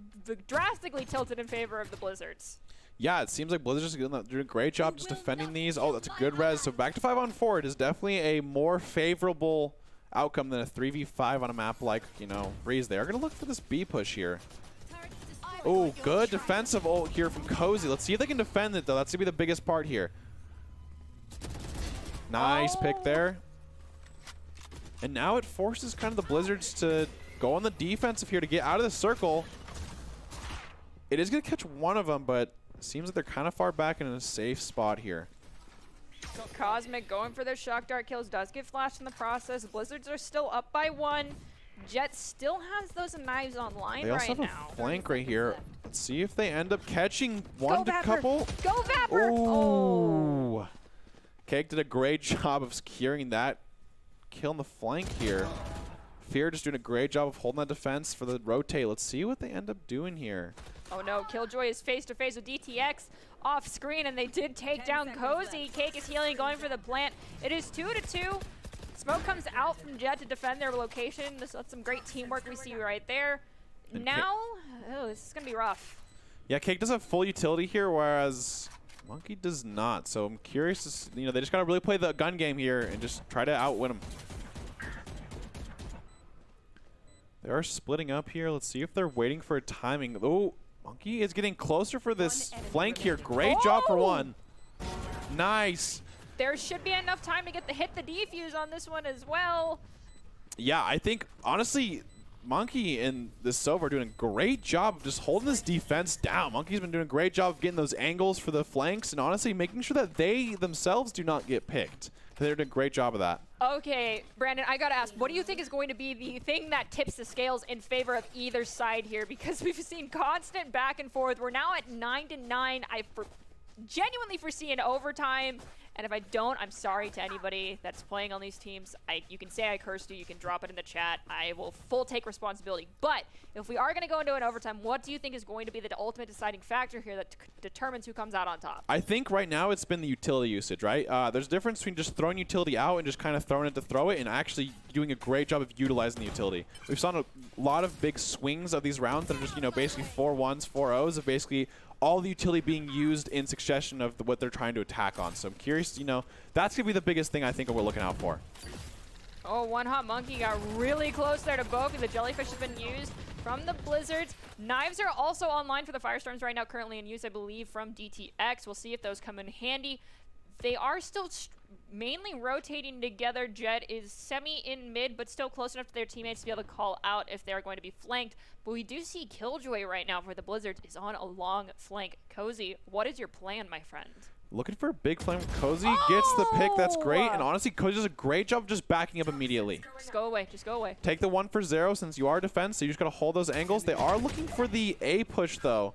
A: drastically tilted in favor of the Blizzards.
B: Yeah, it seems like Blizzards is doing a great job just defending these. Oh, that's a good res. So back to 5-on-4. It is definitely a more favorable outcome than a 3v5 on a map like, Breeze. They are going to look for this B push here. Oh, good defensive ult here from Cozy. Let's see if they can defend it, though. That's going to be the biggest part here. Nice pick there. And now it forces kind of the Blizzards to go on the defensive here to get out of the circle. It is going to catch one of them, but it seems like they're kind of far back in a safe spot here.
A: So Cosmic going for their shock dart kills, does get flashed in the process. Blizzards are still up by 1. Jet still has those knives online
B: They also
A: right
B: have
A: now.
B: a flank right here. Let's see if they end up catching one
A: Go Vapor!
B: couple.
A: Go Vapor! Oh.
B: Oh. Cake did a great job of securing that kill in the flank here. Fear just doing a great job of holding that defense for the rotate. Let's see what they end up doing here.
A: Oh no, Killjoy is face to face with DTX off screen, and they did take down Cozy. Cake is healing, going for the plant. It is 2-2. Smoke comes out from Jet to defend their location. That's some great teamwork we see right there.
B: And
A: Now, oh, this is going to be rough.
B: Yeah, Cake does have full utility here, whereas Monkey does not. So I'm curious, they just got to really play the gun game here and just try to outwin them. They are splitting up here. Let's see if they're waiting for a timing. Oh, Monkey is getting closer for this flank here. Great job for one. Nice.
A: There should be enough time to hit the defuse on this one as well.
B: Yeah, I think, honestly, Monkey and the Sova are doing a great job of just holding this defense down. Monkey's been doing a great job of getting those angles for the flanks and honestly making sure that they themselves do not get picked. They're doing a great job of that.
A: Okay, Brandon, I gotta ask, what do you think is going to be the thing that tips the scales in favor of either side here? Because we've seen constant back and forth. We're now at 9-9. I genuinely foresee an overtime. And if I don't, I'm sorry to anybody that's playing on these teams. You can say I cursed you. You can drop it in the chat. I will full take responsibility. But if we are going to go into an overtime, what do you think is going to be the ultimate deciding factor here that determines who comes out on top?
B: I think right now it's been the utility usage, right? There's a difference between just throwing utility out and just kind of throwing it to throw it and actually doing a great job of utilizing the utility. We've seen a lot of big swings of these rounds that are just, basically 4-1s, 4-0s of basically all the utility being used in succession of what they're trying to attack on. So I'm curious, that's going to be the biggest thing I think we're looking out for.
A: Oh, One Hot Monkey got really close there to Boki. The jellyfish has been used from the Blizzards. Knives are also online for the Firestorms right now, currently in use, I believe, from DTX. We'll see if those come in handy. They are still mainly rotating together. Jet is semi-in mid, but still close enough to their teammates to be able to call out if they're going to be flanked. But we do see Killjoy right now for the Blizzards is on a long flank. Cozy, what is your plan, my friend?
B: Looking for a big flame. Cozy gets the pick. That's great. And honestly, Cozy does a great job of just backing up immediately.
A: Just go away. Just go away.
B: Take the 1 for 0 since you are defense, so you just got to hold those angles. They are looking for the A push, though.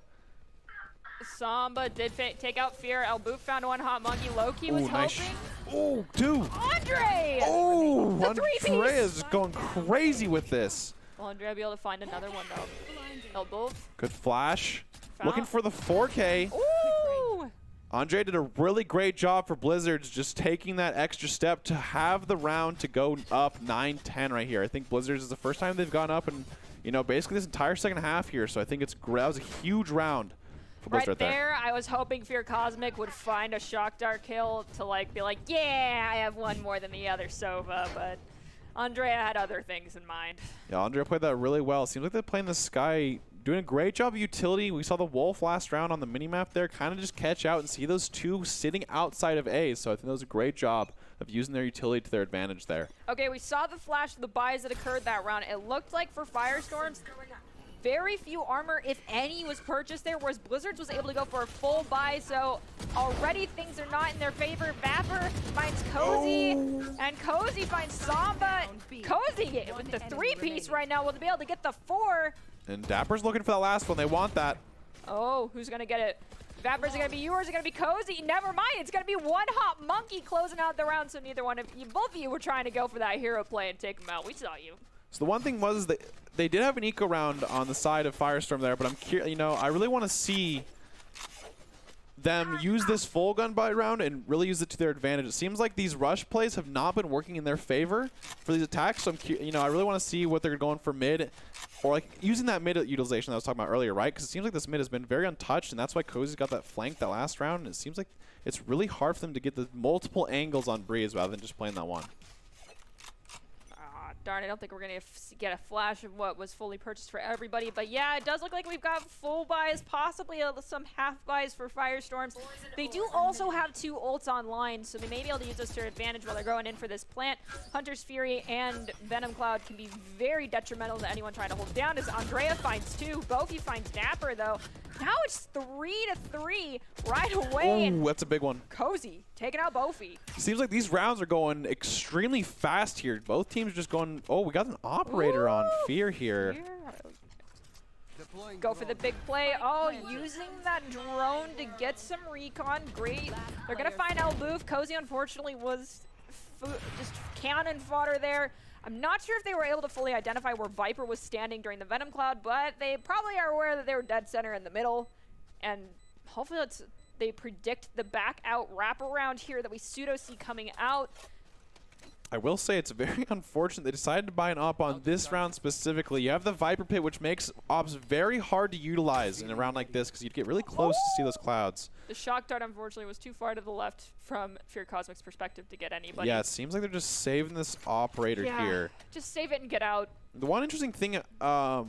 A: Samba did take out Fear. Elboop found One Hot Monkey. Loki was helping.
B: Oh, dude.
A: Andre!
B: Oh, Andre is just going crazy with this.
A: Will Andre be able to find another one, though? Elboop.
B: Good flash. Looking for the 4K.
A: Ooh!
B: Andre did a really great job for Blizzards just taking that extra step to have the round to go up 9-10 right here. I think Blizzards is the first time they've gone up in, basically this entire second half here. So I think that was a huge round.
A: Right there, I was hoping Fear Cosmic would find a Shock Dart kill to be like, yeah, I have one more than the other Sova, but Andrea had other things in mind.
B: Yeah, Andrea played that really well. Seems like they're playing the Sky, doing a great job of utility. We saw the Wolf last round on the minimap there, kind of just catch out and see those two sitting outside of A, so I think that was a great job of using their utility to their advantage there.
A: Okay, we saw the flash of the buys that occurred that round. It looked like for Firestorms, very few armor, if any, was purchased there, whereas Blizzards was able to go for a full buy, so already things are not in their favor. Vapor finds Cozy, and Cozy finds Samba. Cozy with the 3-piece right now will be able to get the 4.
B: And Dapper's looking for that last one. They want that.
A: Oh, who's going to get it? Vapor's going to be yours. It's going to be Cozy. Never mind. It's going to be One Hot Monkey closing out the round, so neither one of you, both of you were trying to go for that hero play and take him out. We saw you.
B: So the one thing was that they did have an eco round on the side of Firestorm there, but I'm curious, I really want to see them use this full gun buy round and really use it to their advantage. It seems like these rush plays have not been working in their favor for these attacks, so I really want to see what they're going for mid, or using that mid utilization that I was talking about earlier, right? Because it seems like this mid has been very untouched, and that's why Cozy's got that flank that last round, and it seems like it's really hard for them to get the multiple angles on Breeze rather than just playing that one.
A: Darn, I don't think we're going to get a flash of what was fully purchased for everybody. But yeah, it does look like we've got full buys, possibly some half buys for Firestorms. They do also have 2 ults online, so they may be able to use this to their advantage while they're going in for this plant. Hunter's Fury and Venom Cloud can be very detrimental to anyone trying to hold down, as Andrea finds 2. Boki finds Dapper, though. Now it's 3-3 right away.
B: Ooh, that's a big one.
A: Cozy taking out Bofi.
B: Seems like these rounds are going extremely fast here. Both teams are just going, oh, we got an operator on Fear here.
A: Go for the big play. Oh, using that drone to get some recon. Great. They're going to find Elboof. Cozy, unfortunately, was just cannon fodder there. I'm not sure if they were able to fully identify where Viper was standing during the Venom Cloud, but they probably are aware that they were dead center in the middle. And hopefully they predict the back out wraparound here that we pseudo see coming out.
B: I will say it's very unfortunate they decided to buy an op on this round specifically. You have the Viper Pit, which makes ops very hard to utilize in a round like this because you'd get really close to see those clouds.
A: The shock dart, unfortunately, was too far to the left from Fear Cosmic's perspective to get anybody.
B: Yeah, it seems like they're just saving this operator here.
A: Just save it and get out.
B: The one interesting thing that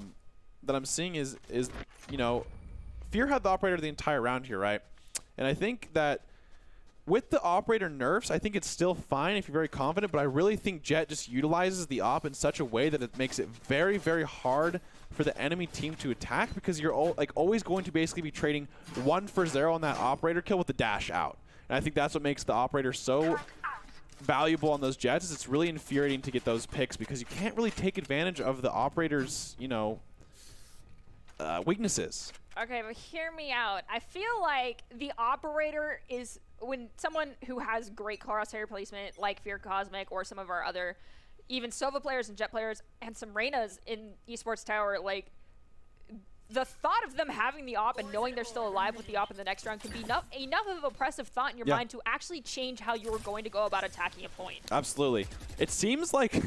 B: I'm seeing is you know, Fear had the operator the entire round here, right? And I think that with the operator nerfs, I think it's still fine if you're very confident, but I really think Jet just utilizes the op in such a way that it makes it very, very hard for the enemy team to attack because you're always going to basically be trading 1 for 0 on that operator kill with the dash out. And I think that's what makes the operator so valuable on those Jets is it's really infuriating to get those picks because you can't really take advantage of the operator's, you know, weaknesses.
A: Okay, but hear me out. I feel like the operator is when someone who has great crosshair placement like Fear Cosmic or some of our other even Sova players and Jet players and some Reynas in Esports Tower, like the thought of them having the op and knowing they're still alive with the op in the next round can be enough of a oppressive thought in your mind to actually change how you're going to go about attacking a point. Absolutely.
B: It seems like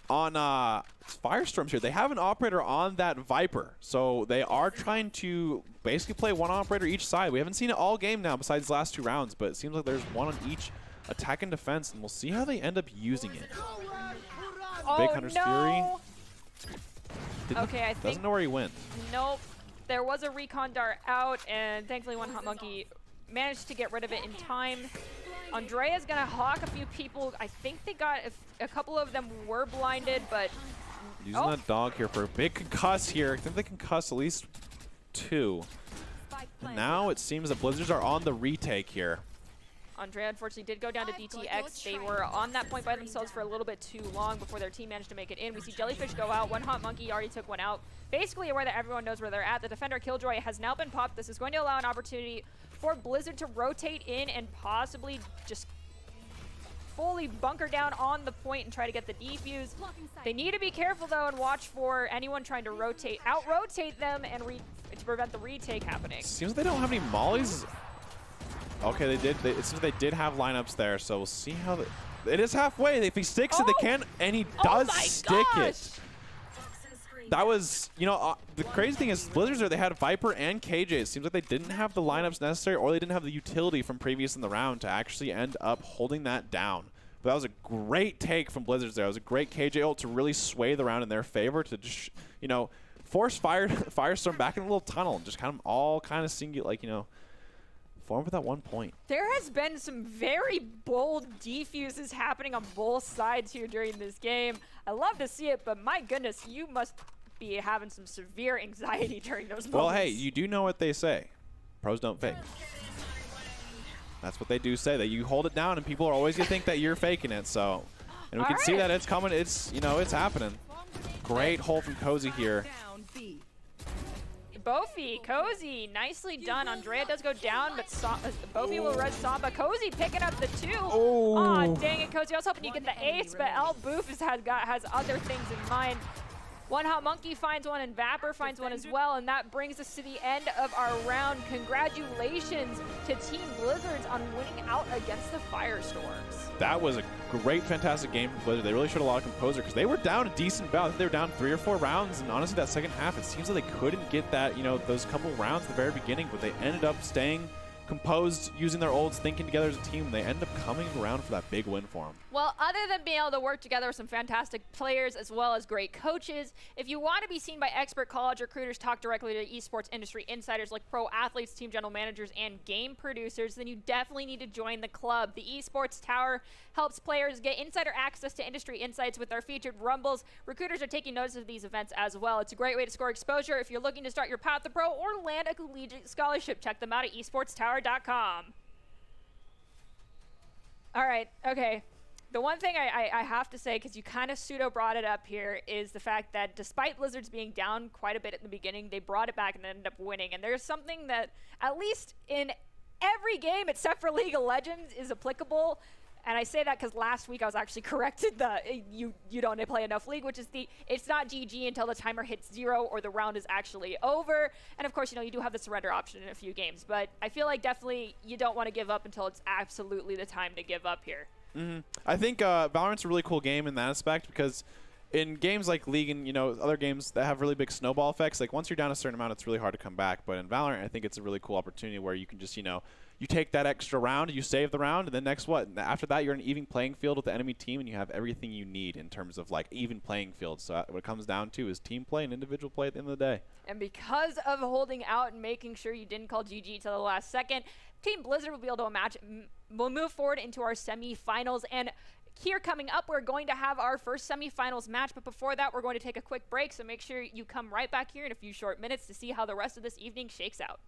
B: on Firestorms here, they have an operator on that Viper. So they are trying to basically play one operator each side. We haven't seen it all game now besides the last 2 rounds, but it seems like there's one on each attack and defense, and we'll see how they end up using it. Big Hunter's Fury.
A: Okay, I think
B: doesn't know where he went.
A: Nope. There was a recon dart out, and thankfully One Hot Monkey managed to get rid of it in time. Andrea's gonna hawk a few people. I think they got a couple of them were blinded, but
B: using that dog here for a big concuss here. I think they concuss at least 2. And now it seems that Blizzards are on the retake here.
A: Andrea unfortunately did go down to DTX. They were on that point by themselves for a little bit too long before their team managed to make it in. We see Jellyfish go out. One Hot Monkey already took one out. Basically aware that everyone knows where they're at. The Defender Killjoy has now been popped. This is going to allow an opportunity for Blizzard to rotate in and possibly just fully bunker down on the point and try to get the defuse. They need to be careful though and watch for anyone trying to out-rotate them and to prevent the retake happening.
B: Seems like they don't have any mollies. Okay, they did. It seems they did have lineups there, so we'll see how it is halfway. If he sticks it, they can, and he does stick it. That was, you know, the crazy thing is Blizzards they had Viper and KJ. It seems like they didn't have the lineups necessary, or they didn't have the utility from previous in the round to actually end up holding that down. But that was a great take from Blizzards there. It was a great KJ ult to really sway the round in their favor to just, you know, force Firestorm back in a little tunnel and just kind of all kind of singular, like, you know, form with that 1 point.
A: There has been some very bold defuses happening on both sides here during this game. I love to see it, but my goodness, you must be having some severe anxiety during those moments.
B: Well, hey, you do know what they say. Pros don't fake. That's what they do say, that you hold it down and people are always going to think that you're faking it. So, and we can see that it's coming. It's, you know, it's happening. Great hold from Cozy here.
A: Bofi, Cozy, nicely done. Andrea does go down, but Bofi will res Samba. Cozy picking up the 2.
B: Oh,
A: aw, dang it, Cozy. I was hoping you get the ace, but Elboof has other things in mind. One Hot Monkey finds one, and Vapor finds one as well, and that brings us to the end of our round. Congratulations to Team Blizzards on winning out against the Firestorms.
B: That was a great, fantastic game from Blizzard. They really showed a lot of composure because they were down a decent bout. I think they were down 3 or 4 rounds, and honestly, that second half, it seems like they couldn't get that, you know, those couple rounds at the very beginning, but they ended up staying composed, using their ults, thinking together as a team. They end up coming around for that big win for them.
A: Well, other than being able to work together with some fantastic players as well as great coaches, if you want to be seen by expert college recruiters, talk directly to esports industry insiders like pro athletes, team general managers, and game producers, then you definitely need to join the club. The Esports Tower helps players get insider access to industry insights with our featured rumbles. Recruiters are taking notice of these events as well. It's a great way to score exposure if you're looking to start your path to pro or land a collegiate scholarship. Check them out at esportstower.com. All right, okay. The one thing I have to say, because you kind of pseudo brought it up here, is the fact that despite Blizzards being down quite a bit at the beginning, they brought it back and ended up winning. And there's something that, at least in every game except for League of Legends, is applicable. And I say that because last week I was actually corrected that you don't play enough League, which is it's not GG until the timer hits 0 or the round is actually over. And of course, you do have the surrender option in a few games. But I feel like definitely you don't want to give up until it's absolutely the time to give up here.
B: I think Valorant's a really cool game in that aspect because in games like League and other games that have really big snowball effects, like once you're down a certain amount, it's really hard to come back. But in Valorant, I think it's a really cool opportunity where you can just you take that extra round, you save the round, and then next what? After that, you're in an even playing field with the enemy team, and you have everything you need in terms of like even playing field. So what it comes down to is team play and individual play at the end of the day. And
A: because of holding out and making sure you didn't call GG till the last second, Team Blizzard will be able to we'll move forward into our semifinals. And here coming up, we're going to have our first semifinals match. But before that, we're going to take a quick break. So make sure you come right back here in a few short minutes to see how the rest of this evening shakes out.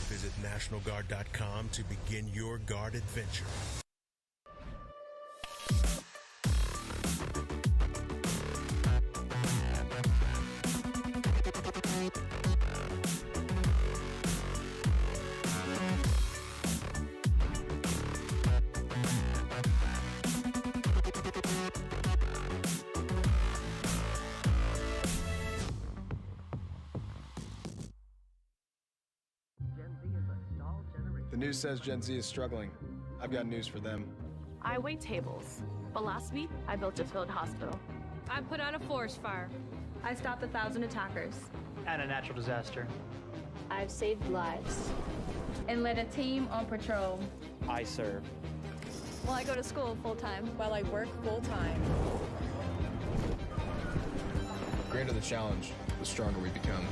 D: Visit NationalGuard.com to begin your guard adventure.
E: The news says Gen Z is struggling. I've got news for them.
F: I wait tables, but last week I built a field hospital.
G: I put out a forest fire.
J: I stopped 1,000 attackers.
H: And a natural disaster.
I: I've saved lives.
J: And led a team on patrol.
H: I serve.
G: Well, I go to school full-time.
C: While I work full-time.
E: The greater the challenge, the stronger we become.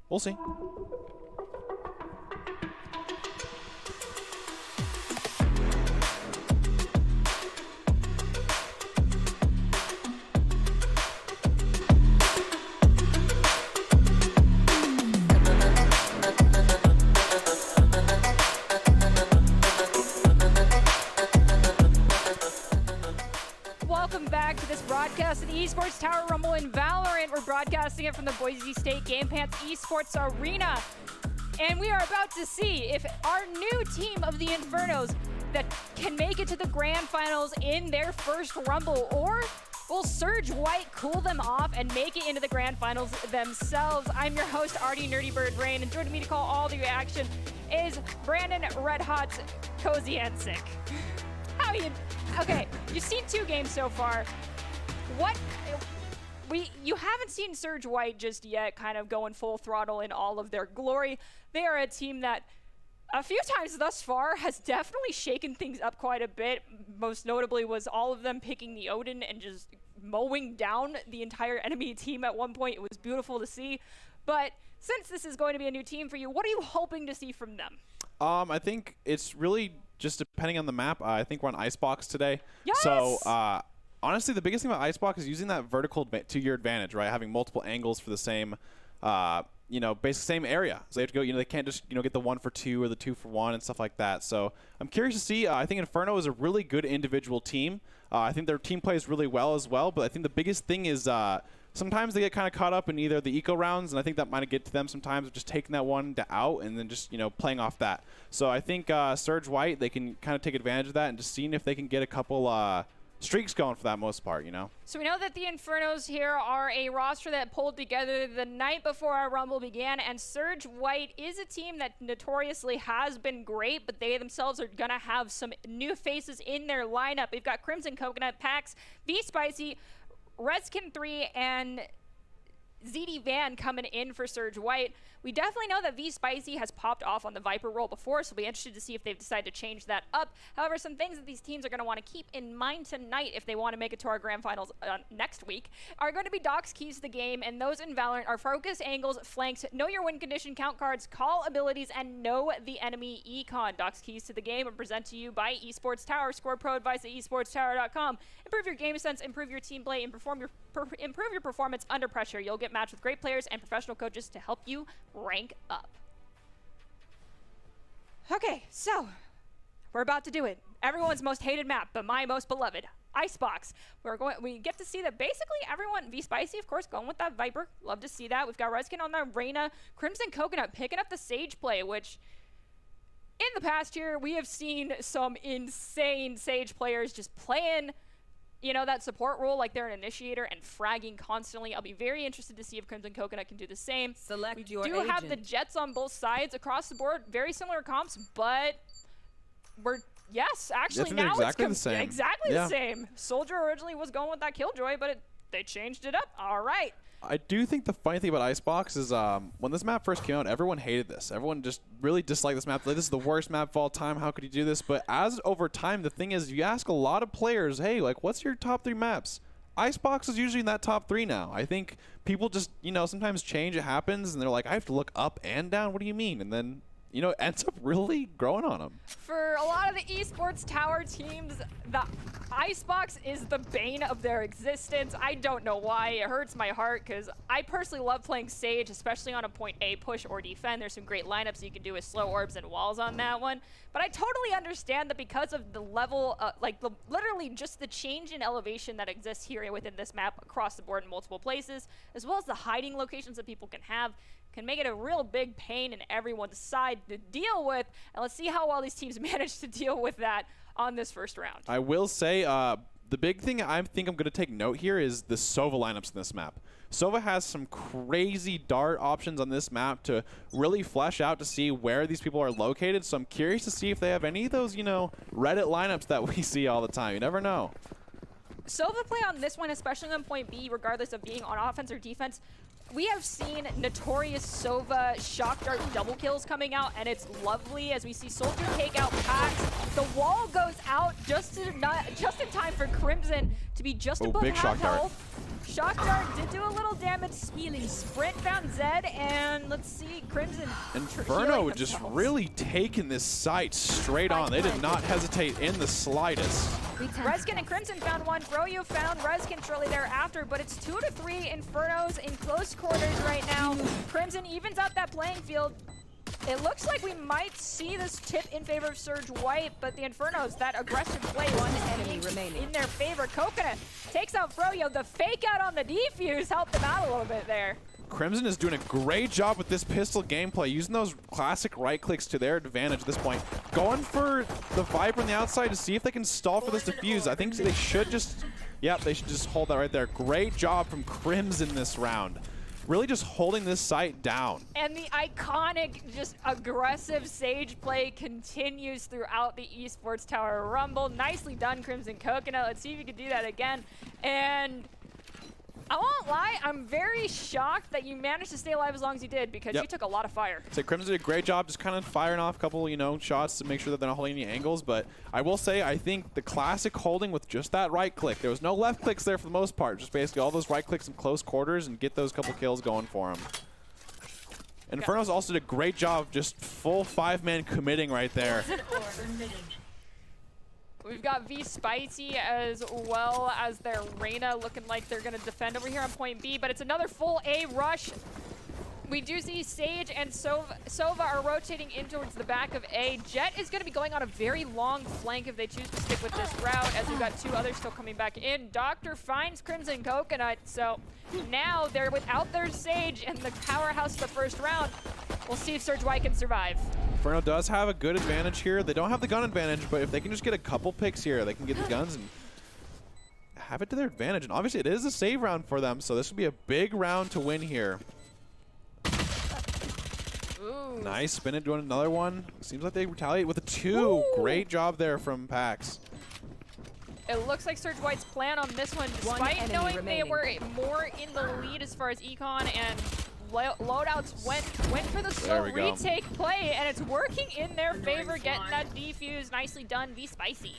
B: We'll see.
A: Welcome back to this broadcast of the Esports Tower Rumble in Valorant. We're broadcasting it from the Boise State Game Pants Esports Arena. And we are about to see if our new team of the Infernos that can make it to the grand finals in their first Rumble, or will Surge White cool them off and make it into the grand finals themselves? I'm your host, Artie Nerdy Bird Rain, and joining me to call all the action is Brandon Red Hot Koziancic. How how you... Okay, you've seen 2 games so far. You haven't seen Surge White just yet kind of going full throttle in all of their glory. They are a team that a few times thus far has definitely shaken things up quite a bit. Most notably was all of them picking the Odin and just mowing down the entire enemy team at one point. It was beautiful to see. But since this is going to be a new team for you, what are you hoping to see from them?
B: I think it's really just depending on the map. I think we're on Icebox today.
A: Yes!
B: So honestly, the biggest thing about Icebox is using that vertical to your advantage, right? Having multiple angles for the same basically same area. So they have to go, they can't just, get the 1 for 2 or the 2 for 1 and stuff like that. So I'm curious to see. I think Inferno is a really good individual team. I think their team plays really well as well. But I think the biggest thing is sometimes they get kind of caught up in either the eco rounds, and I think that might get to them sometimes of just taking that one out and then just, playing off that. So I think Surge White, they can kind of take advantage of that and just seeing if they can get a couple streaks going for that most part,
A: So we know that the Infernos here are a roster that pulled together the night before our Rumble began, and Surge White is a team that notoriously has been great, but they themselves are going to have some new faces in their lineup. We've got Crimson Coconut, Pax, V-Spicy, Reskin 3, and ZD Van coming in for Surge White. We definitely know that V-Spicy has popped off on the Viper role before, so we'll be interested to see if they've decided to change that up. However, some things that these teams are going to want to keep in mind tonight if they want to make it to our grand finals next week are going to be Doc's keys to the game, and those in Valorant are focus, angles, flanks, know your win condition, count cards, call abilities, and know the enemy econ. Doc's keys to the game are presented to you by Esports Tower. Score pro advice at esportstower.com. Improve your game sense, improve your team play, and improve your performance under pressure. You'll get matched with great players and professional coaches to help you rank up. Okay, so we're about to do it. Everyone's most hated map, but my most beloved, Icebox. We get to see that basically everyone, V-Spicy, of course, going with that Viper. Love to see that. We've got Reskin on the Reyna, Crimson Coconut picking up the Sage play, which in the past year we have seen some insane Sage players just playing that support role like they're an initiator and fragging constantly. I'll be very interested to see if Crimson Coconut can do the same.
C: We do
A: have the Jets on both sides across the board. Very similar comps, but actually now
B: exactly
A: it's
B: the same.
A: Exactly the same. Soldier originally was going with that Killjoy, but they changed it up. All right.
B: I do think the funny thing about Icebox is when this map first came out, everyone hated this. Everyone just really disliked this map. Like, this is the worst map of all time. How could you do this? But as over time, the thing is, you ask a lot of players, hey, what's your top 3 maps? Icebox is usually in that top 3 now. I think people just, sometimes change. It happens, and they're like, I have to look up and down. What do you mean? And then, it ends up really growing on them.
A: For a lot of the Esports Tower teams, the Icebox is the bane of their existence. I don't know why. It hurts my heart because I personally love playing Sage, especially on a point A push or defend. There's some great lineups you can do with slow orbs and walls on that one. But I totally understand that because of the level, literally just the change in elevation that exists here within this map across the board in multiple places, as well as the hiding locations that people can have, can make it a real big pain in everyone's side to deal with. And let's see how well these teams manage to deal with that on this first round.
B: I will say the big thing I think I'm going to take note here is the Sova lineups in this map. Sova has some crazy dart options on this map to really flesh out to see where these people are located. So I'm curious to see if they have any of those, Reddit lineups that we see all the time. You never know.
A: Sova play on this one, especially on point B, regardless of being on offense or defense. We have seen notorious Sova shock dart double kills coming out, and it's lovely as we see Soldier take out Pax. The wall goes out just in time for Crimson to be just above half health. Shock dart did do a little damage. Healing sprint found Zed, and let's see Crimson.
B: Inferno just really taking this site straight on. They did not hesitate in the slightest.
A: Reskin and Crimson found one. Froyo found Reskin shortly thereafter, but it's 2 to 3 Infernos in close quarters right now. Crimson evens out that playing field. It looks like we might see this tip in favor of Surge White, but the Infernos, that aggressive play, one enemy remaining in their favor. Coconut takes out Froyo. The fake out on the defuse helped them out a little bit there.
B: Crimson is doing a great job with this pistol gameplay, using those classic right clicks to their advantage at this point. Going for the Viper on the outside to see if they can stall for this defuse. I think they should just, they should just hold that right there. Great job from Crimson this round. really just holding this site down.
A: And the iconic, just aggressive Sage play continues throughout the Esports Tower Rumble. Nicely done, Crimson Coconut. Let's see if you can do that again. And I won't lie, I'm very shocked that you managed to stay alive as long as you did, because you took a lot of fire.
B: So Crimson did a great job just kind of firing off a couple, shots to make sure that they're not holding any angles. But I will say, I think the classic holding with just that right click, there was no left clicks there for the most part. Just basically all those right clicks in close quarters and get those couple kills going for him. Inferno's also did a great job just full 5-man committing right there.
A: We've got V Spicy as well as their Reyna looking like they're going to defend over here on point B, but it's another full A rush. We do see Sage and Sova are rotating in towards the back of A. Jet is going to be going on a very long flank if they choose to stick with this route, as we've got 2 others still coming back in. Doctor finds Crimson Coconut, so now they're without their Sage and the powerhouse of the first round. We'll see if Surge White can survive.
B: Inferno does have a good advantage here. They don't have the gun advantage, but if they can just get a couple picks here, they can get the guns and have it to their advantage. And obviously it is a save round for them, so this will be a big round to win here.
A: Ooh.
B: Nice, spin it, doing another one. Seems like they retaliate with a 2.
A: Ooh.
B: Great job there from Pax.
A: It looks like Surge White's plan on this one, despite knowing they were more in the lead as far as econ and loadouts went for the slow retake play, and it's working in their favor, getting that defuse. Nicely done, V Spicy.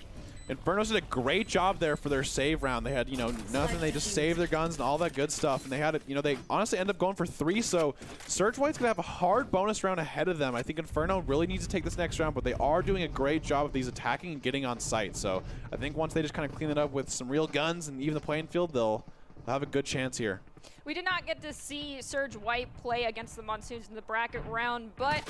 B: Infernos did a great job there for their save round. They had, nothing. They just saved their guns and all that good stuff. And they had it, they honestly ended up going for 3. So Surge White's going to have a hard bonus round ahead of them. I think Inferno really needs to take this next round, but they are doing a great job of these attacking and getting on site. So I think once they just kind of clean it up with some real guns and even the playing field, they'll have a good chance here.
A: We did not get to see Surge White play against the Monsoons in the bracket round, but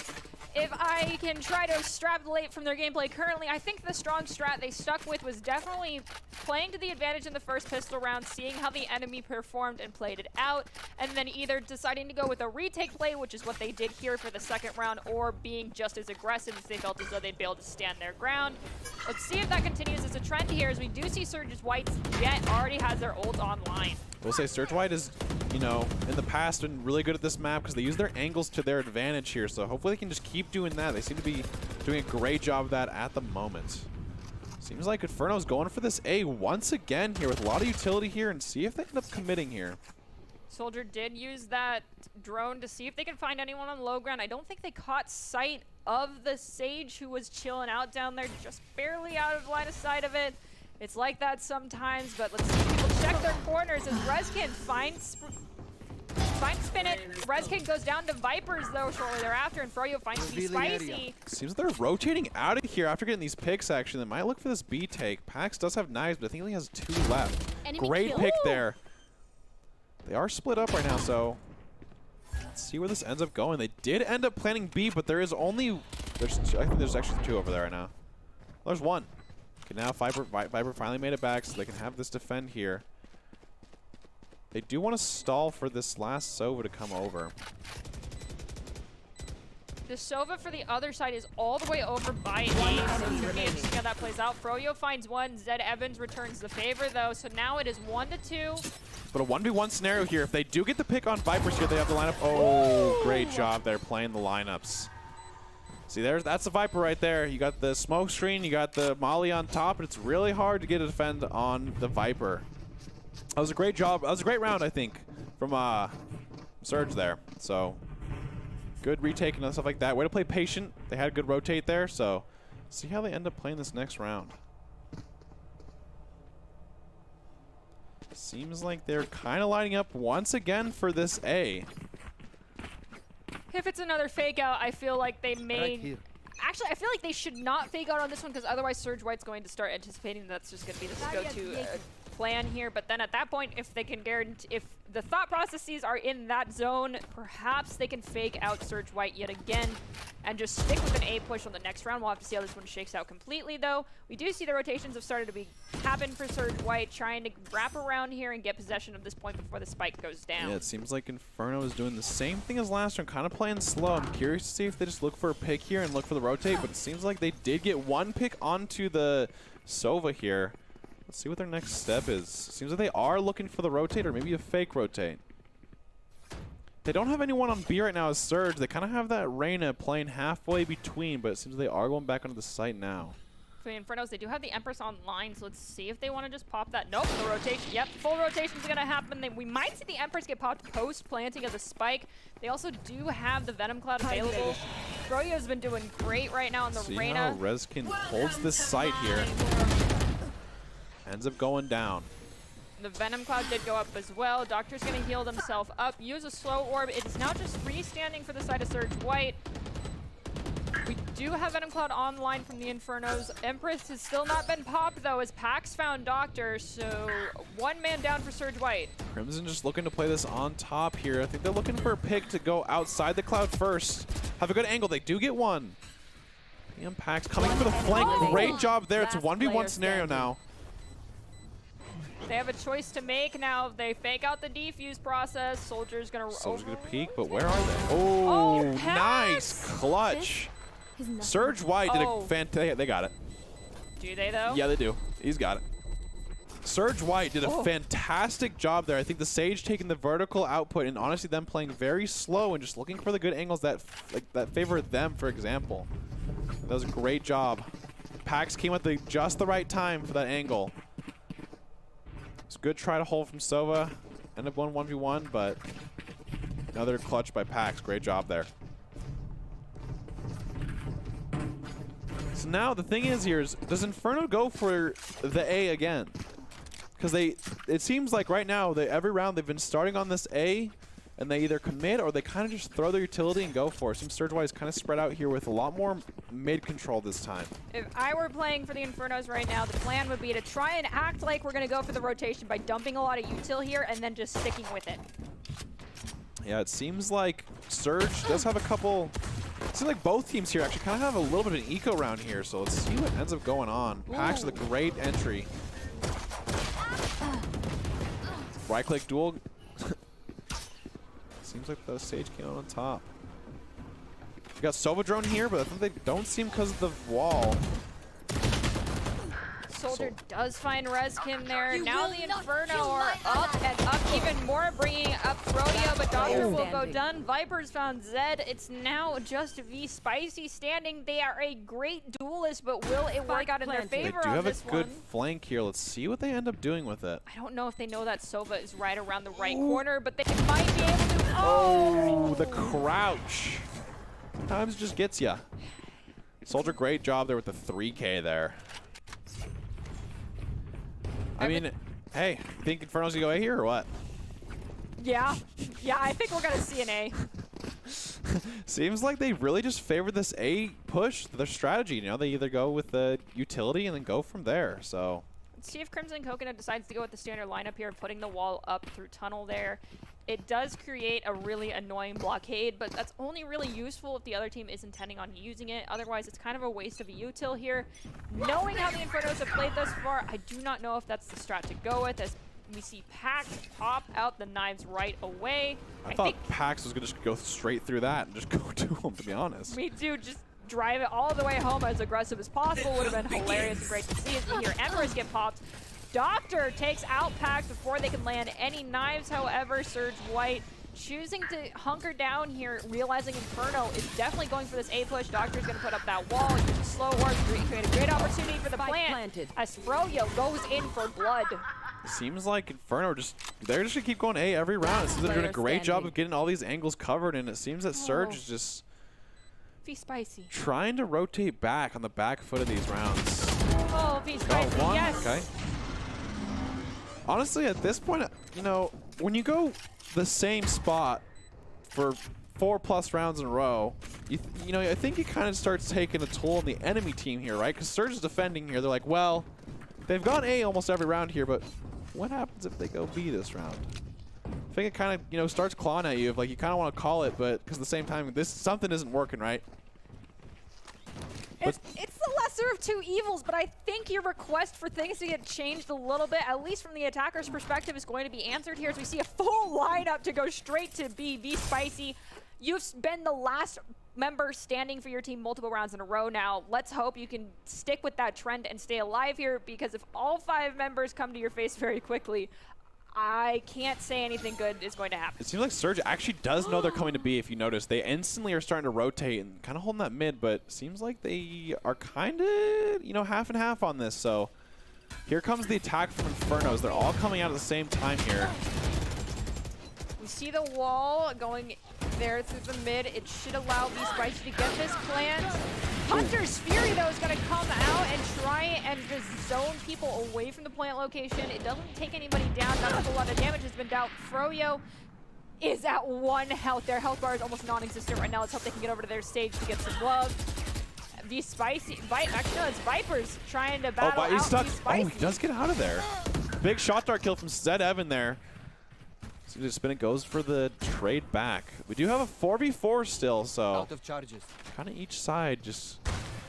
A: if I can try to extrapolate from their gameplay currently, I think the strong strat they stuck with was definitely playing to the advantage in the first pistol round, seeing how the enemy performed and played it out, and then either deciding to go with a retake play, which is what they did here for the second round, or being just as aggressive as they felt as though they'd be able to stand their ground. Let's see if that continues as a trend here, as we do see Surge White's Jet already has their ult online.
B: We'll say Surge White is, in the past been really good at this map because they use their angles to their advantage here. So hopefully they can just keep doing that. They seem to be doing a great job of that at the moment. Seems like Inferno's going for this A once again here with a lot of utility here, and see if they end up committing here.
A: Soldier did use that drone to see if they can find anyone on low ground. I don't think they caught sight of the Sage, who was chilling out down there, just barely out of line of sight of it. It's like that sometimes, but let's see people check their corners as Rezkin finds spin it. Rezkin goes down to Vipers though shortly thereafter, and Froyo finds V Spicy.
B: Seems they're rotating out of here after getting these picks. Actually, they might look for this B take. Pax does have knives, but I think he only has 2 left. Great pick there. They are split up right now, so let's see where this ends up going. They did end up planning B, but there is only I think there's actually 2 over there right now. There's 1. Okay, now Viper finally made it back, so they can have this defend here. They do want to stall for this last Sova to come over.
A: The Sova for the other side is all the way over by A, so it's going to be interesting how that plays out. Froyo finds 1. Zed Evans returns the favor, though, so now it is 1-2.
B: But a 1v1 scenario here. If they do get the pick on Vipers here, they have the lineup. Oh, great job there playing the lineups. See, that's the Viper right there. You got the smoke screen, you got the Molly on top, and it's really hard to get a defend on the Viper. That was a great job. That was a great round, I think, from Surge there. So, good retake and stuff like that. Way to play patient. They had a good rotate there, so see how they end up playing this next round. Seems like they're kind of lining up once again for this A.
A: If it's another fake out, I feel like they may... Actually, I feel like they should not fake out on this one, because otherwise Surge White's going to start anticipating that's just going to be the go-to plan here. But then at that point, if they can guarantee, if the thought processes are in that zone, perhaps they can fake out Surge White yet again and just stick with an A push on the next round. We'll have to see how this one shakes out completely, though. We do see the rotations have started to happen for Surge White, trying to wrap around here and get possession of this point before the spike goes down.
B: Yeah, it seems like Inferno is doing the same thing as last round, kind of playing slow. I'm curious to see if they just look for a pick here and look for the rotate, but it seems like they did get 1 pick onto the Sova here. Let's see what their next step is. Seems like they are looking for the rotate or maybe a fake rotate. They don't have anyone on B right now as Surge. They kind of have that Reyna playing halfway between, but it seems they are going back onto the site now.
A: For the Infernos, they do have the Empress online, so let's see if they want to just pop that. Nope, the rotation. Yep, full rotation is going to happen. We might see the Empress get popped post-planting as a spike. They also do have the Venom Cloud available. Froyo's been doing great right now on the Reyna.
B: See how Rezkin holds this site here. Ends up going down.
A: The Venom Cloud did go up as well. Doctor's going to heal himself up, use a slow orb. It is now just freestanding for the side of Surge White. We do have Venom Cloud online from the Infernos. Empress has still not been popped, though, as Pax found Doctor, so one man down for Surge White.
B: Crimson just looking to play this on top here. I think they're looking for a pick to go outside the cloud first. Have a good angle. They do get one. PM Pax coming for the flank. Great job there. It's a 1v1 scenario now.
A: They have a choice to make now. They fake out the defuse process. Soldier's gonna
B: peek, but where are they? Oh, nice clutch. Surge White did a fantastic. They got it.
A: Do they though?
B: Yeah, they do. He's got it. Surge White did a fantastic job there. I think the Sage taking the vertical output and honestly them playing very slow and just looking for the good angles that favor them, for example. That was a great job. Pax came at just the right time for that angle. It's a good try to hold from Sova. End up 1v1, but another clutch by Pax. Great job there. So now the thing is here is, does Inferno go for the A again? Because it seems like right now, every round they've been starting on this A, and they either commit or they kind of just throw their utility and go for it. Some Surge-wise kind of spread out here with a lot more mid control this time.
A: If I were playing for the Infernos right now, the plan would be to try and act like we're going to go for the rotation by dumping a lot of util here and then just sticking with it.
B: Yeah, it seems like Surge does have a couple... It seems like both teams here actually kind of have a little bit of an eco round here, so let's see what ends up going on. Pax with a great entry. Right-click duel. Seems like the Sage came out on top. We got Sova drone here, but I think they don't seem because of the wall.
A: Soldier does find Rezkin there. Now the Inferno are up and up even more, bringing up Froyo, but Doctor will go done. Vipers found Zed. It's now just V Spicy standing. They are a great duelist, but will it work out in their favor on this one?
B: They do have a good flank here. Let's see what they end up doing with it.
A: I don't know if they know that Sova is right around the right corner, but they might be able to.
B: Oh, the crouch. Sometimes it just gets ya. Soldier, great job there with the 3K there. I mean, hey, think Inferno's gonna go A here or what?
A: Yeah, I think we're gonna see an A.
B: Seems like they really just favor this A push, their strategy. You know, they either go with the utility and then go from there. So
A: let's see if Crimson Coconut decides to go with the standard lineup here, putting the wall up through tunnel there. It does create a really annoying blockade, but that's only really useful if the other team is intending on using it. Otherwise, it's kind of a waste of a util here. Knowing how the Infernos have played thus far, I do not know if that's the strat to go with, as we see Pax pop out the knives right away.
B: I thought Pax was going to just go straight through that and just go to him, to be honest.
A: Me too, just drive it all the way home as aggressive as possible. Would have been hilarious and great to see as we hear Empress get popped. Doctor takes out Pax before they can land any knives, however. Surge White choosing to hunker down here, realizing Inferno is definitely going for this A push. Doctor's going to put up that wall, use a slow work, create a great opportunity for the plant as Froyo goes in for blood.
B: Seems like Inferno they're just going to keep going A every round. It seems they're doing a great job of getting all these angles covered, and it seems that Surge is just
A: V-Spicy
B: trying to rotate back on the back foot of these rounds.
A: Oh, V-Spicy, yes.
B: Okay. Honestly, at this point, you know, when you go the same spot for 4+ rounds in a row, you know, I think it kind of starts taking a toll on the enemy team here, right? Because Surge is defending here. They're like, well, they've gone A almost every round here, but what happens if they go B this round? I think it kind of, you know, starts clawing at you. If, like, you kind of want to call it, but because at the same time, something isn't working, right?
A: It's the lesser of two evils, but I think your request for things to get changed a little bit, at least from the attacker's perspective, is going to be answered here as we see a full lineup to go straight to B. V-Spicy, you've been the last member standing for your team multiple rounds in a row now. Let's hope you can stick with that trend and stay alive here, because if all 5 members come to your face very quickly, I can't say anything good is going to happen.
B: It seems like Surge actually does know they're coming to B, if you notice. They instantly are starting to rotate and kind of holding that mid, but seems like they are kind of, you know, half and half on this. So here comes the attack from Infernos. They're all coming out at the same time here.
A: We see the wall going there through the mid. It should allow these Spicy to get this plant. Hunter's Fury, though, is going to come out and try and just zone people away from the plant location. It doesn't take anybody down. Not a whole lot of damage has been dealt. Froyo is at 1 health. Their health bar is almost non-existent right now. Let's hope they can get over to their stage to get some love. These Spicy, actually, no, it's Vipers trying to battle out
B: he's stuck.
A: these Spicy.
B: Oh, he does get out of there. Big shot dart kill from Zed Evan there. So just spin it goes for the trade back. We do have a 4v4 still, so
K: out of charges.
B: Kind of each side just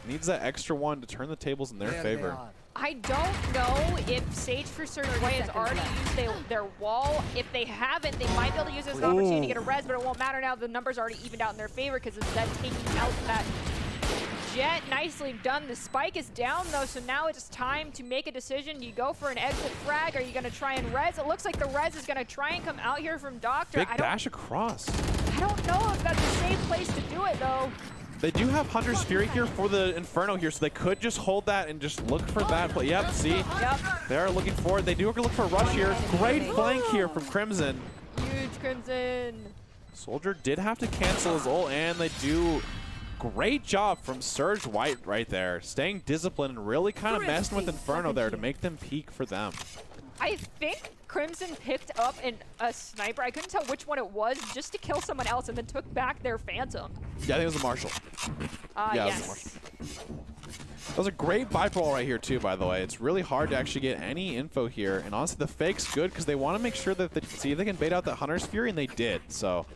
B: needs that extra one to turn the tables in their favor.
A: I don't know if Sage for Surge White has already used their wall. If they haven't, they might be able to use this as an opportunity to get a res, but it won't matter now. The numbers already evened out in their favor because it's Zed taking out that Jet. Nicely done. The spike is down though, so now it's time to make a decision. Do you go for an exit frag? Are you going to try and res? It looks like the res is going to try and come out here from Doctor.
B: Big dash across.
A: I don't know if that's a safe place to do it though.
B: They do have Hunter's Fury here for the Inferno here, so they could just hold that and just look for that. But yep, see, they are looking for it. They do look for a rush here. Great flank here from Crimson.
A: Huge Crimson.
B: Soldier did have to cancel his ult, and they do. Great job from Surge White right there, staying disciplined and really kind of messing with Inferno there to make them peak for them.
A: I think Crimson picked up a sniper. I couldn't tell which one it was, just to kill someone else, and then took back their Phantom.
B: Yeah, I think it was a Marshall. Yeah,
A: yes.
B: it was a Marshall. That was a great Viper roll right here too, by the way. It's really hard to actually get any info here, and honestly, the fake's good because they want to make sure that they see if they can bait out the Hunter's Fury, and they did. So.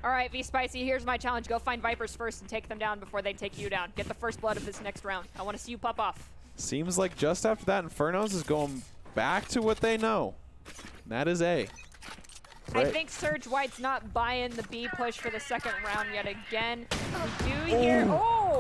A: All right, V-Spicy, here's my challenge. Go find Vipers first and take them down before they take you down. Get the first blood of this next round. I want to see you pop off.
B: Seems like just after that, Infernos is going back to what they know. And that is A.
A: I think Surge White's not buying the B push for the second round yet again. We do hear...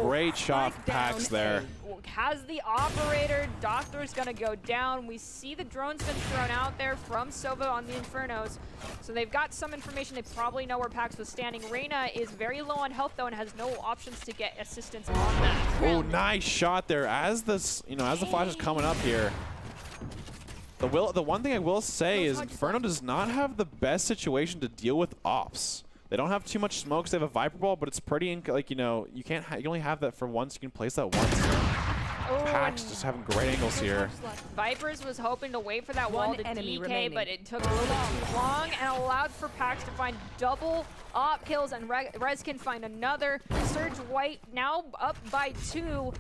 B: Great shot from Pax there.
A: Has the operator. Doctor's going to go down. We see the drone's been thrown out there from Sova on the Infernos. So they've got some information. They probably know where Pax was standing. Reyna is very low on health, though, and has no options to get assistance on that.
B: Oh, nice shot there. As this, as the flash is coming up here. The one thing I will say is Inferno does not have the best situation to deal with ops. They don't have too much smokes. They have a Viper Ball, but it's pretty, like, you can't, you only have that for once. You can place that once. Pax just having great angles here.
A: Vipers was hoping to wait for that wall to DK, but it took a little bit too long and allowed for Pax to find double op kills, and Rez can find another. Surge White now up by 2.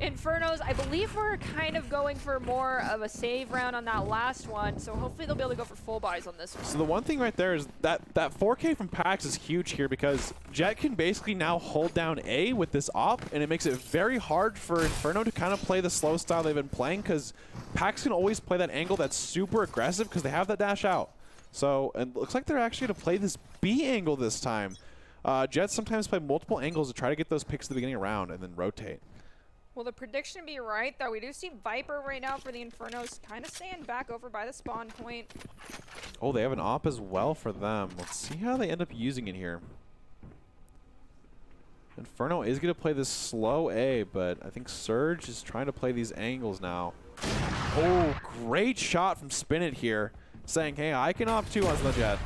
A: Infernos, I believe we're kind of going for more of a save round on that last one, so hopefully they'll be able to go for full buys on this one.
B: So the one thing right there is that 4K from Pax is huge here because Jet can basically now hold down A with this op, and it makes it very hard for Inferno to kind of play the slow style they've been playing because Pax can always play that angle that's super aggressive because they have that dash out. So it looks like they're actually going to play this B angle this time. Jets sometimes play multiple angles to try to get those picks at the beginning of the round and then rotate.
A: Will the prediction be right, though? We do see Viper right now for the Infernos kind of staying back over by the spawn point.
B: Oh, they have an op as well for them. Let's see how they end up using it here. Inferno is going to play this slow A, but I think Surge is trying to play these angles now. Oh, great shot from Spin It here, saying, hey, I can op too on the Jet.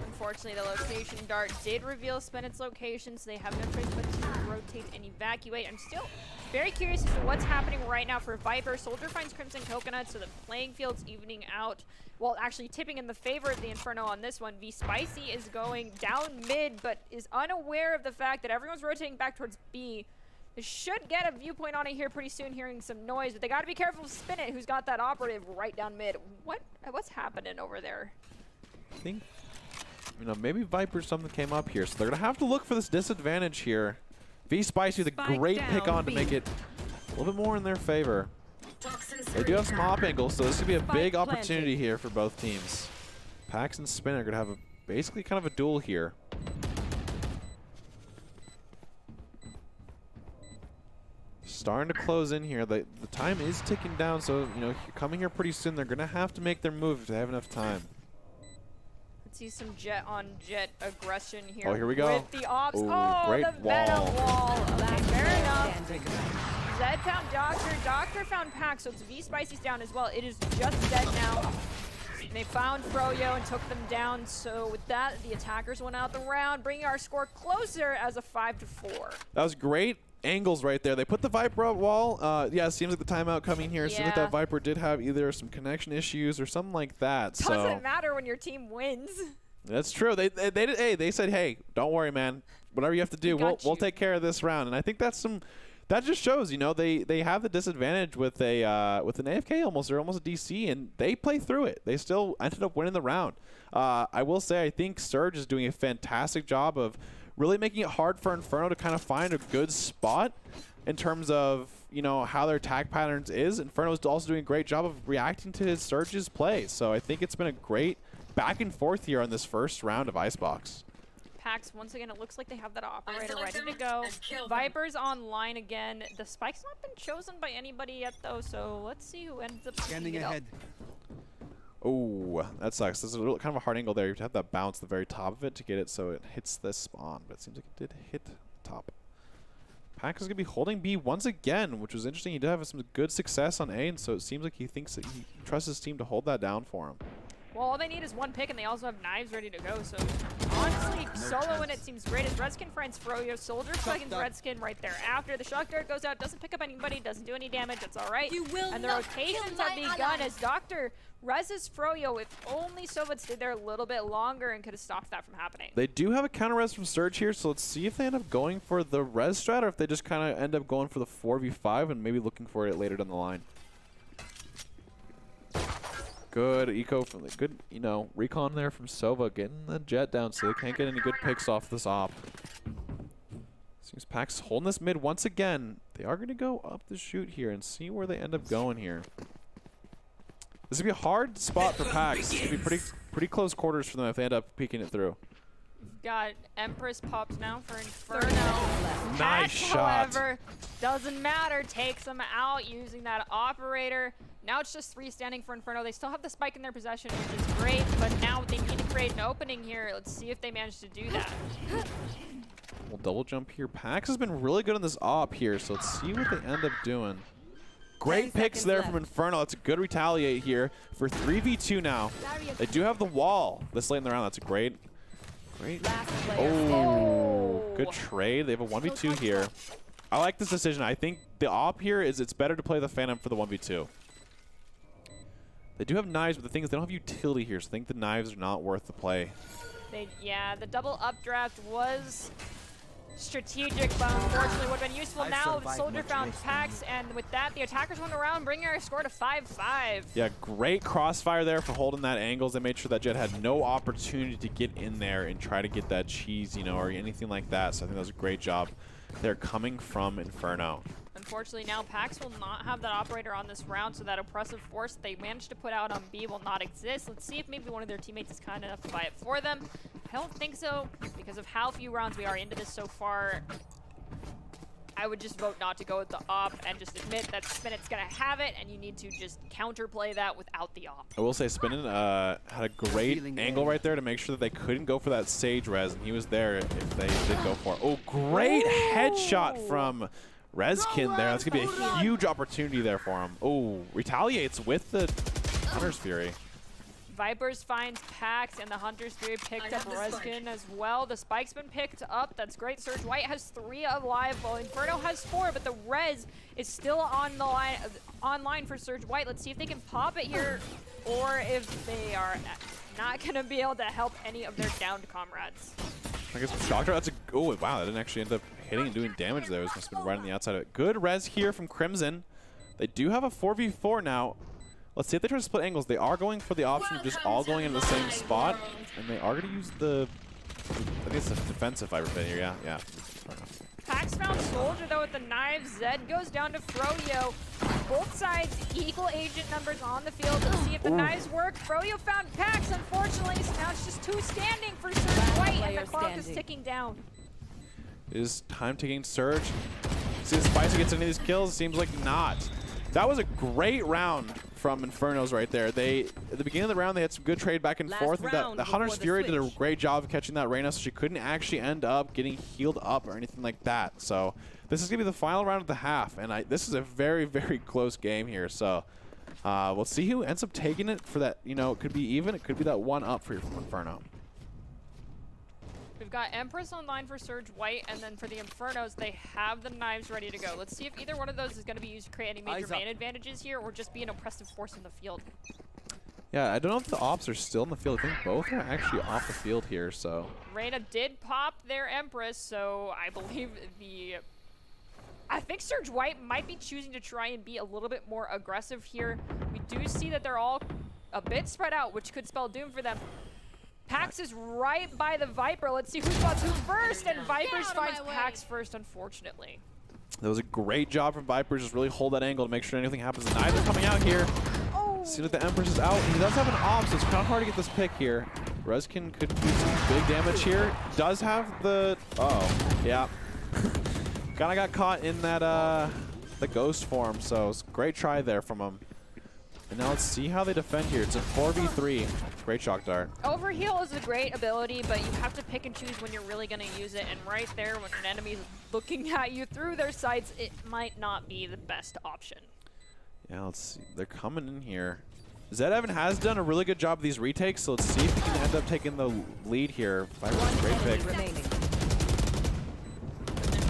A: Unfortunately, the location dart did reveal Spinet's location, so they have no choice but to rotate and evacuate. I'm still very curious as to what's happening right now for Viper. Soldier finds Crimson Coconut, so the playing field's evening out. Well, actually tipping in the favor of the Inferno on this one. V-Spicy is going down mid, but is unaware of the fact that everyone's rotating back towards B. They should get a viewpoint on it here pretty soon, hearing some noise, but they got to be careful of Spinit, who's got that operative right down mid. What's happening over there?
B: I think, maybe Viper something came up here, so they're going to have to look for this disadvantage here. V-Spicy with a great pick on to make it a little bit more in their favor. They do have some op angles, so this could be a big opportunity here for both teams. Pax and Spin are going to have basically kind of a duel here. starting to close in here. The time is ticking down, so you know, coming here pretty soon. They're gonna have to make their move if they have enough time.
A: Let's see some jet on jet aggression here.
B: Oh, here we go.
A: With the ops.
B: Ooh,
A: oh,
B: great
A: the Venom wall. Okay, fair enough.
C: Standing.
A: Zed found Doctor. Doctor found Pack, so it's V Spicy's down as well. It is just Zed now. And they found Froyo and took them down. So with that, the attackers went out the round, bringing our score closer as a 5-4.
B: That was great angles right there. They put the Viper up wall. Yeah, it seems like the timeout coming here. It seems like that Viper did have either some connection issues or something like that.
A: Doesn't matter when your team wins.
B: That's true. They they said, hey, don't worry, man. Whatever you have to do, we'll take care of this round. And I think that's some. That just shows, you know, they have the disadvantage with with an AFK almost. They're almost a DC, and they play through it. They still ended up winning the round. I will say, I think Surge is doing a fantastic job of really making it hard for Inferno to kind of find a good spot in terms of, you know, how their attack patterns is. Inferno is also doing a great job of reacting to his Surge's play. So I think it's been a great back and forth here on this first round of Icebox.
A: Pax, once again, it looks like they have that operator ready to go. Viper's online again. The spike's not been chosen by anybody yet, though, so let's see who ends up
E: Standing ahead.
B: Oh, that sucks. This is a little, kind of a hard angle there. You have to have that bounce at the very top of it to get it so it hits the spawn, but it seems like it did hit top. Pax is going to be holding B once again, which was interesting. He did have some good success on A, and so it seems like he thinks that he trusts his team to hold that down for him.
A: Well, all they need is one pick, and they also have knives ready to go. So, honestly, solo in it seems great as Redskin finds Froyo. Soldier seconds Redskin right there after. The shock dart goes out, doesn't pick up anybody, doesn't do any damage. That's all right. And the rotations have begun as Doctor reses Froyo. If only Sova stayed there a little bit longer and could have stopped that from happening.
B: They do have a counter res from Surge here, so let's see if they end up going for the res strat or if they just kind of end up going for the 4v5 and maybe looking for it later down the line. Good eco from the good, you know, recon there from Sova, getting the jet down so they can't get any good picks off this op. Seems Pax holding this mid once again. They are going to go up the shoot here and see where they end up going here. This would be a hard spot for Pax. It would be pretty close quarters for them if they end up peeking it through.
A: Got Empress popped now for Inferno.
B: Nice shot.
A: However, doesn't matter. Takes them out using that operator. Now it's just three standing for Inferno. They still have the spike in their possession, which is great, but now they need to create an opening here. Let's see if they manage to do that.
B: We'll double jump here. Pax has been really good on this op here, so let's see what they end up doing. Great picks there from Inferno. That's a good retaliate here for 3v2 now. They do have the wall this late in the round. That's a great. Oh, good trade. They have a 1v2 here. I like this decision. I think the op here is it's better to play the Phantom for the 1v2. They do have knives, but the thing is they don't have utility here, so I think the knives are not worth the play.
A: Yeah, the double updraft was strategic, but unfortunately would have been useful. Now Soldier found Pax, and with that, the attackers went around, bringing our score to 5-5.
B: Yeah, great crossfire there for holding that angles. They made sure that Jet had no opportunity to get in there and try to get that cheese, you know, or anything like that. So I think that was a great job. They're coming from Inferno.
A: Unfortunately, now Pax will not have that operator on this round, so that oppressive force they managed to put out on B will not exist. Let's see if maybe one of their teammates is kind enough to buy it for them. I don't think so, because of how few rounds we are into this so far. I would just vote not to go with the op and just admit that Spinet's going to have it, and you need to just counterplay that without the op.
B: I will say Spinet had a great angle right there to make sure that they couldn't go for that Sage res, and he was there if they did go for it. Oh, great headshot from Reskin there. That's going to be a huge opportunity there for him. Oh, retaliates with the Hunter's Fury.
A: Vipers finds Pax, and the Hunter's Fury picked up Reskin as well. The spike's been picked up. That's great. Surge White has 3 alive, while Inferno has 4, but the res is still on the line, online for Surge White. Let's see if they can pop it here, or if they are not going to be able to help any of their downed comrades.
B: I guess Shocker, that's a, oh wow, that didn't actually end up hitting and doing damage there. It must have been right on the outside of it. Good res here from Crimson. They do have a 4v4 now. Let's see if they try to split angles. They are going for the option of just all going into the same spot, and they are going to use the, I think it's a defensive Viper Pit here, yeah.
A: Pax found Soldier though with the knives. Zed goes down to Froyo. Both sides equal agent numbers on the field. Let's see if the knives work. Froyo found Pax, unfortunately, so now it's just 2 standing for Surge White, and the clock is ticking down.
B: It is time to gain Surge. See if Spicy gets any of these kills. Seems like not. That was a great round from Infernos right there. At the beginning of the round, they had some good trade back and forth. The Hunter's Fury did a great job of catching that Reyna, so she couldn't actually end up getting healed up or anything like that. So this is going to be the final round of the half, and this is a very, very close game here. So we'll see who ends up taking it for that. You know, it could be even. It could be that one up for your Inferno.
A: We've got Empress online for Surge White, and then for the Infernos, they have the knives ready to go. Let's see if either one of those is going to be used to create any major main advantages here, or just be an oppressive force in the field.
B: Yeah, I don't know if the ops are still in the field. I think both are actually off the field here, so.
A: Reyna did pop their Empress, so I believe I think Surge White might be choosing to try and be a little bit more aggressive here. We do see that they're all a bit spread out, which could spell doom for them. Pax is right by the Viper. Let's see who spots who first, and Vipers finds Pax first, unfortunately.
B: That was a great job from Vipers. Just really hold that angle to make sure anything happens. And neither coming out here.
A: Oh.
B: See that the Empress is out. He does have an op, so it's kind of hard to get this pick here. Rezkin could do some big damage here. Does have the... Uh-oh. Yeah. Kind of got caught in that the ghost form, so it's a great try there from him. And now let's see how they defend here. It's a 4v3. Great shock dart.
A: Overheal is a great ability, but you have to pick and choose when you're really going to use it. And right there, when an enemy is looking at you through their sights, it might not be the best option.
B: Yeah, let's see. They're coming in here. Zed Evan has done a really good job of these retakes, so let's see if he can end up taking the lead here. Viper's great pick.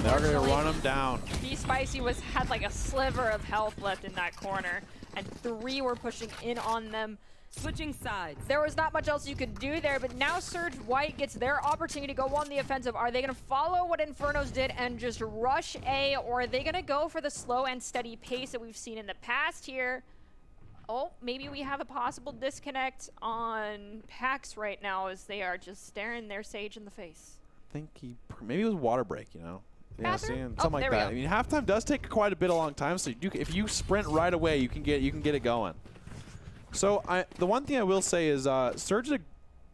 B: They're going to run him down.
A: Spicy had like a sliver of health left in that corner, and 3 were pushing in on them.
C: Switching sides.
A: There was not much else you could do there, but now Surge White gets their opportunity to go on the offensive. Are they going to follow what Infernos did and just rush A, or are they going to go for the slow and steady pace that we've seen in the past here? Oh, maybe we have a possible disconnect on Pax right now as they are just staring their Sage in the face.
B: I think maybe it was water break, you know? Yeah, something like that. I mean, halftime does take quite a long time, so if you sprint right away, you can get it going. So the one thing I will say is Surge did a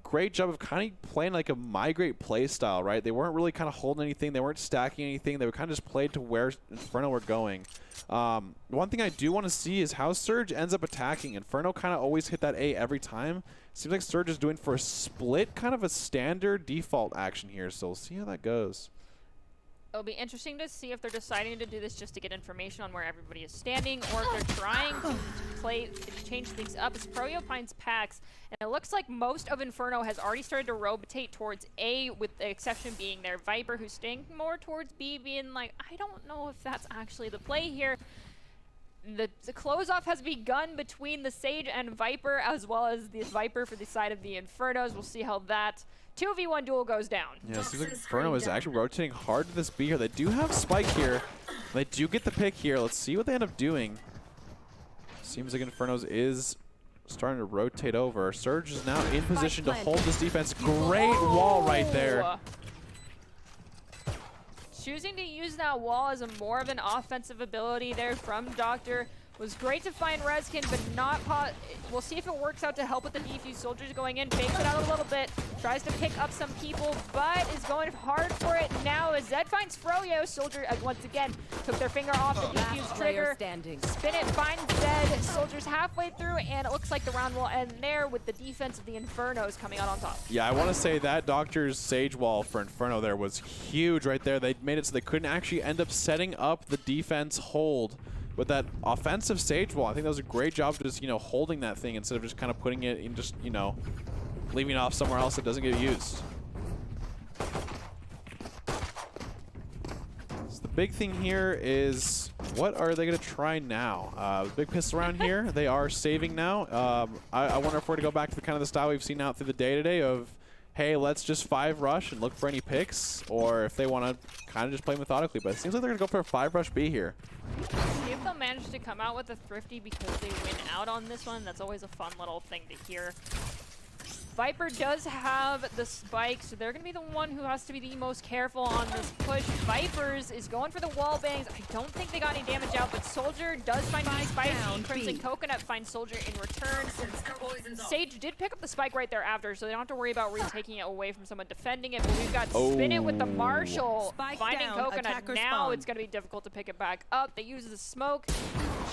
B: great job of kind of playing like a migrate play style, right? They weren't really kind of holding anything. They weren't stacking anything. They were kind of just played to where Inferno were going. One thing I do want to see is how Surge ends up attacking. Inferno kind of always hit that A every time. Seems like Surge is doing for a split, kind of a standard default action here. So we'll see how that goes.
A: It'll be interesting to see if they're deciding to do this just to get information on where everybody is standing, or if they're trying to change things up. As Proyo finds Pax, and it looks like most of Inferno has already started to rotate towards A, with the exception being their Viper, who's staying more towards B, being like, I don't know if that's actually the play here. The close-off has begun between the Sage and Viper, as well as the Viper for the side of the Infernos. We'll see how that 2v1 duel goes down.
B: Yeah, it seems like Inferno is actually rotating hard to this B here. They do have Spike here. They do get the pick here. Let's see what they end up doing. Seems like Inferno's is starting to rotate over. Surge is now in position to hold this defense. Great wall right there.
A: Choosing to use that wall as a more of an offensive ability there from Doctor. Was great to find Rezkin, but not we'll see if it works out to help with the defuse. Soldiers going in, fakes it out a little bit, tries to pick up some people, but is going hard for it now as Zed finds Froyo. Soldier, once again, took their finger off the defuse trigger. Spin it, finds Zed. Soldiers halfway through, and it looks like the round will end there with the defense of the Infernos coming out on top.
B: Yeah, I want to say that Doctor's Sage wall for Inferno there was huge right there. They made it so they couldn't actually end up setting up the defense hold with that offensive Sage wall. I think that was a great job of just, you know, holding that thing instead of just kind of putting it in, just, you know, leaving it off somewhere else that doesn't get used. So the big thing here is, what are they going to try now? Big pistol around here. They are saving now. I wonder if we're to go back to the kind of the style we've seen out through the day today of, hey, let's just 5 rush and look for any picks, or if they want to kind of just play methodically. But it seems like they're going to go for a 5 rush B here.
A: See if they'll manage to come out with a thrifty because they win out on this one. That's always a fun little thing to hear. Viper does have the spike, so they're going to be the one who has to be the most careful on this push. Vipers is going for the wall bangs. I don't think they got any damage out, but Soldier does find the spicy. Crimson Coconut finds Soldier in return. Sage did pick up the spike right there after, so they don't have to worry about retaking it away from someone defending it, but we've got Spin It with the Marshall finding Coconut. Now it's going to be difficult to pick it back up. They use the smoke.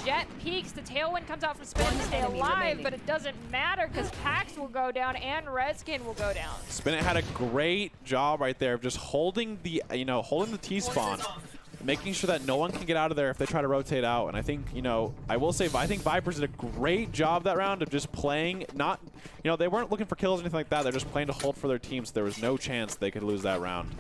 A: Jet peeks, the tailwind comes out from Spin It to stay alive, but it doesn't matter because Pax will go down and Reskin will go down.
B: Spin It had a great job right there of just holding the, holding the T-spawn, making sure that no one can get out of there if they try to rotate out. And I think, I will say, I think Vipers did a great job that round of just playing, not, they weren't looking for kills or anything like that. They're just playing to hold for their team, so there was no chance they could lose that round.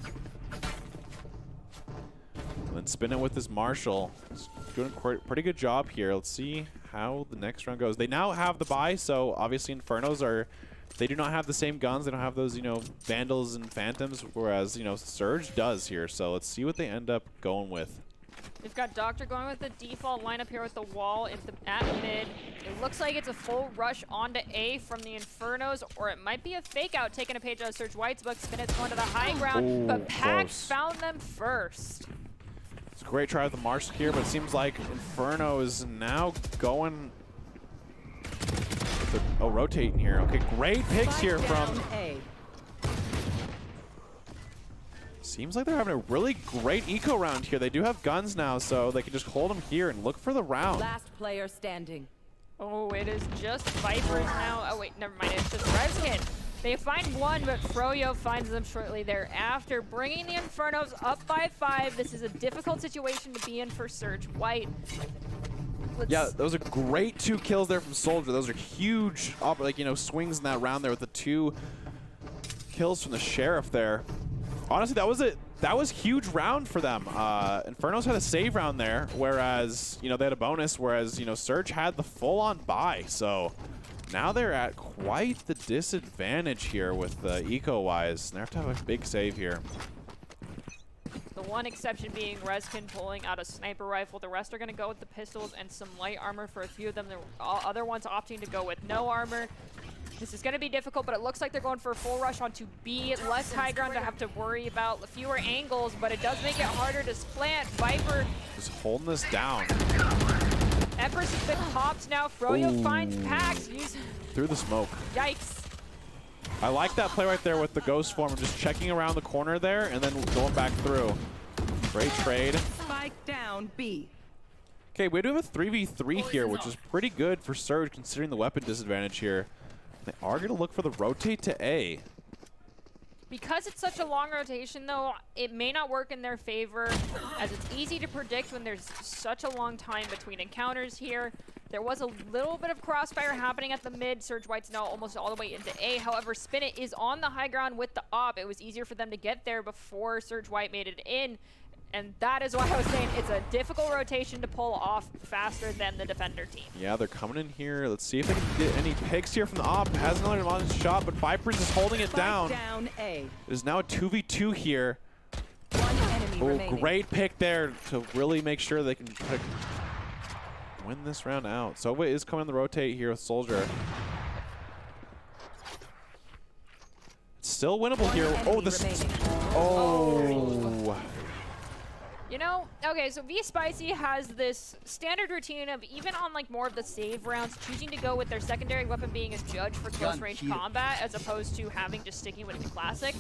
B: And then Spin It with this Marshall. He's doing a pretty good job here. Let's see how the next round goes. They now have the buy, so obviously Infernos are, they do not have the same guns. They don't have those, Vandals and Phantoms, whereas, Surge does here. So let's see what they end up going with.
A: We've got Doctor going with the default lineup here with the wall at mid. It looks like it's a full rush onto A from the Infernos, or it might be a fake out taking a page out of Surge White's book. Spin It's going to the high ground, but Pax found them first.
B: It's a great try with the Marshall here, but it seems like Inferno is now going rotating here. Okay, great picks here from A. Seems like they're having a really great eco round here. They do have guns now, so they can just hold them here and look for the round.
C: Last player standing.
A: Oh, it is just Vipers now. Oh wait, never mind. It's just Reskin. They find one, but Froyo finds them shortly thereafter, bringing the Infernos up by 5. This is a difficult situation to be in for Surge White.
B: Yeah, those are great 2 kills there from Soldier. Those are huge, swings in that round there with the 2 kills from the Sheriff there. Honestly, that was huge round for them. Infernos had a save round there, whereas they had a bonus, whereas Surge had the full-on buy. So now they're at quite the disadvantage here with the eco-wise. They have to have a big save here.
A: The one exception being Reskin pulling out a sniper rifle. The rest are going to go with the pistols and some light armor for a few of them. The other ones opting to go with no armor. This is going to be difficult, but it looks like they're going for a full rush onto B. Less high ground to have to worry about. Fewer angles, but it does make it harder to plant. Viper
B: just holding this down.
A: Everest has been popped now. Froyo finds Pax.
B: Through the smoke.
A: Yikes.
B: I like that play right there with the ghost form, just checking around the corner there and then going back through. Great trade.
C: Spike down B.
B: Okay, we do have a 3v3 here, which is pretty good for Surge considering the weapon disadvantage here. They are going to look for the rotate to A.
A: Because it's such a long rotation, though, it may not work in their favor, as it's easy to predict when there's such a long time between encounters here. There was a little bit of crossfire happening at the mid. Surge White's now almost all the way into A. However, Spin It is on the high ground with the op. It was easier for them to get there before Surge White made it in. And that is why I was saying it's a difficult rotation to pull off faster than the defender team.
B: Yeah, they're coming in here. Let's see if they can get any picks here from the op. Has another launch shot, but Vipers is holding it down.
C: Down A.
B: It is now a 2v2 here.
C: One enemy remaining.
B: Great pick there to really make sure they can win this round out. Sova is coming on the rotate here with Soldier. It's still winnable here. Oh, this. Oh.
A: Okay, so V-Spicy has this standard routine of even on more of the save rounds, choosing to go with their secondary weapon being a judge for close range combat as opposed to having just sticking with the classic.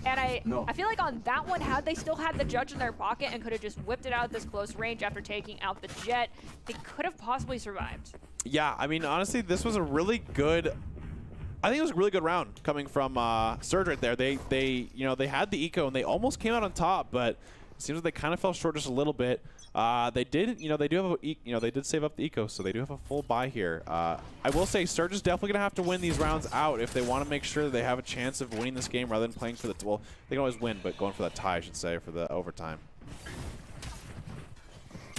A: And I feel like on that one, had they still had the judge in their pocket and could have just whipped it out at this close range after taking out the jet, they could have possibly survived.
B: Yeah, I mean, honestly, this was a really good. I think it was a really good round coming from Surge right there. They had the eco and they almost came out on top, but it seems like they kind of fell short just a little bit. They did, they do have they did save up the eco, so they do have a full buy here. I will say Surge is definitely gonna have to win these rounds out if they want to make sure that they have a chance of winning this game rather than playing for the well, they can always win, but going for that tie, I should say, for the overtime.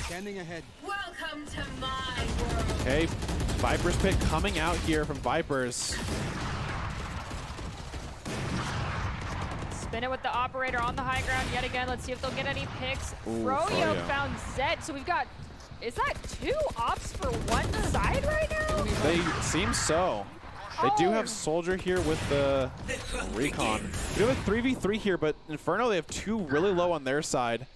E: Standing ahead.
C: Welcome to my world.
B: Okay, Vipers pick coming out here from Vipers.
A: Spin It with the operator on the high ground yet again. Let's see if they'll get any picks. Froyo found Zed, so we've got, is that 2 ops for one side right now?
B: They seem so. They do have Soldier here with the Recon. They do have a 3v3 here, but Inferno, they have 2 really low on their side.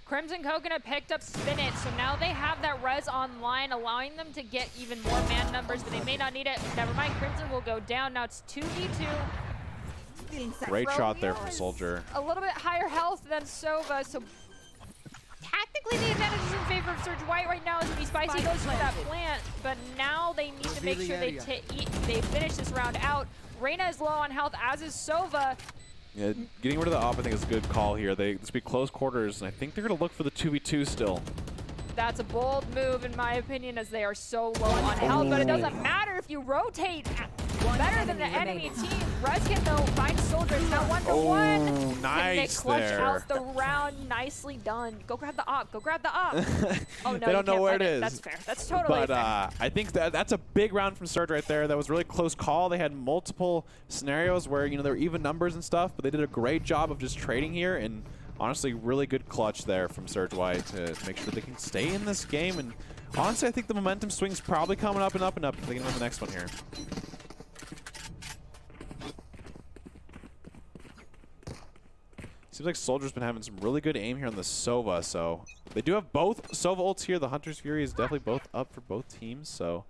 A: Crimson Coconut picked up Spin It, so now they have that res online, allowing them to get even more man numbers, but they may not need it. Never mind, Crimson will go down. Now it's 2v2.
B: Great shot there from Soldier.
A: A little bit higher health than Sova, so tactically the advantage is in favor of Surge White right now as VSpicy goes for that plant, but now they need to make sure they finish this round out. Reyna is low on health, as is Sova.
B: Yeah, getting rid of the op, I think, is a good call here. This will be close quarters, and I think they're going to look for the 2v2 still.
A: That's a bold move, in my opinion, as they are so low on health, but it doesn't matter if you rotate better than the enemy team. Reskin, though, finds Soldier. It's now 1-1.
B: Nice
A: they clutch
B: there.
A: out the round. Nicely done. Go grab the op. Go grab the op. Oh, no,
B: they don't know where it is.
A: That's fair. That's totally fair.
B: I think that's a big round from Surge right there. That was a really close call. They had multiple scenarios where, you know, there were even numbers and stuff, but they did a great job of just trading here, and honestly, really good clutch there from Surge White to make sure they can stay in this game. And honestly, I think the momentum swing's probably coming up and up and up if they can win the next one here. Seems like Soldier's been having some really good aim here on the Sova, so they do have both Sova ults here. The Hunter's Fury is definitely both up for both teams, so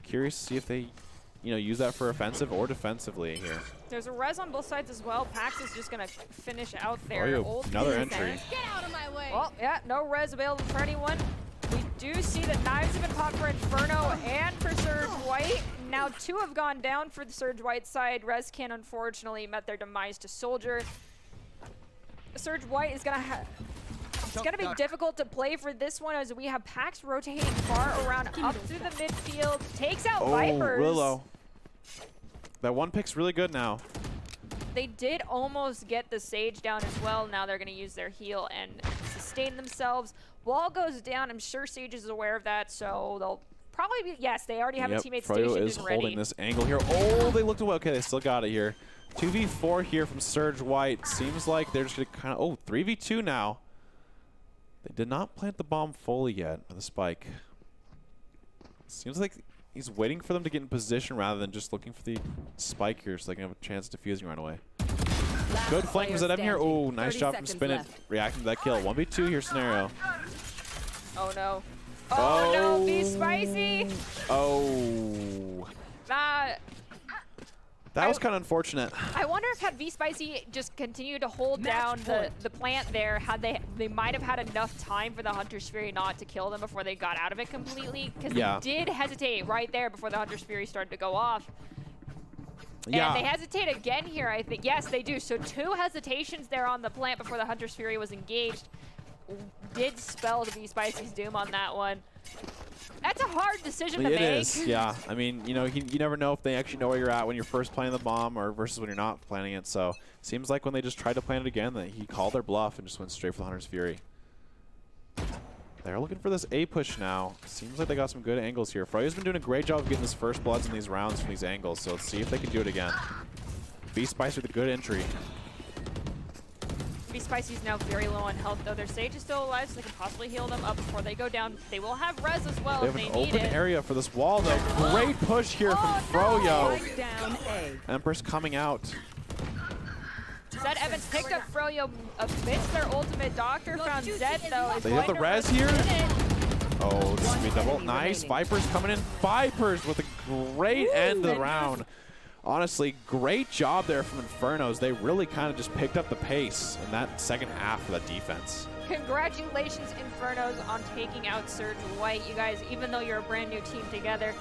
B: curious to see if they, you know, use that for offensive or defensively here.
A: There's a res on both sides as well. Pax is just going to finish out there.
B: Oh, another entry.
G: Get out of my way.
A: Well, yeah, no res available for anyone. We do see that knives have been popped for Inferno and for Surge White. Now 2 have gone down for the Surge White side. Reskin, unfortunately, met their demise to Soldier. Surge White is going to have... It's going to be difficult to play for this one as we have Pax rotating far around up through the midfield. Takes out Vipers.
B: Really low. That one pick's really good now.
A: They did almost get the Sage down as well. Now they're going to use their heal and sustain themselves. Wall goes down. I'm sure Sage is aware of that, so they'll probably be... Yes, they already have a teammate stationed
B: is
A: and ready.
B: holding this angle here. Oh, they looked away. Okay, they still got it here. 2v4 here from Surge White. Seems like they're just going to kind of... Oh, 3v2 now. They did not plant the bomb fully yet, or the spike. Seems like he's waiting for them to get in position rather than just looking for the spike here so they can have a chance of defusing right away. Good flank was that here. Oh, nice job from Spin It, reacting to that kill. 1v2 here scenario.
A: Oh, no. Oh, no, VSpicy.
B: Oh. That was kind of unfortunate.
A: I wonder if had VSpicy just continued to hold down the plant there, had they might have had enough time for the Hunter's Fury not to kill them before they got out of it completely, because they did hesitate right there before the Hunter's Fury started to go off.
B: Yeah.
A: And they hesitate again here, I think. Yes, they do. So 2 hesitations there on the plant before the Hunter's Fury was engaged. Did spell the VSpicy's doom on that one. That's a hard decision to make.
B: It is, yeah. I mean, you know, you never know if they actually know where you're at when you're first planting the bomb or versus when you're not planting it. So seems like when they just tried to plant it again, that he called their bluff and just went straight for the Hunter's Fury. They're looking for this A push now. Seems like they got some good angles here. Froyo's been doing a great job of getting his first bloods in these rounds from these angles, so let's see if they can do it again. VSpicy with a good entry.
A: VSpicy's now very low on health, though. Their Sage is still alive, so they can possibly heal them up before they go down. They will have res as well if they need it.
B: They have an open area for this wall, though. Great push here from Froyo.
C: Down A.
B: Empress coming out.
A: Zed Evans picked up Froyo amidst their ultimate. Doctor found Zed, though.
B: They have the res here. Oh, this is going to be double. Nice. Vipers coming in. Vipers with a great end of the round. Honestly, great job there from Infernos. They really kind of just picked up the pace in that second half of that defense.
A: Congratulations, Infernos, on taking out Surge White. You guys, even though you're a brand new team together,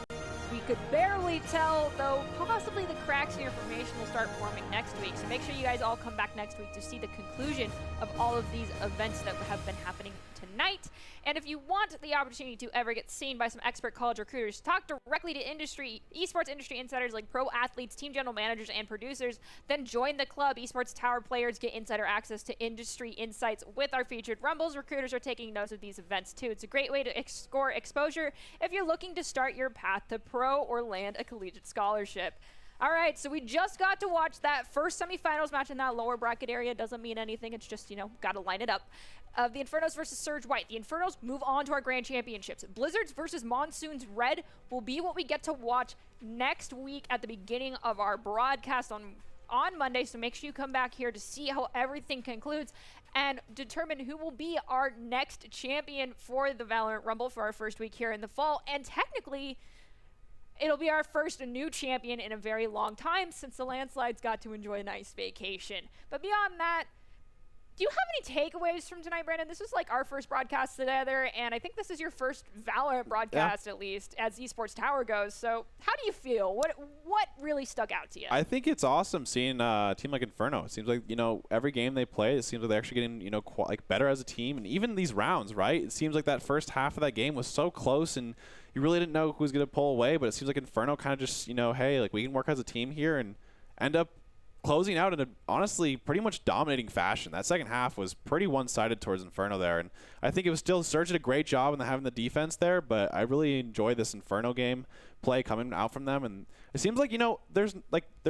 A: we could barely tell, though possibly the cracks in your formation will start forming next week. So make sure you guys all come back next week to see the conclusion of all of these events that have been happening tonight. And if you want the opportunity to ever get seen by some expert college recruiters, talk directly to esports industry insiders like pro athletes, team general managers, and producers, then join the club. Esports Tower players get insider access to industry insights with our featured Rumbles. Recruiters are taking notes of these events too. It's a great way to score exposure if you're looking to start your path to pro or land a collegiate scholarship. All right, so we just got to watch that first semifinals match in that lower bracket area. Doesn't mean anything. It's just, you know, got to line it up. The Infernos versus Surge White. The Infernos move on to our Grand Championships. Blizzards versus Monsoons Red will be what we get to watch next week at the beginning of our broadcast on Monday, so make sure you come back here to see how everything concludes and determine who will be our next champion for the Valorant Rumble for our first week here in the fall. And technically, it'll be our first new champion in a very long time since the Landslides got to enjoy a nice vacation. But beyond that, do you have any takeaways from tonight, Brandon? This is like our first broadcast together, and I think this is your first Valorant broadcast, at least, as Esports Tower goes. So how do you feel? What really stuck out to you?
B: I think it's awesome seeing a team like Inferno. It seems like, every game they play, it seems like they're actually getting, better as a team. And even these rounds, right? It seems like that first half of that game was so close, and you really didn't know who was going to pull away. But it seems like Inferno kind of just, hey, like we can work as a team here and end up closing out in a honestly pretty much dominating fashion. That second half was pretty one-sided towards Inferno there, and I think it was still Surge did a great job in having the defense there, but I really enjoy this Inferno game play coming out from them, and it seems like there's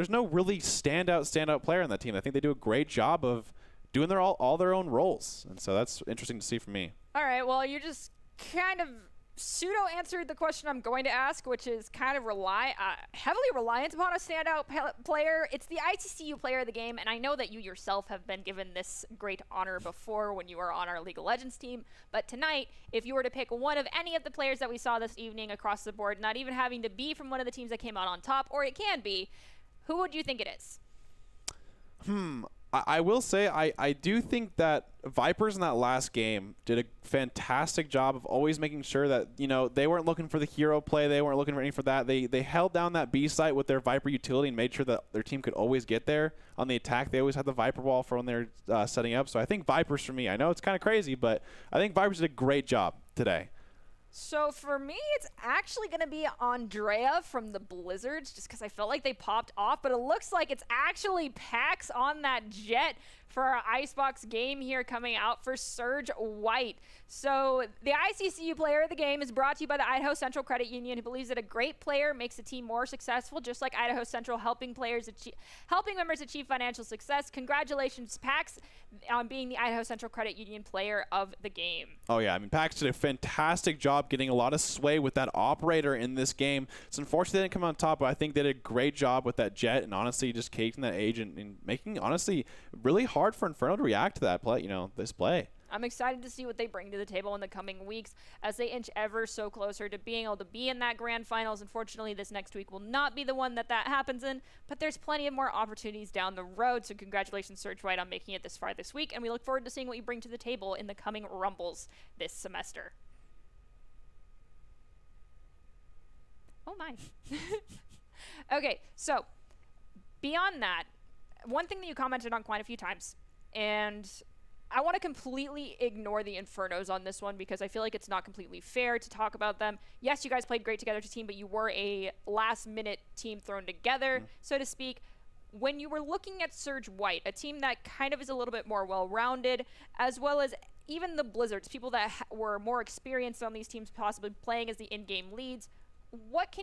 B: no really standout player on that team. I think they do a great job of doing all their own roles, and so that's interesting to see for me.
A: All right, well, you just kind of pseudo answered the question I'm going to ask, which is kind of heavily reliant upon a standout player. It's the ICCU player of the game, and I know that you yourself have been given this great honor before when you were on our League of Legends team. But tonight, if you were to pick one of any of the players that we saw this evening across the board, not even having to be from one of the teams that came out on top, or it can be, who would you think it is?
B: I will say I do think that Vipers in that last game did a fantastic job of always making sure that, they weren't looking for the hero play. They weren't looking for anything for that. They held down that B site with their Viper utility and made sure that their team could always get there. On the attack, they always had the Viper wall for when they're setting up. So I think Vipers for me. I know it's kind of crazy, but I think Vipers did a great job today.
A: So for me, it's actually going to be Andrea from the Blizzards, just because I felt like they popped off, but it looks like it's actually Pax on that Jet for our Icebox game here coming out for Surge White. So the ICCU player of the game is brought to you by the Idaho Central Credit Union, who believes that a great player makes a team more successful, just like Idaho Central helping members achieve financial success. Congratulations, Pax, on being the Idaho Central Credit Union player of the game.
B: Oh, yeah. I mean, Pax did a fantastic job getting a lot of sway with that operator in this game. It's unfortunate they didn't come on top, but I think they did a great job with that Jet and honestly just caking that agent and making, honestly, really hard for Inferno to react to that play, this play.
A: I'm excited to see what they bring to the table in the coming weeks as they inch ever so closer to being able to be in that grand finals. Unfortunately, this next week will not be the one that happens in, but there's plenty of more opportunities down the road. So congratulations, Surge White, on making it this far this week, and we look forward to seeing what you bring to the table in the coming Rumbles this semester. Oh my. Okay, so beyond that, one thing that you commented on quite a few times, and I want to completely ignore the Infernos on this one because I feel like it's not completely fair to talk about them. Yes, you guys played great together as a team, but you were a last-minute team thrown together, so to speak. When you were looking at Surge White, a team that kind of is a little bit more well-rounded, as well as even the Blizzards, people that were more experienced on these teams possibly playing as the in-game leads, what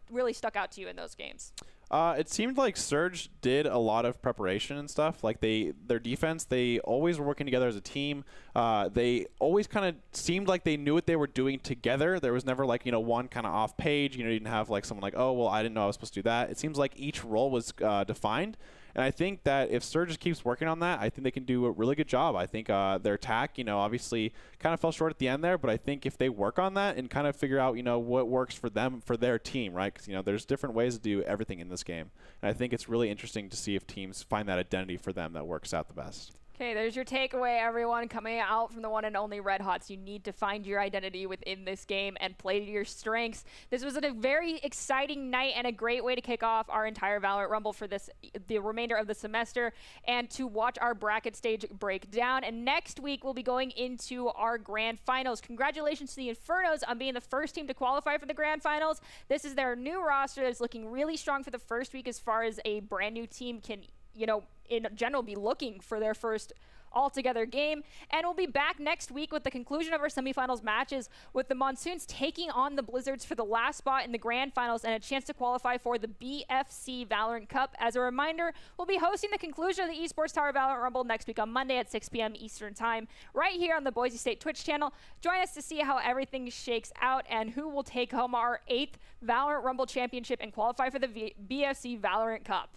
A: really stuck out to you in those games?
B: It seemed like Surge did a lot of preparation and stuff. Like their defense, they always were working together as a team. They always kind of seemed like they knew what they were doing together. There was never like, one kind of off page. You didn't have like someone like, oh, well, I didn't know I was supposed to do that. It seems like each role was defined. And I think that if Surge just keeps working on that, I think they can do a really good job. I think their attack, obviously kind of fell short at the end there, but I think if they work on that and kind of figure out, what works for them, for their team, right? Because, there's different ways to do everything in this game. And I think it's really interesting to see if teams find that identity for them that works out the best.
A: Okay, there's your takeaway, everyone, coming out from the one and only Red Hots. You need to find your identity within this game and play to your strengths. This was a very exciting night and a great way to kick off our entire Valorant Rumble for the remainder of the semester and to watch our bracket stage break down. And next week, we'll be going into our grand finals. Congratulations to the Infernos on being the first team to qualify for the grand finals. This is their new roster that's looking really strong for the first week as far as a brand new team can you know, in general, be looking for their first all-together game. And we'll be back next week with the conclusion of our semifinals matches, with the Monsoons taking on the Blizzards for the last spot in the grand finals and a chance to qualify for the BFC Valorant Cup. As a reminder, we'll be hosting the conclusion of the Esports Tower Valorant Rumble next week on Monday at 6 p.m. Eastern Time, right here on the Boise State Twitch channel. Join us to see how everything shakes out and who will take home our 8th Valorant Rumble Championship and qualify for the BFC Valorant Cup.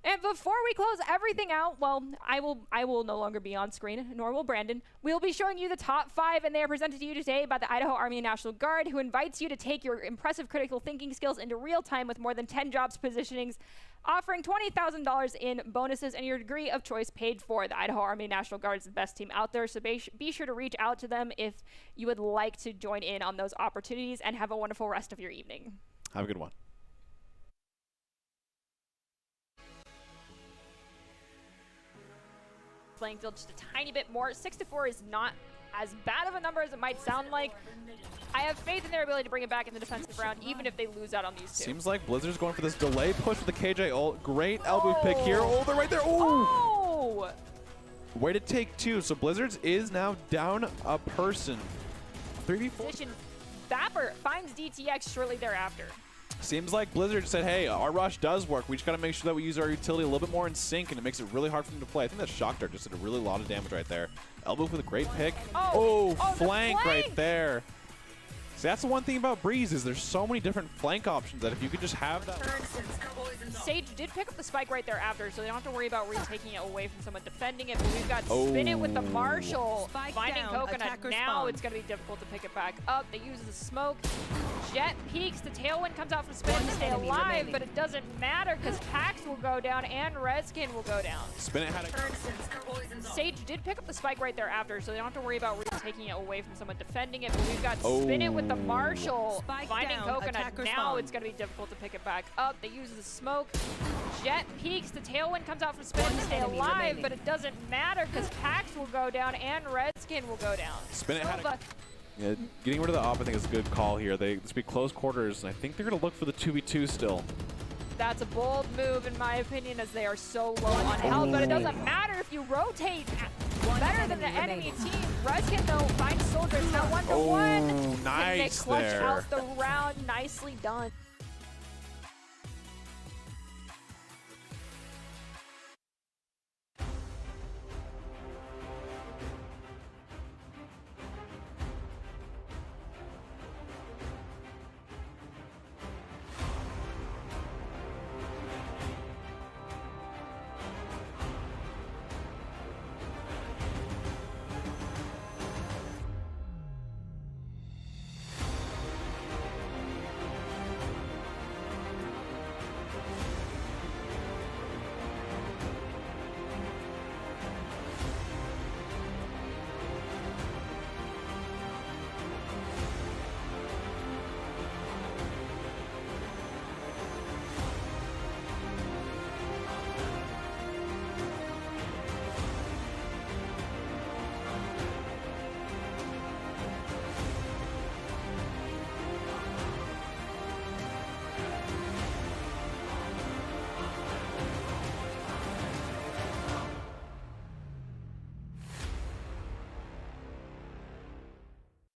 A: And before we close everything out, well, I will no longer be on screen, nor will Brandon. We'll be showing you the top 5, and they are presented to you today by the Idaho Army National Guard, who invites you to take your impressive critical thinking skills into real time with more than 10 jobs positionings, offering $20,000 in bonuses and your degree of choice paid for. The Idaho Army National Guard is the best team out there, so be sure to reach out to them if you would like to join in on those opportunities, and have a wonderful rest of your evening.
B: Have a good one.
A: Playing field just a tiny bit more. 6-4 is not as bad of a number as it might sound like. I have faith in their ability to bring it back in the defensive round, even if they lose out on these two.
B: Seems like Blizzard's going for this delay push with the KJ ult. Great elbow pick here. Oh, they're right there. Oh! Way to take 2. So Blizzard's is now down a person. 3v4.
A: Position. Vapor finds DTX shortly thereafter.
B: Seems like Blizzard said, hey, our rush does work. We just got to make sure that we use our utility a little bit more in sync, and it makes it really hard for them to play. I think that Shock Dart just did a really lot of damage right there. Elbow with a great pick. Oh, flank right there. See, that's the one thing about Breeze is there's so many different flank options that if you could just have that.
A: Sage did pick up the spike right there after, so they don't have to worry about retaking it away from someone defending it. But we've got Spin It with the Marshall. Finding Coconut. Now it's going to be difficult to pick it back up. They use the smoke. Jet peeks. The Tailwind comes out from Spin It to stay alive, but it doesn't matter because Pax will go down and Redskin will go down.
B: Spin It had a...
A: Sage did pick up the spike right there after, so they don't have to worry about retaking it away from someone defending it. But we've got Spin It with the Marshall. Finding Coconut. Now it's going to be difficult to pick it back up. They use the smoke. Jet peeks. The Tailwind comes out from Spin It to stay alive, but it doesn't matter because Pax will go down and Redskin will go down.
B: Spin It had a... Yeah, getting rid of the op, I think, is a good call here. This be close quarters, and I think they're going to look for the 2v2 still.
A: That's a bold move, in my opinion, as they are so low on health, but it doesn't matter if you rotate better than the enemy team. Redskin, though, finds Soldiers now 1-1.
B: Oh, nice
A: and they clutch
B: there.
A: out the round. Nicely done.